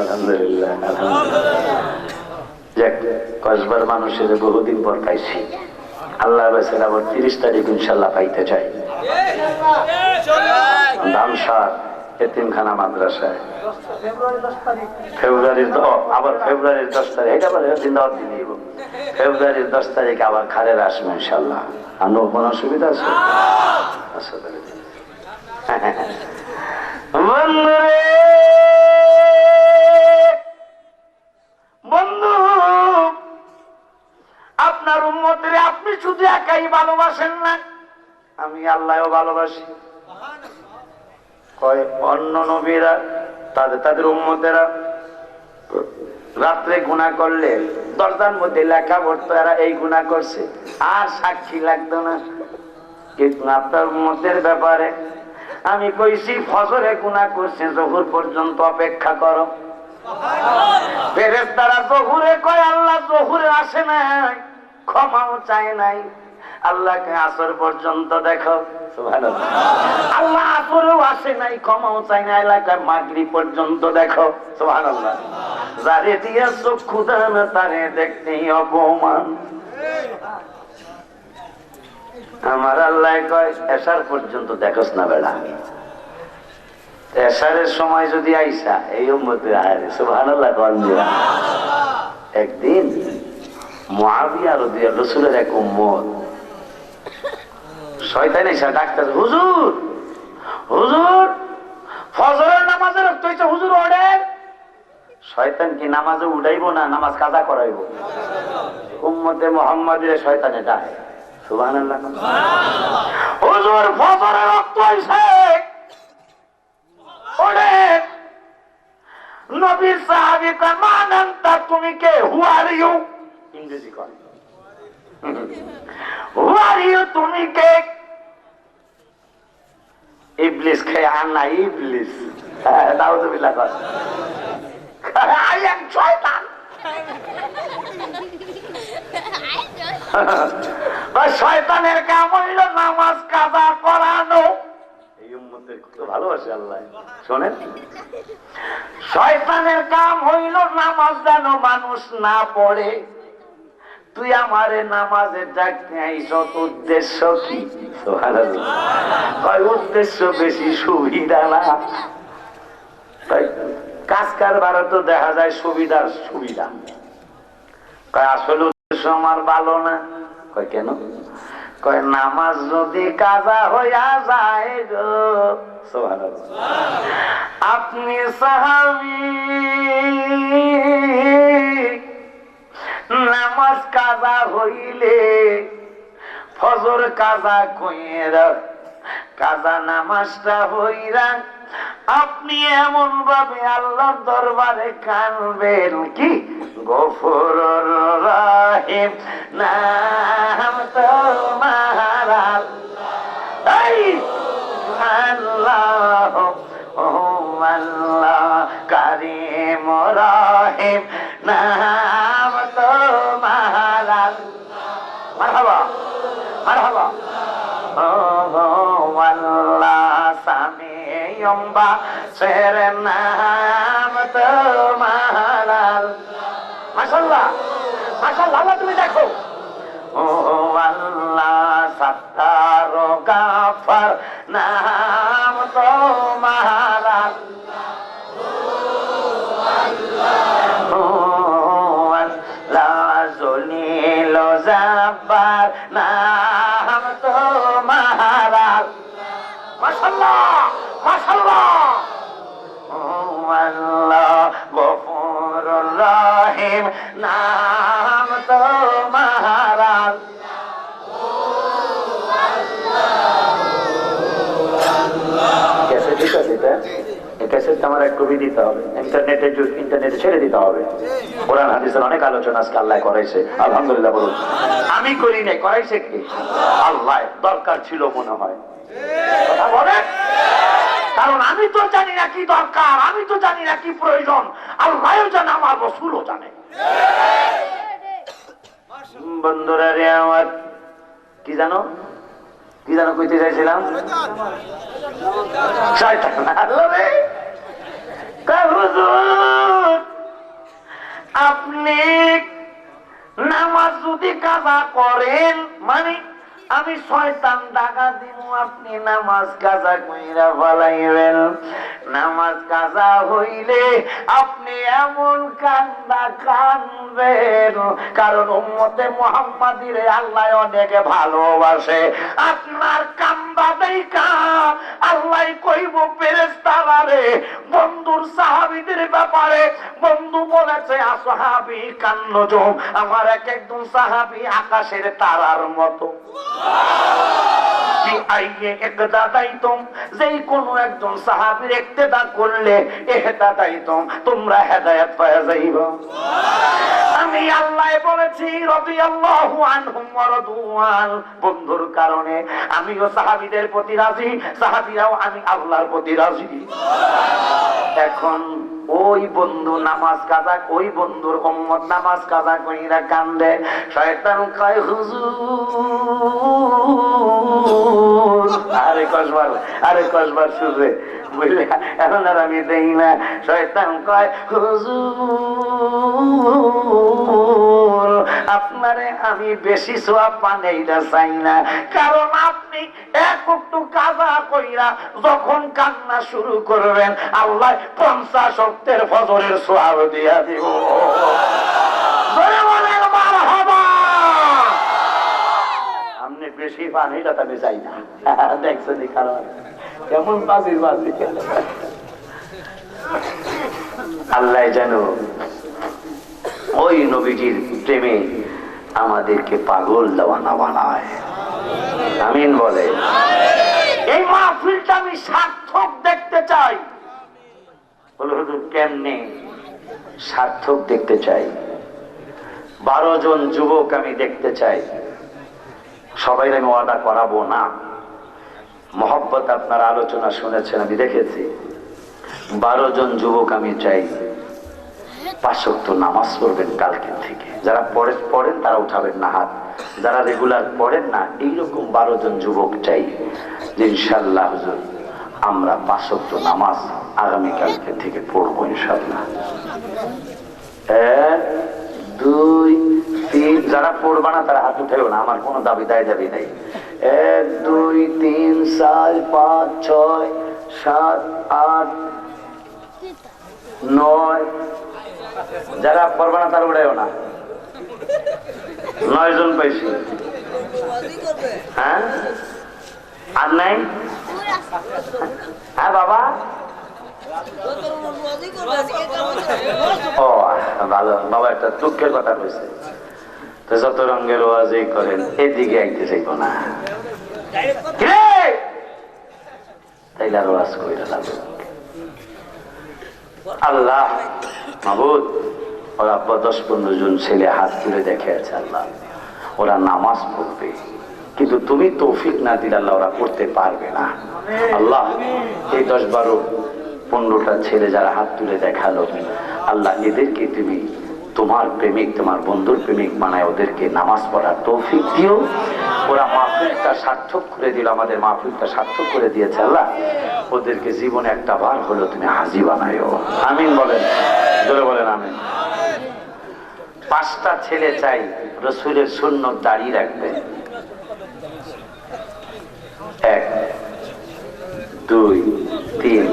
Speaker 1: আলহামদুলিল্লাহ, আলহামদুলিল্লাহ। যাক, কসবার মানুষের বহুদিন পর পাইছি, আল্লাহ বেসের আবার 30 তারিখ ইনশাল্লাহ পাইতে চাই। ধামসার এতিমখানা মাদ্রাসায় ফেব্রুয়ারির, আবার ফেব্রুয়ারির 10 তারিখ, এটা আবার ফেব্রুয়ারির 10 তারিখ আবার খারের আসবে ইনশাল্লাহ। আর কোনো অসুবিধা আছে? বন্ধুরে, বন্ধু, আপনার উম্মতের আপনি শুধু একাই ভালোবাসেন না, আমি আল্লাহও ভালোবাসি। কয় অন্য নবীরা তাদের উম্মতেরা রাত্রে গুনাহ করলে দরজার মধ্যে লেখা পড়তো এরা এই গুনাহ করছে, আর সাক্ষী লাগতো না। কিন্তু আপনার উম্মতের ব্যাপারে আমি কইছি ফজরে গুনাহ করছে, জোহর পর্যন্ত অপেক্ষা করো। ফেরেশতারা জোহরে কয় আল্লাহ জোহরে আসে নাই, ক্ষমাও চায় নাই, আল্লাহকে আসর পর্যন্ত দেখো। সুবহানাল্লাহ। আল্লাহ আসরেও আসে নাই, ক্ষমাও চায় নাই, আল্লাহকে মাগরিব পর্যন্ত দেখো। সুবহানাল্লাহ। যারে দিয়া চক্ষু দান তারে দেখতেই অপমান। আমার আল্লাহ কয় এশার পর্যন্ত দেখোস না বেড়া, এশারের সময় যদি আইসা এই উম্মতে আরে। সুবহানাল্লাহ। একদিন মুআবিয়া রাদিয়াল্লাহু রাসূলের এক উম্মত শয়তান এসে ডাকতেছে, হুজুর হুজুর ফজরের নামাজের রক্ত হইছে, হুজুর ওঠেন। শয়তান কি নামাজে উঠাইবো না নামাজ কাজা করাইবো? উম্মতে মুহাম্মাদের শয়তানে ডাকে। সুবহানাল্লাহ। হুজুর ফজরের রক্ত হইছে, ওঠেন। নবীর সাহাবী কয় মান আনতা, তুমি কে? হু আর ইউ? ইংরেজি কয় হু আর ইউ, তুমি কে? ইবলিস খেয়ে আন্না ইবলিস, নাউযুবিল্লাহ কয় আই এম শয়তান। শয়তানের কাম হইল নামাজ কাজা করানো। এই উম্মতের কত ভালোবাসে আল্লাহ। শোনেন, শয়তানের কাম হইল নামাজ যেন মানুষ না পড়ে। তুই আমারে নামাজে ডাকতে আইস, উদ্দেশ্য কি? উদ্দেশ্য বেশি সুবিধা না, কাজ কারবার তো দেখা যায় সুবিধার সুবিধা। আসলে উদ্দেশ্য আমার ভালো না। কয় কেন? কয় নামাজ যদি কাজা হইয়া যায় গো, আপনি সাহাবী, নামাজ কাজা হইলে ফজর কাজা কইরা কাজা নামাজটা হইরা আপনি এমন ভাবে আল্লাহর দরবারে কানবেন কি গফুরুর রহিম নাম তোমার আল্লাহ, ও আল্লাহ কারীম রহিম নাম তোমার। মারহাবা মারহাবা। ও আল্লাহ সামিউম বাসির নাম তোমার। মাশাআল্লাহ মাশাআল্লাহ, আল্লাহ তুমি দেখো। ও আল্লাহ সাত্তার গাফার নাম তোমার। ও আল্লাহ জলিল জব্বার নাম তোমার। মাশাআল্লাহ মাশাআল্লাহ। ও আল্লাহ গফুরুর রহিম নাম তোমার। ক্যাসেট ঠিক আছে, এই ক্যাসেটটা আমার এক কপি দিতে হবে, ইন্টারনেটে ছেড়ে দিতে হবে। কোরআন হাদিসের অনেক আলোচনা আজকে আল্লাহ করাইছে, আলহামদুলিল্লাহ বলুন। আমি করি নাই, করাইছে কে? আল্লাহ। দরকার ছিল মনে হয়, কথা বলেন। কারণ আমি তো জানি না কি দরকার, আমি তো জানি না কি প্রয়োজন, আল্লাহও জানে, আমার রাসূলও জানে। বন্ধুরা রে আমার, কি জানো কি জানো কইতে চাইছিলাম? শয়তান। আল্লাহ রে, হুজুর আপনি নামাজ যদি কাজা করেন মানে আমি শয়তান ডাকা দিব, আপনি নামাজ কাজা কইরা ফলাইবেন। নামাজ কাজা হইলে আপনি এমন কান্দা কানবেন, কারণ উম্মতে মুহাম্মাদিরে আল্লাহ অনেক ভালোবাসে। আপনার কান্দা দেখা আল্লাহ কইব ফেরেশতারে বন্ধুর সাহাবীদের ব্যাপারে। বন্ধু বলেছে আসহাবী কান্নজুম, আমার এক একজন সাহাবী আকাশের তারার মতো। যেই কোন একজন সাহাবীর ইক্তেদা করলে ইহতাদাইতুম, তোমরা হেদায়েত পাওয়া যাইবা। আমি আল্লাহ বলেছি রাদিয়াল্লাহু আনহুম ওয়া রাদুআন, বন্ধুর কারণে আমিও সাহাবীদের প্রতি রাজি, সাহাবীরাও আমি আল্লাহর প্রতি রাজি। এখন ওই বন্ধু নামাজ কাজা, ওই বন্ধুর উম্মত নামাজ কাজা কইরা কান্দে। শয়তান কয় হুজুর আরে কসবার শুরু বুঝলে, এখন আর আমি দেই না। শয়তান কয় হুজুর আপনারে আমি বেশি সওয়াব পাইনা চাই না, কারণ আপনি একটু কাজা কইরা যখন কান্না শুরু করবেন আল্লাহ 50 ওয়াক্তের ফজরের সওয়াব দিয়া দিব। আপনি বেশি পান এটা তো আমি চাই না। দেখছেন কারণ কেমন বাজি বাজি। আল্লাহ জানো ওই নবীজির প্রেমে আমাদেরকে পাগল দেওয়ানা বানায়। আমিন বলে। এই মাহফিলটা আমি সার্থক দেখতে চাই। বলে হুজুর কেমনে? সার্থক দেখতে চাই, 12 জন যুবক আমি দেখতে চাই। সবাই আমি ওয়াদা করাবো না, মহব্বত আপনার আলোচনা শুনেছেন, আমি দেখেছি। 12 জন যুবক আমি চাই 5 ওয়াক্ত নামাজ পড়বেন কালকে থেকে। যারা পড়েন তারা উঠাবেন না হাত, যারা রেগুলার পড়েন না, এইরকম 12 জন যুবক চাই যে ইনশাআল্লাহ হুজুর আমরা 5 ওয়াক্ত নামাজ আগামীকালকে থেকে পড়বো ইনশাআল্লাহ। 1 2 3, যারা পড়বা না তারা হাত উঠেও না, আমার কোনো দাবি নাই। 1 2 3 4 5 6 7 8 9, যারা পড়বা না তারা উঠেও না। 9 জন পাইছি। হ্যাঁ আর নাই? হ্যাঁ বাবা, ও ভালো বাবা, একটা দুঃখের কথা কইছে। তো যত রঙের ওয়াজি করেন এদিকে আইতে চাইব না, তাইলে আর ওয়াজ কইরা লাগবে। আল্লাহ মাবুদ, ওরা 10-15 জন ছেলে হাত তুলে দেখে আছে আল্লাহ, ওরা নামাজ পড়বে, কিন্তু তুমি তৌফিক না দিলে আল্লাহ ওরা করতে পারবে না। আল্লাহ এই 10-12-15টা ছেলে যারা হাত তুলে দেখালো আল্লাহ, এদেরকে তুমি তোমার প্রেমিক, তোমার বন্ধুর প্রেমিক বানায় ওদেরকে নামাজ পড়ার তৌফিক দিও। ওরা মাহফিলটা সার্থক করে দিল, আমাদের মাহফিলটা সার্থক করে দিয়েছে আল্লাহ, ওদেরকে জীবনে একটা বার হলো তুমি হাজি বানায়ো। আমিন বলেন, জোরে বলেন আমিন। 5টা ছেলে চাই রাসূলের সুন্নাত দাঁড়িয়ে রাখবে। 1 2 3,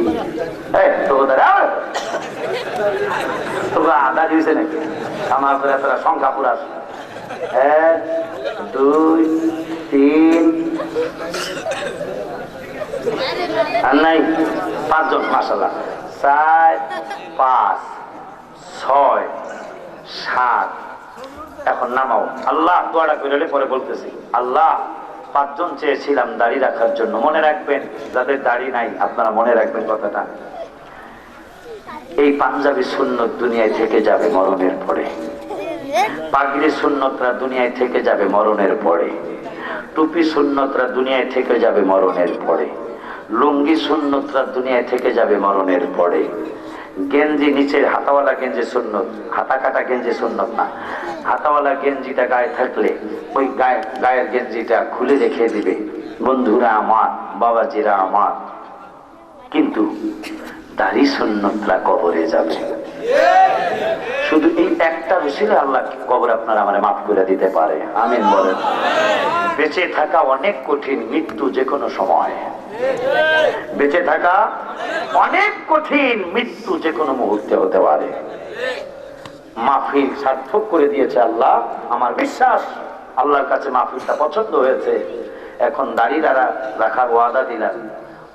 Speaker 1: তোমরা আদা দিয়েছে নাকি আমার তোরা সংখ্যা পুরা? 1 2 3 আর নাই 5 জন মাশাআল্লাহ। 4 5 6 7, এখন নামাও। আল্লাহ দোয়াটা করে পরে বলতেছি। আল্লাহ 5 জন চেয়েছিলাম দাড়ি রাখার জন্য, মনে রাখবেন যাদের দাড়ি নাই আপনারা মনে রাখবেন কথাটা। এই পাঞ্জাবি সুন্নত দুনিয়ায় থেকে যাবে মরণের পরে, পাগড়ি সুন্নতরা দুনিয়ায় থেকে যাবে মরণের পরে, টুপি সুন্নতরা দুনিয়ায় থেকে যাবে মরণের পরে, লুঙ্গি সুন্নতরা দুনিয়ায় থেকে যাবে মরণের পরে, গেঞ্জি নিচের হাতাওয়ালা গেঞ্জি সুন্নত, হাতা কাটা গেঞ্জি সুন্নত না, হাতাওয়ালা গেঞ্জিটা গায়ে থাকলে ওই গায়ের গেঞ্জিটা খুলে রেখে দিবে বন্ধুরা আমার, বাবাজিরা আমার। কিন্তু দাড়ি সুন্নতরা কবরে যাবে। শুধু এই একটা বিষয়ে আল্লাহ কবর আপনারা আমারে মাফ করে দিতে পারে, আমিন বলেন। বেঁচে থাকা অনেক কঠিন, মৃত্যু যে কোনো সময়। বেঁচে থাকা অনেক কঠিন, মৃত্যু যে কোনো মুহূর্তে হতে পারে। মাহফিল সার্থক করে দিয়েছে আল্লাহ, আমার বিশ্বাস আল্লাহর কাছে মাহফিলটা পছন্দ হয়েছে। এখন দাঁড়িয়ে রাখার ওয়াদা দিলাম।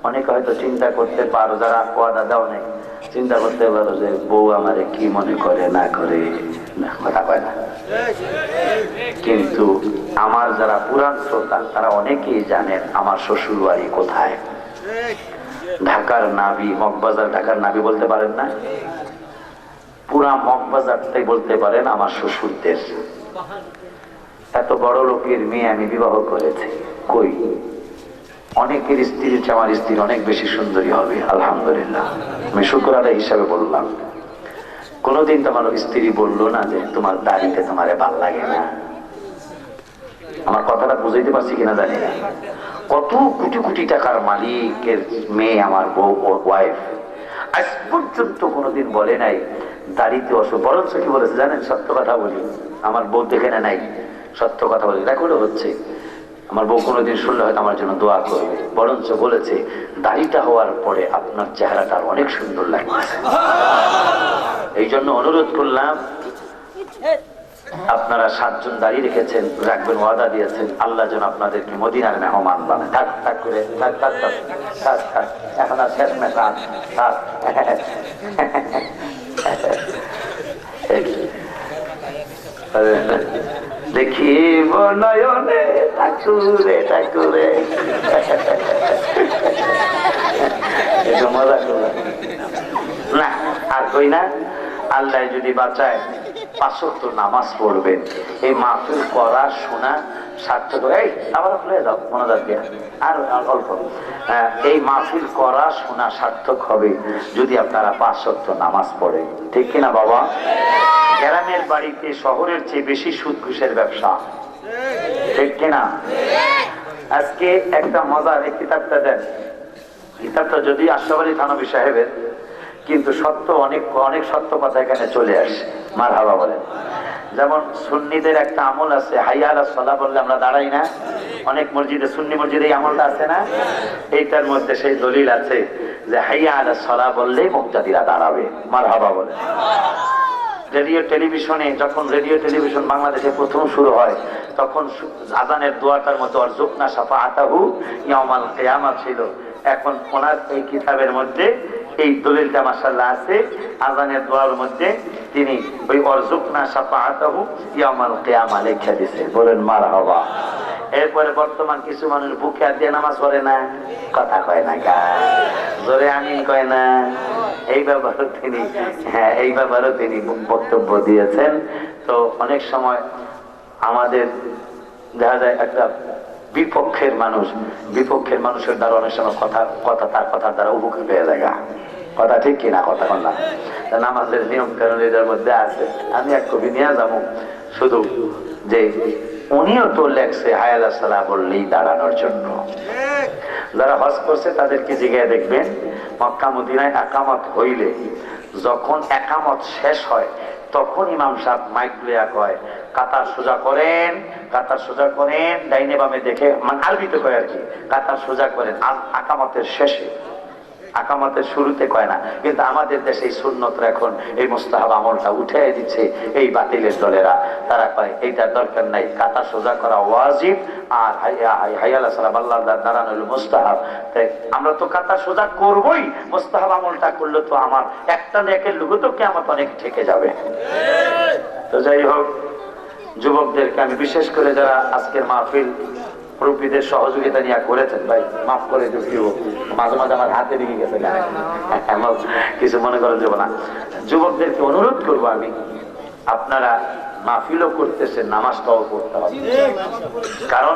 Speaker 1: অনেকে হয়তো চিন্তা করতে পারো, যারা ওয়াদা দাও নাই, চিন্তা করতে পারো যে বউ আমারে কি মনে করে না করে, কথা কয় না। কিন্তু আমার যারা পুরান শ্রোতা তারা অনেকেই জানেন আমার শ্বশুর বাড়ি কোথায়। ঢাকার নাবি, মগবাজার। ঢাকার নাবি বলতে পারেন না, পুরা মগবাজারটাই বলতে পারেন আমার শ্বশুরদের। এত বড় লোকের মেয়ে আমি বিবাহ করেছি। কই, অনেকের স্ত্রীর চেয়ে আমার স্ত্রী অনেক বেশি সুন্দরী হবে, আলহামদুলিল্লাহ। আমি শুকর আদায় হিসাবে বললাম। কোনদিন তোমার স্ত্রী বললো না যে তোমার দাড়িতে তোমারে ভাল লাগে না। আমার কথাটা বুঝাইতে পারছি কিনা জানি না। কত কোটি কোটি টাকার মালিকের মেয়ে আমার বউ, ওয়াইফ, আজ পর্যন্ত কোনোদিন বলে নাই দাড়িতে অসুখ। বরঞ্চ কি বলেছে জানেন, সত্য কথা বলি, আমার বউ দেখে নাই, সত্য কথা বলি, রেকর্ডও হচ্ছে। আমার বউ কোনোদিন শুনলে হয়তো আমার জন্য দোয়া করবে। বরঞ্চ বলেছে দাড়িটা হওয়ার পরে আপনার চেহারাটা অনেক সুন্দর লাগছে। এই জন্য অনুরোধ করলাম, আপনারা 7 জন দাঁড়িয়ে রেখেছেন, রাখবেন, ওয়াদা দিয়েছেন, আল্লাহ যেন আপনাদেরকে মদিনার মেহমান বানায়। থাক থাক করে থাক থাক থাক থাক থাক, এখন আর শেষ না, থাক থাক। দেখিব নয়নে ঠাকুরে ঠাকুরে, একটু মজা করলাম না, আর কই না। আল্লাহ যদি বাঁচায় 5 ওয়াক্ত নামাজ পড়বেন। এই মাহফিল পড়া শোনা সার্থক। এই আবার খুলে যাও মনোযোগ দিয়ে, আর অল্প। এই মাহফিল করা শোনা সার্থক হবে যদি আপনারা 5 ওয়াক্ত নামাজ পড়েন, ঠিক কিনা বাবা? গ্রামের বাড়িতে শহরের চেয়ে বেশি সুদ ঘুষের ব্যবসা, ঠিক কিনা? আজকে একটা মজার এই কিতাবটা দেন, কিতাবটা যদি আশরাফ আলী থানভী সাহেবের, কিন্তু সত্য অনেক অনেক সত্য কথা এখানে চলে আসে। মারহাবা বলেন। যেমন সুন্নিদের একটা আমল আছে, হাইয়া আলাস সালাহ বললে আমরা দাঁড়াই না। অনেক মসজিদে, সুন্নি মসজিদে এই আমলটা আছে না? এইটার মধ্যে সেই দলিল আছে যে হাইয়া আলাস সালাহ বললেই মুক্তাদিরা দাঁড়াবে। মারহাবা বলেন। রেডিও টেলিভিশনে, যখন রেডিও টেলিভিশন বাংলাদেশে প্রথম শুরু হয়, তখন আজানের দোয়াটার মধ্যে অরজুকনা শাফাআতাহু ইয়াউমাল কিয়ামা ছিল। এখন ওনার এই কিতাবের মধ্যে এই দলিলটা মাশাআল্লাহ আছে। আজানের দোয়ার মধ্যে তিনি ওই অরজুকনা শাফাআতাহু ইয়াউমাল কিয়ামা লেখা দিয়েছে। বলেন মারহাবা। এরপরে বর্তমান কিছু মানুষ বুকে হাত দিয়ে নামাজ পড়ে না, কথা কয় না, জোরে আমিন কয় না। এই ব্যাপারে তিনি এই ব্যাপারে তিনি বক্তব্য দিয়েছেন। তো অনেক সময় আমাদের দেখা যায় একটা বিপক্ষের মানুষের দ্বারা অনেক সময় তার কথার দ্বারা উপকৃত হয়ে যায়। কথা ঠিক কিনা? কথা কন না? নামাজের নিয়ম কানুন এটার মধ্যে আছে। আমি এক কবি নিয়ে যাবো, শুধু যে উনিও তো লেখছে হায়ালা সালাহ বললেই দাঁড়ানোর জন্য। যারা হজ করছে তাদেরকে জিজ্ঞাসা দেখবেন, মক্কা মদিনায় একামত হইলে যখন একামত শেষ হয় তখন ইমাম সাহেব মাইক লইয়া কয়, কাতার সোজা করেন, কাতার সোজা করেন, ডাইনে বামে দেখে, মানে আরবিতে কয় আর কি, কাতার সোজা করেন। আকামতের শেষে, আকামতের শুরুতে কয় না। কিন্তু আমাদের দেশে এই সুন্নতরা এখন এই মুস্তাহাব আমলটা উঠে দিচ্ছে এই বাতিলের দলেরা। তারা কয় এইটার দরকার নাই, কাতার সোজা করা ওয়াজিব, আর হাইয়ালা সালাহ আল্লাহ দাঁড়ানো হলো মুস্তাহাব। তাই আমরা তো কাতার সোজা করবই, মুস্তাহাব আমলটা করলে তো আমার একটা নেকের লুগো তো কিয়ামত অনেক থেকে যাবে। তো যাই হোক, যুবকদেরকে আমি বিশেষ করে যারা আজকের মাহফিল মুরব্বীদের সহযোগিতা নিয়ে করেছেন, ভাই মাফ করে দিও, মাঝে মাঝে আমার হাতে লেগে গেছে, কিছু মনে করা যাবে না। যুবকদেরকে অনুরোধ করবো আমি, আপনারা মাহফিলও করতেছেন, নামাজটাও পড়তে হবে। কারণ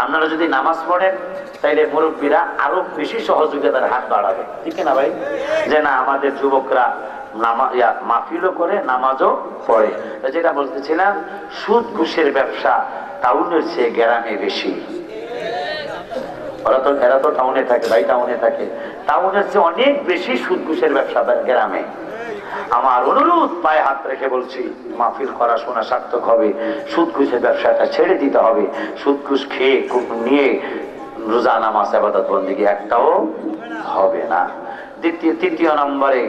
Speaker 1: আপনারা যদি নামাজ পড়েন তাইলে মুরব্বীরা আরো বেশি সহযোগিতার হাত বাড়াবে, ঠিক না ভাই? যে না, আমাদের যুবকরা মাহফিলও করে, নামাজও পড়ে। যেটা বলতেছিলাম, সুদ ঘুষের ব্যবসা টাউনের চেয়ে গ্রামে বেশি। এরা তো টাউনে থাকে, ভাই টাউনে থাকে, টাউনের চেয়ে অনেক বেশি সুদ ঘুষের ব্যবসা গ্রামে। আমার অনুরোধ, পায়ে হাত রেখে বলছি, মাহফিল করা শোনা সার্থক হবে, সুদ ঘুষের ব্যবসাটা ছেড়ে দিতে হবে। সুদ ঘুষ খেয়ে নিয়ে রোজা নামাজ ইবাদত বন্দেগী একটাও হবে না। তৃতীয় নম্বরে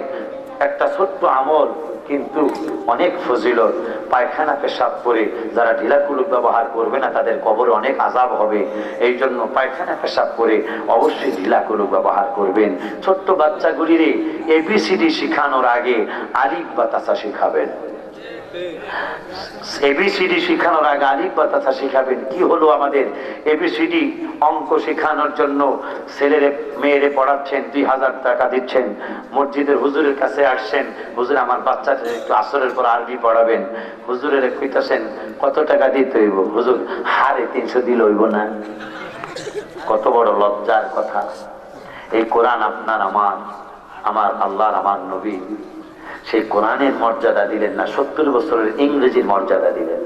Speaker 1: একটা ছোট্ট আমল কিন্তু অনেক ফজিলত, পায়খানা পেশাব করে যারা ঢিলাকুলুক ব্যবহার করবে না তাদের কবরে অনেক আযাব হবে। এই জন্য পায়খানা পেশাব করে অবশ্যই ঢিলাকুলুক ব্যবহার করবেন। ছোট্ট বাচ্চাগুলিরে এবিসিডি শিখানোর আগে আলিফ বা তাসা শিখাবেন। এবিসিডি শিখানোর আগে আলিফ বা তাসা শিখাবেন। কি হলো, আমাদের এবিসিডি অঙ্ক শেখানোর জন্য ছেলেরে মেয়েরে পড়াচ্ছেন, 2000 টাকা দিচ্ছেন, মসজিদের হুজুরের কাছে আসছেন, হুজুর আমার বাচ্চাটা একটু আসরের পর আরবি পড়াবেন। হুজুরের কইতাছেন কত টাকা দিতে হইব? হুজুর 350 দিলে হইব না। কত বড় লজ্জার কথা! এই কোরআন আপনার আমার আল্লাহর, আমার নবী, সেই কোরআনের মর্যাদা দিলেন না, 70 বছরের ইংরেজির মর্যাদা দিলেন।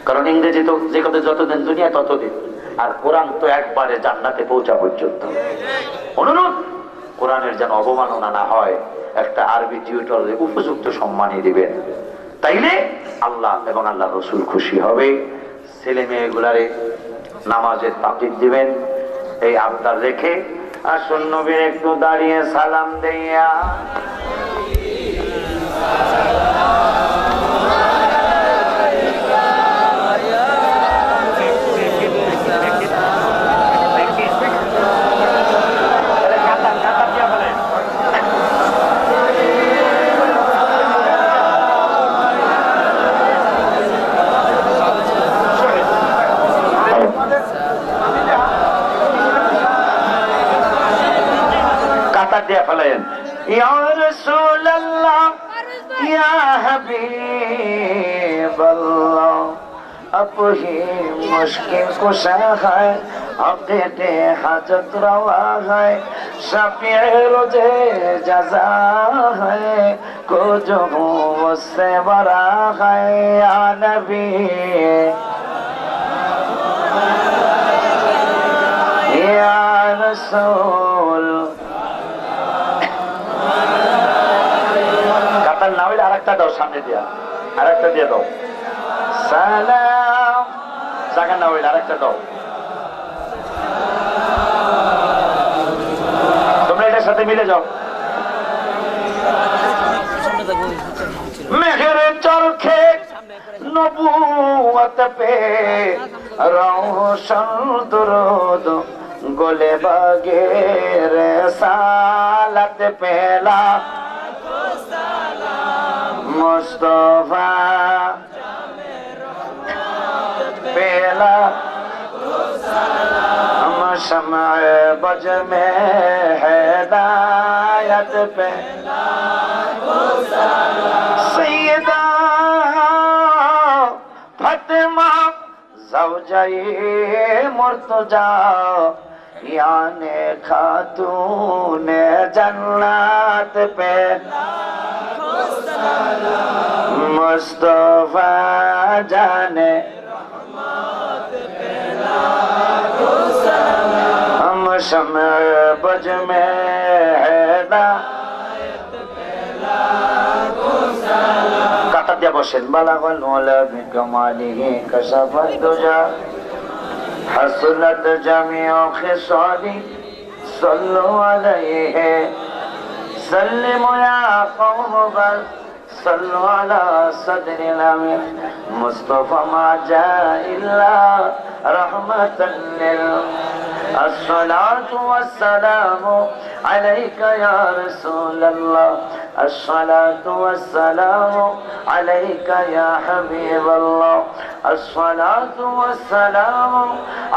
Speaker 1: কারণ ইংরেজি তো যে কথা যতদিন দুনিয়া ততদিন, আর কোরআন তো একবারে জান্নাতে পৌঁছা পর্যন্ত। অনুরোধ, কোরআনের যেন অবমাননা না হয়, একটা আরবি টিউটরে উপযুক্ত সম্মানই দিবেন, তাইলে আল্লাহ এবং আল্লাহ রসুল খুশি হবে। ছেলে মেয়েগুলারে নামাজের তাকিদ দিবেন, এই আবদার রেখে। আসুন নবীর একটু দাঁড়িয়ে সালাম দেয়া। কাতার দিয়া ফেলেন, ইয়া রাসূলুল্লাহ या हबीब अल्लाह अब ही मुश्किल कुशा है अक़ीदे हाजत रवा है शफ़ी रोज़े जज़ा है को जो हूँ उससे बरा है या नबी या रसूल কাতার না হইলে আরেকটা দাও সামনে দিয়া আরেকটা দিয়ে দাও সালাম জায়গা না হইলে আরেকটা দাও তোমরা এটার সাথে মিলে যাও মেঘের চরখে নবুয়ত পে রওশন দুরুদ গোলে বাগে রিসালাত পেলা मुस्तफा पेला हम शम्अ बज में हिदायत पे सैयदा फातिमा ज़ौजाए मुर्तजा याने खातूने जन्नत पे मुस्तफा जाने हम शम्अ बज में काटा दिया बसेन बलागल मौला बिकमालिही कशफत दुजा हसनत जमीउ खिसाली सल्लु अलैहि सल्लिमु या कौम बल صلوا على صدر الأمين مصطفى ما جاء إلا رحمة الصلاة والسلام عليك يا رسول الله الصلاة والسلام عليك يا حبيب الله الصلاة والسلام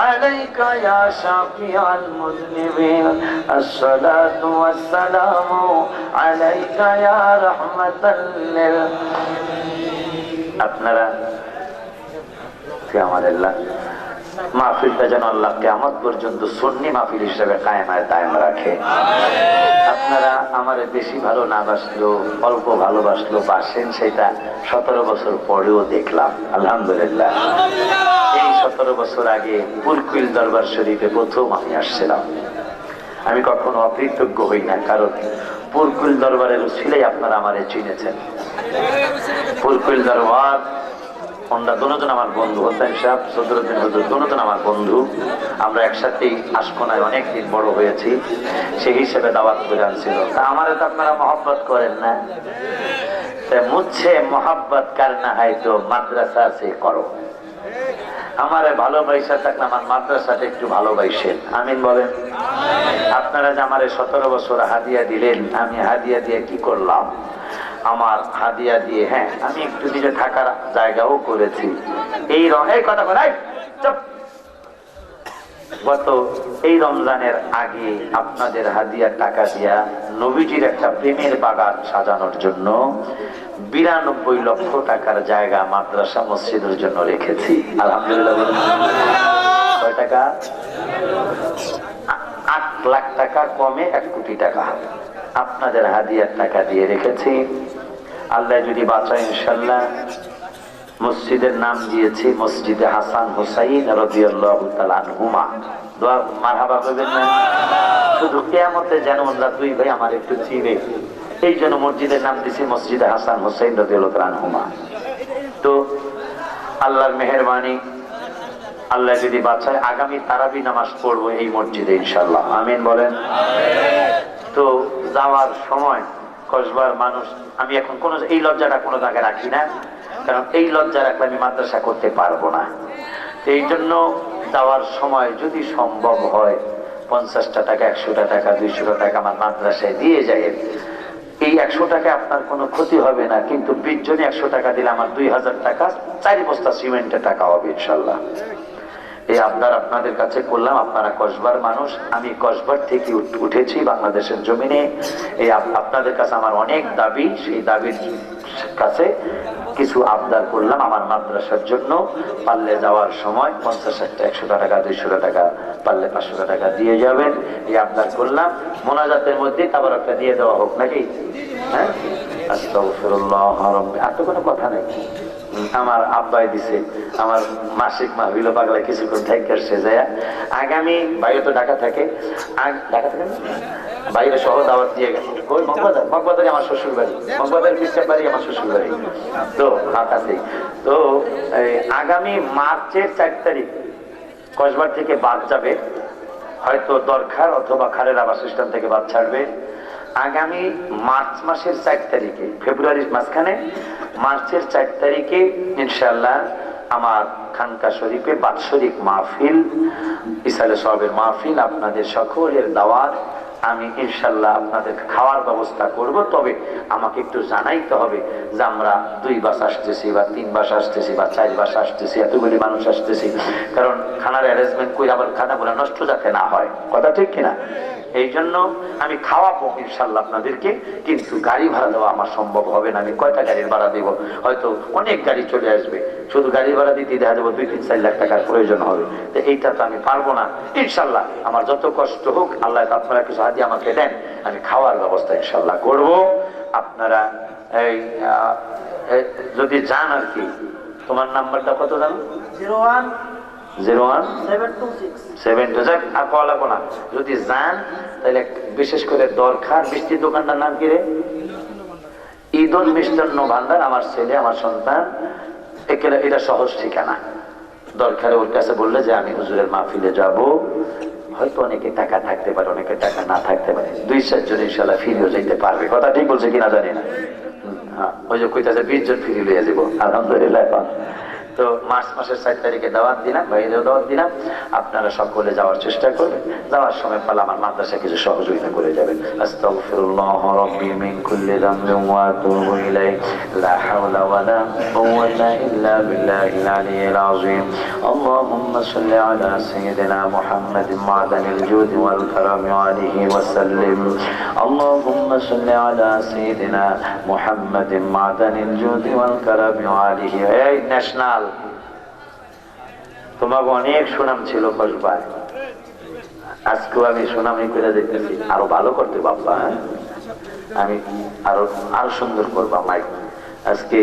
Speaker 1: عليك يا شفيع المذنبين الصلاة والسلام عليك يا رحمة আপনারা কিয়ামতেল্লাহ মাহফিলটা যেন আল্লাহ কিয়ামত পর্যন্ত সুন্নি মাহফিল হিসেবে কায়েমায় দায়েম রাখে। আপনারা আমার বেশি ভালো না বাসলেও অল্প ভালোবাসলেও বাসেন, সেটা 17 বছর পরেও দেখলাম আলহামদুলিল্লাহ। এই 17 বছর আগে পুরকুইল দরবার শরীফে প্রথম আমি আসছিলাম। আমি কখনো অকৃতজ্ঞ হই না, কারণ পুরকুইল দরবারের উসিলাই আপনারা আমারে চিনেছেন। পুরকুইল দরবার ওনারা দুজন আমার বন্ধু, হোসেন সাহেব সদরুদ্দিন হুজুর দুজন আমার বন্ধু। আমরা একসাথেই আশকোনায় অনেকদিন বড় হয়েছি, সেই হিসেবে দাওয়াত করে আনছিল। তা আমারে তো আপনারা মহব্বত করেন না, মুঝে মহব্বত করনা হয় তো মাদ্রাসা সে করো। আমারে ভালোবাসা থাকলে আমার মাদ্রাসাটা একটু ভালোবাসেন, আমিন বলেন। আপনারা যে আমারে 17 বছর হাদিয়া দিলেন, আমি হাদিয়া দিয়ে কি করলাম? আমার হাদিয়া দিয়ে হ্যাঁ আমি একটু নিজে থাকার জায়গাও করেছি। এই কথা বলাই গত এই রমজানের আগে আপনাদের হাদিয়ার টাকা দিয়া নবীজির একটা প্রেমের বাগান সাজানোর জন্য 92 লক্ষ টাকার জায়গা মাদ্রাসা মসজিদের জন্য রেখেছি আলহামদুলিল্লাহ। কয় টাকা? 8 লাখ টাকা কমে 1 কোটি টাকা আপনাদের হাদিয়ার টাকা দিয়ে রেখেছি। আল্লাহ যদি বাঁচায় ইনশাআল্লাহ মসজিদের নাম দিয়েছি মসজিদে হাসান হুসাইন রাদিয়াল্লাহু তাআলা আনহুমা। দোয়া মারহাবা করবেন না? শুধু কিয়ামতে যেন ওরা দুই ভাই আমার একটু চিনে, এই জন্য মসজিদের নাম দিয়েছি মসজিদে হাসান হুসাইন রাদিয়াল্লাহু তাআলা আনহুমা। তো আল্লাহর মেহেরবানি, আল্লাহ যদি বাঁচায় আগামী তারাবি নামাজ পড়বো এই মসজিদে ইনশাআল্লাহ, আমিন বলেন। তো যাওয়ার সময় কসবার মানুষ, আমি এখন কোনো এই লজ্জাটা কোনো জায়গায় রাখি না, কারণ এই লজ্জা রাখলে আমি মাদ্রাসা করতে পারবো না। তো এই জন্য যাওয়ার সময় যদি সম্ভব হয় 50টা টাকা 100টা টাকা 200টা টাকা আমার মাদ্রাসায় দিয়ে যায়, এই 100 টাকা আপনার কোনো ক্ষতি হবে না, কিন্তু 20 জনে 100 টাকা দিলে আমার 2000 টাকা 4 বস্তা সিমেন্টের টাকা হবে ইনশাল্লাহ। এই আবদার আপনাদের কাছে করলাম। আপনারা কসবার মানুষ, আমি কসবার থেকে উঠেছি বাংলাদেশের জমিনে। এই আপনাদের কাছে আমার অনেক দাবি, সেই দাবির কাছে কিছু আবদার করলাম আমার মাদ্রাসার জন্য। পারলে যাওয়ার সময় 50 টাকা 100 টাকা 200 টাকা, পারলে 500 টাকা দিয়ে যাবেন, এই আবদার করলাম। মোনাজাতের মধ্যে আবার একটা দিয়ে দেওয়া হোক নাকি? হ্যাঁ, আস্তাগফিরুল্লাহ রাব্বি। আর তো কোনো কথা নেই, আমার আব্বাই দিছে, আমার মাসিক মাহফিল পাগলা কিছুক্ষণ থেকে আসছে যায়। আগামী বাইরে তো ঢাকা থাকে, ঢাকা থাকে না, বাইরে সহ দাওয়াত দিয়ে গেছে। ওই মগবাজারে আমার শ্বশুর বাড়ি, মগবাজারের পিস্টার বাড়ি আমার শ্বশুর বাড়ি, তো কাছেই। তো আগামী মার্চের 4 তারিখ কসবার থেকে বাদ যাবে, হয়তো দরকার অথবা খারেরা বাস স্ট্যান্ড থেকে বাদ ছাড়বে। আগামী মার্চ মাসের 4 তারিখে, ফেব্রুয়ারির মাঝখানে মার্চের 4 তারিখে ইনশাআল্লাহ আমার খানকা শরীফে বাৎসরিক মাহফিল, ইসালে সওয়াবের মাহফিল, আপনাদের সকলের দাওয়াত। আমি ইনশাআল্লাহ আপনাদের খাওয়ার ব্যবস্থা করব। তবে আমাকে একটু জানাইতে হবে যে আমরা 2 বাস আসতেছি বা 3 বাস আসতেছি বা 4 বাস আসতেছি, এতগুলি মানুষ আসতেছি। কারণ খানার অ্যারেঞ্জমেন্ট করে আবার খানাগুলো নষ্ট যাতে না হয়, কথা ঠিক কিনা? এই জন্য আমি খাওয়াবো ইনশাল্লাহ আপনাদেরকে, কিন্তু গাড়ি ভাড়া দেওয়া আমার সম্ভব হবে না। আমি কয়টা গাড়ির ভাড়া দেবো? হয়তো অনেক গাড়ি চলে আসবে, শুধু গাড়ি ভাড়া দিতে দেখা যাবো 2-3-4 লাখ টাকার প্রয়োজন হবে। তো এইটা তো আমি পারবো না। ইনশাল্লাহ আমার যত কষ্ট হোক, আল্লাহ আপনারা কিছু হাদিয়া আমাকে দেন, আমি খাওয়ার ব্যবস্থা ইনশাল্লাহ করব। আপনারা এই যদি যান আর কি, তোমার নাম্বারটা কত জানো? 01-726 আর কল লাগবো না। যদি যান তাহলে বিশেষ করে দরকার, মিষ্টির দোকানটার নাম কি রে? ঈদুল মিষ্টান্ন ভান্ডার। আমার ছেলে, আমার সন্তান, এটা সহজ ঠিকানা। দরকারে ওর কাছে বললে যে আমি হুজুরের মাহফিলে যাব, হয়তো অনেকে টাকা থাকতে পারে, অনেকে টাকা না থাকতে পারে, 2-4 জন ইনশাআল্লাহ ফিরেও যেতে পারবে। কথা ঠিক বলছে কিনা জানি না। ওই যে কইতাছে 20 জন ফিরে লিয়ে যাবো, আলহামদুলিল্লাহ। তো মার্চ মাসের 4 তারিখে দাওয়াত দিলাম, বাইরেও দাওয়াত দিলাম। আপনারা সকলে যাওয়ার চেষ্টা করবেন। যাওয়ার সময় পালা আমার মাদ্রাসা কিছু সহযোগিতা করে যাবেন। আস্তাগফিরুল্লাহ রাব্বি মিন কুল্লি যামবিন ওয়া আতুবু ইলাইহি, লা হাওলা ওয়া লা কুওয়াতা ইল্লা বিল্লাহিল আলিয়্যিল আযীম। আল্লাহুম্মা সাল্লি আলা সাইয়্যিদিনা মুহাম্মাদিন মা'দানিল জুদি ওয়াল কারামি আলাইহি ওয়া সাল্লিম। আল্লাহুম্মা সাল্লি আলা সাইয়্যিদিনা মুহাম্মাদিন মা'দানিল জুদি ওয়াল কারামি আলাইহি। এই ন্যাশনাল, তোমাকে অনেক সুনাম ছিল কসবায়, আজকেও আমি সুনামই করে দেখতেছি। আরো ভালো করতে বাবা, হ্যাঁ আমি আরো সুন্দর করবা মাইক। আজকে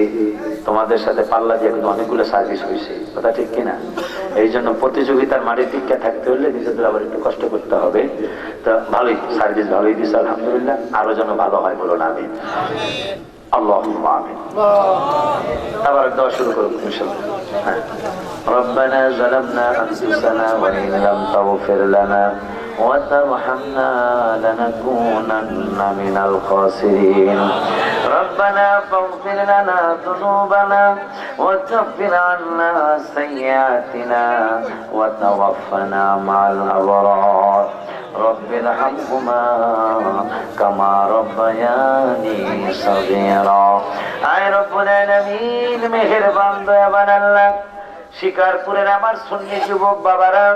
Speaker 1: তোমাদের সাথে পাল্লা দিয়ে কিন্তু অনেকগুলো সার্ভিস হয়েছে, কথা ঠিক কিনা? এই জন্য প্রতিযোগিতার মাঠে টিকে থাকতে হলে নিজেদের আবার একটু কষ্ট করতে হবে। তো ভালোই সার্ভিস, ভালোই দিচ্ছে আলহামদুলিল্লাহ। আরো যেন ভালো হয়, বলো না আমি اللهم آمين. تبارك دعوة شروع كرم إن شاء الله. ربنا ظلمنا أنفسنا وإن لم تغفر لنا وترحمنا لنكونن من الخاسرين. ربنا فاغفر لنا ذنوبنا وكفر عنا سيئاتنا وتوفنا مع الأبرار. رب ارحمهما كما ربياني صغيرا. আয় রব্বুল আলামিন, মেহেরবান দয়াবান আল্লাহ, শিকারপুরের আমার সুন্নি যুবক বাবারা,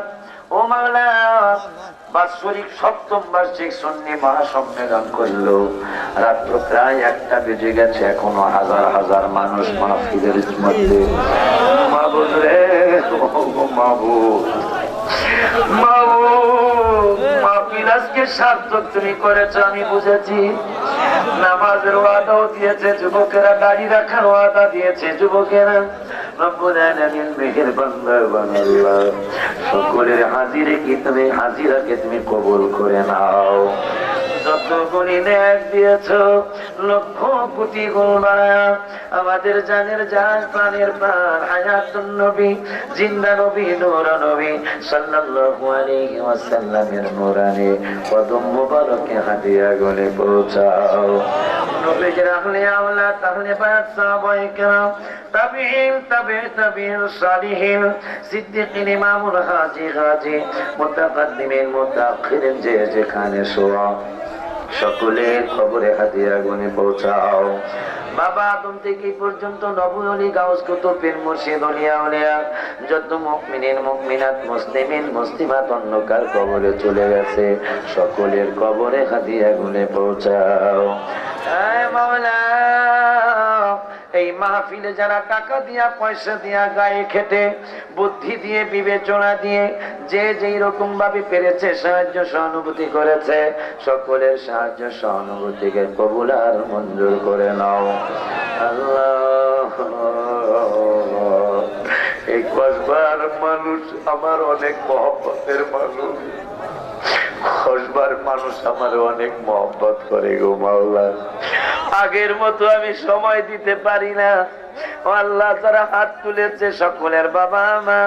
Speaker 1: ও মাওলা, বাৎসরিক 7ম বার্ষিক সুন্নি মহাসম্মেলন করলো। রাত্র প্রায় 1টা বেজে গেছে, এখনো হাজার হাজার মানুষ মাহফিলের মধ্যে। মাবুদ রে, মাবুদ, মাহফিল আজকে সার্থক তুমি করেছো, আমি বুঝেছি। নামাজের ওয়াদাও দিয়েছে যুবকেরা, গাড়ি রাখার ওয়াদা দিয়েছে যুবকেরা। রব্বুল আলামিন মেহেরবান দয়াবান আল্লাহ, সকলের হাজিরাকে তুমি কবুল করে নাও। যত গুণী নেক দিয়েছো, লক্ষ কোটি গুণ বাড়ায়া আমাদের জানের জান, প্রাণের প্রাণ, হায়াতুন নবী, জিন্দা নবী, নূর নবী সাল্লাল্লাহু আলাইহি ওয়াসাল্লামের নূরানি কদম মোবারকে হাদিয়া গলে পৌঁছাও। নবীর আহলে আওলাদ, আহলে বায়াত, সাহাবায়ে কেরাম, তাবিঈন, তাবিঈন, সালিহিন, সিদ্দিকিন, ইমামুল হাজি, মুতাকাদ্দিমিন, মুতাআখিরিন, যে যেখানে শোয়া সকলের খবরে হাদিয়া গুনে পৌঁছাও। বাবা আদম থেকে পর্যন্ত নবী ওলি গাউস কুতুব পীর মুর্শিদ আউলিয়া আউলিয়া যত মুমিনিন মুমিনাত মুসলিমিন মুসলিমাত অন্ধকার কবরে চলে গেছে সকলের কবরে হাদিয়া গুলে পৌঁছাও। হে মাওলা, এই মাহফিলে যারা টাকা দিয়া পয়সা দিয়া গায়ে খেটে বুদ্ধি দিয়ে বিবেচনা দিয়ে যে যেই রকম ভাবে পেরেছে সাহায্য সহানুভূতি করেছে সকলের সাহায্য সহানুভূতিকে কবুল আর মঞ্জুর করে নাও আল্লাহ। এই কসবার মানুষ আমার অনেক মহব্বতের মানুষ, কসবার মানুষ আমার অনেক মহব্বত করে গো মাওলা। আগের মতো আমি সময় দিতে পারি না আল্লাহ। যারা হাত তুলেছে সকলের বাবা মা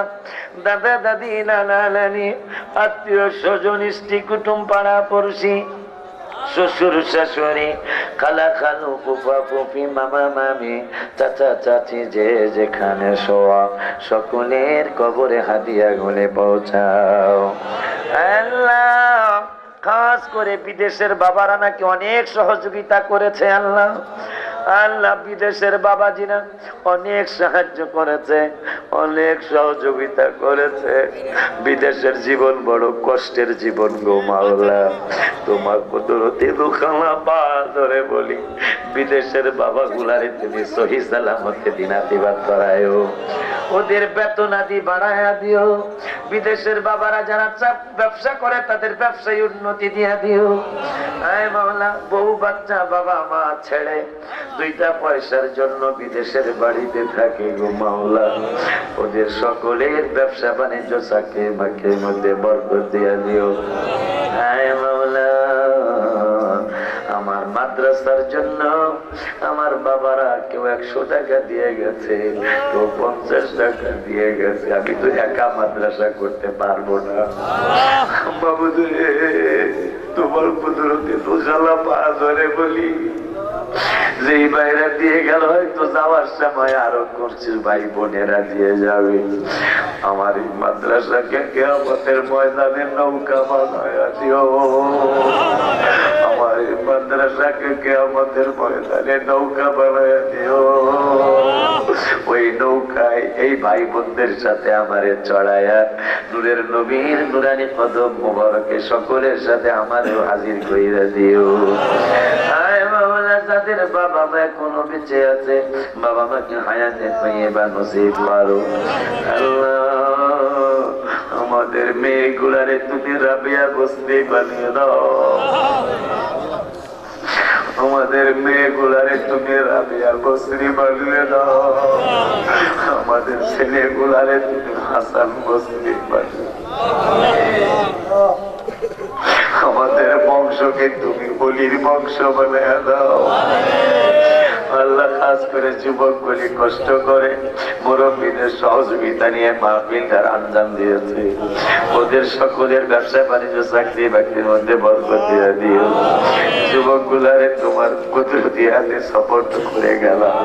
Speaker 1: দাদা দাদি নানা নানি আত্মীয় স্বজন স্ত্রী কুটুম পাড়া পড়শি শ্বশুর শাশুড়ি খালা খালু ফুফা ফুফি মামা মামি চাচা চাচি যে যেখানে শোয়া সকলের কবরে হাদিয়া গুলে পৌঁছাও আল্লাহ। খাস করে বিদেশের বাবারা নাকি অনেক সহযোগিতা করেছে আল্লাহ। আল্লাহ বিদেশের বাবাজিরা অনেক সাহায্য করেছে, অনেক সহযোগিতা করেছে। বিদেশের জীবন বড় কষ্টের জীবন গো মাওলা। তোমার কুদরতে দুখানা পা ধরে বলি বিদেশের বাবাগুলারে তুমি সহি সালামতে দিনাতিবাদ করায়ও, ওদের বেতন আদি বাড়ায়া দিও। বিদেশের বাবারা যারা ব্যবসা করে তাদের ব্যবসায় উন্নতি দিয়া দিও। আয় মাওলা, বহু বাচ্চা বাবা মা ছেড়ে দুইটা পয়সার জন্য বিদেশের বাড়িতে থাকে গো মাওলা, ওদের সকলের ব্যবসা বাণিজ্য চাকরি বাকরির মধ্যে বরকত দিয়া দিও। আয় মাওলা, আমার মাদ্রাসার জন্য আমার বাবারা কেউ 100 টাকা দিয়ে গেছে, কেউ 50 টাকা দিয়ে গেছে। আমি তো একা মাদ্রাসা করতে পারবো না বাবু, তোমার কুদরতে দোষালা পা ধরে বলি যে বাইরে দিয়ে গেল হয়তো যাওয়ার সময় আরো করছিস ভাই বোনেরা দিয়ে যাবে। আমার এই মাদ্রাসাকে কিয়ামতের ময়দানে নৌকা বানায় দিও। আমার এই মাদ্রাসাকে কিয়ামতের ময়দানে নৌকা বানায় দিও। ওই নৌকায় এই ভাই বোনদের সাথে আমারে চড়ায়া নূরের নবীর নুরানি কদম মোবারকে সকলের সাথে আমারও হাজির কইরা দিও। আয় মাওলা, যাদের বাবা মা এখনো বেঁচে আছে বাবা মাকে হায়াতে তাইয়্যিবা নসিব করো আল্লাহ। আমাদের মেয়েগুলারে তুমি রাবিয়া বসতি বানিয়ে দাও, আমাদের মেয়েগুলারে তুমি রাবিয়া বসরি বানিয়ে দাও, আমাদের ছেলেগুলারে তুমি হাসান বসরি বানিয়ে দাও, আমাদের বংশকে তুমি বলির বংশ বানিয়ে দাও আল্লাহ। খাস করে যুবক বলি কষ্ট করে মুরব্বীদের সহযোগিতা নিয়ে মাহফিলটার আঞ্জাম দিয়েছে, ওদের সকলের ব্যবসা বাণিজ্য চাকরি বাকরির মধ্যে বরকত দিয়ে দিও। যুবক গুলারে তোমার কুদরতি হাতে সাপোর্ট করে গেলাম,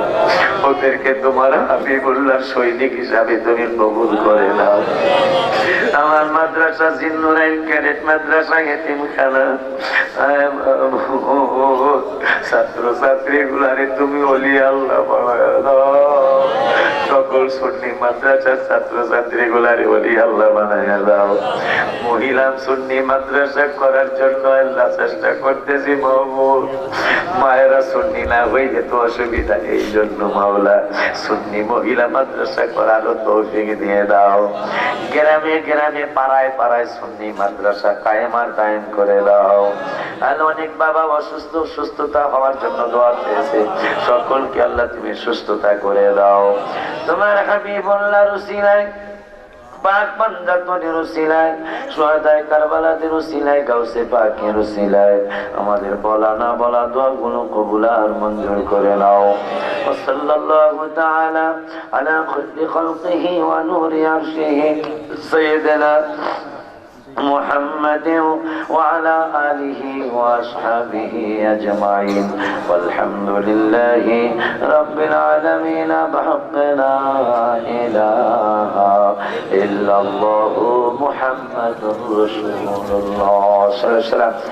Speaker 1: ওদেরকে তোমার হাবিবুল্লাহ সৈনিক হিসাবে তুমি কবুল করে নাও। আমার মাদ্রাসা জিন্নুরাইন ক্যাডেট মাদ্রাসা এতিমখানা ছাত্র ছাত্রী গুলারে তুমি ওলি আল্লাহ বানায় দাও। সকল সুন্নি মাদ্রাসার ছাত্র ছাত্রী গুলারে ওলি আল্লাহ বানায় দাও। মহিলা সুন্নি মাদ্রাসা করার জন্য আল্লাহ চেষ্টা করতেছি মাহবুব, মায়েরা সুন্নি না হইলে তো অসুবিধা, এই জন্য মাওলা সুন্নি মহিলা মাদ্রাসা করারও তৌফিক দিয়ে দাও। গ্রামে গ্রামে পাড়ায় পাড়ায় সুন্নি মাদ্রাসা কায়েমার কায়েম করে দাও। আর অনেক বাবা অসুস্থ, সুস্থতা হওয়ার জন্য দোয়া চেয়েছে, সকলকে আল্লাহ তুমি সুস্থতা করে দাও। তোমার হাবিবুল্লাহর উসিলায় পাক পাঞ্জাতনের উসিলায় সুহাদায়ে কারবালাদের উসিলায় গাউসে পাকের উসিলায় আমাদের বলা না বলা দোয়াগুলো কবুল আর মঞ্জুর করে নাও। সাল্লাল্লাহু তাআলা আলা খায়রি খালকিহি ওয়া নূরি আরশিহি সাইয়্যিদিনা محمد وعلى آله وأصحابه أجمعين والحمد لله رب العالمين بحق لا إله إلا الله محمد رسول الله صلى الله عليه وسلم.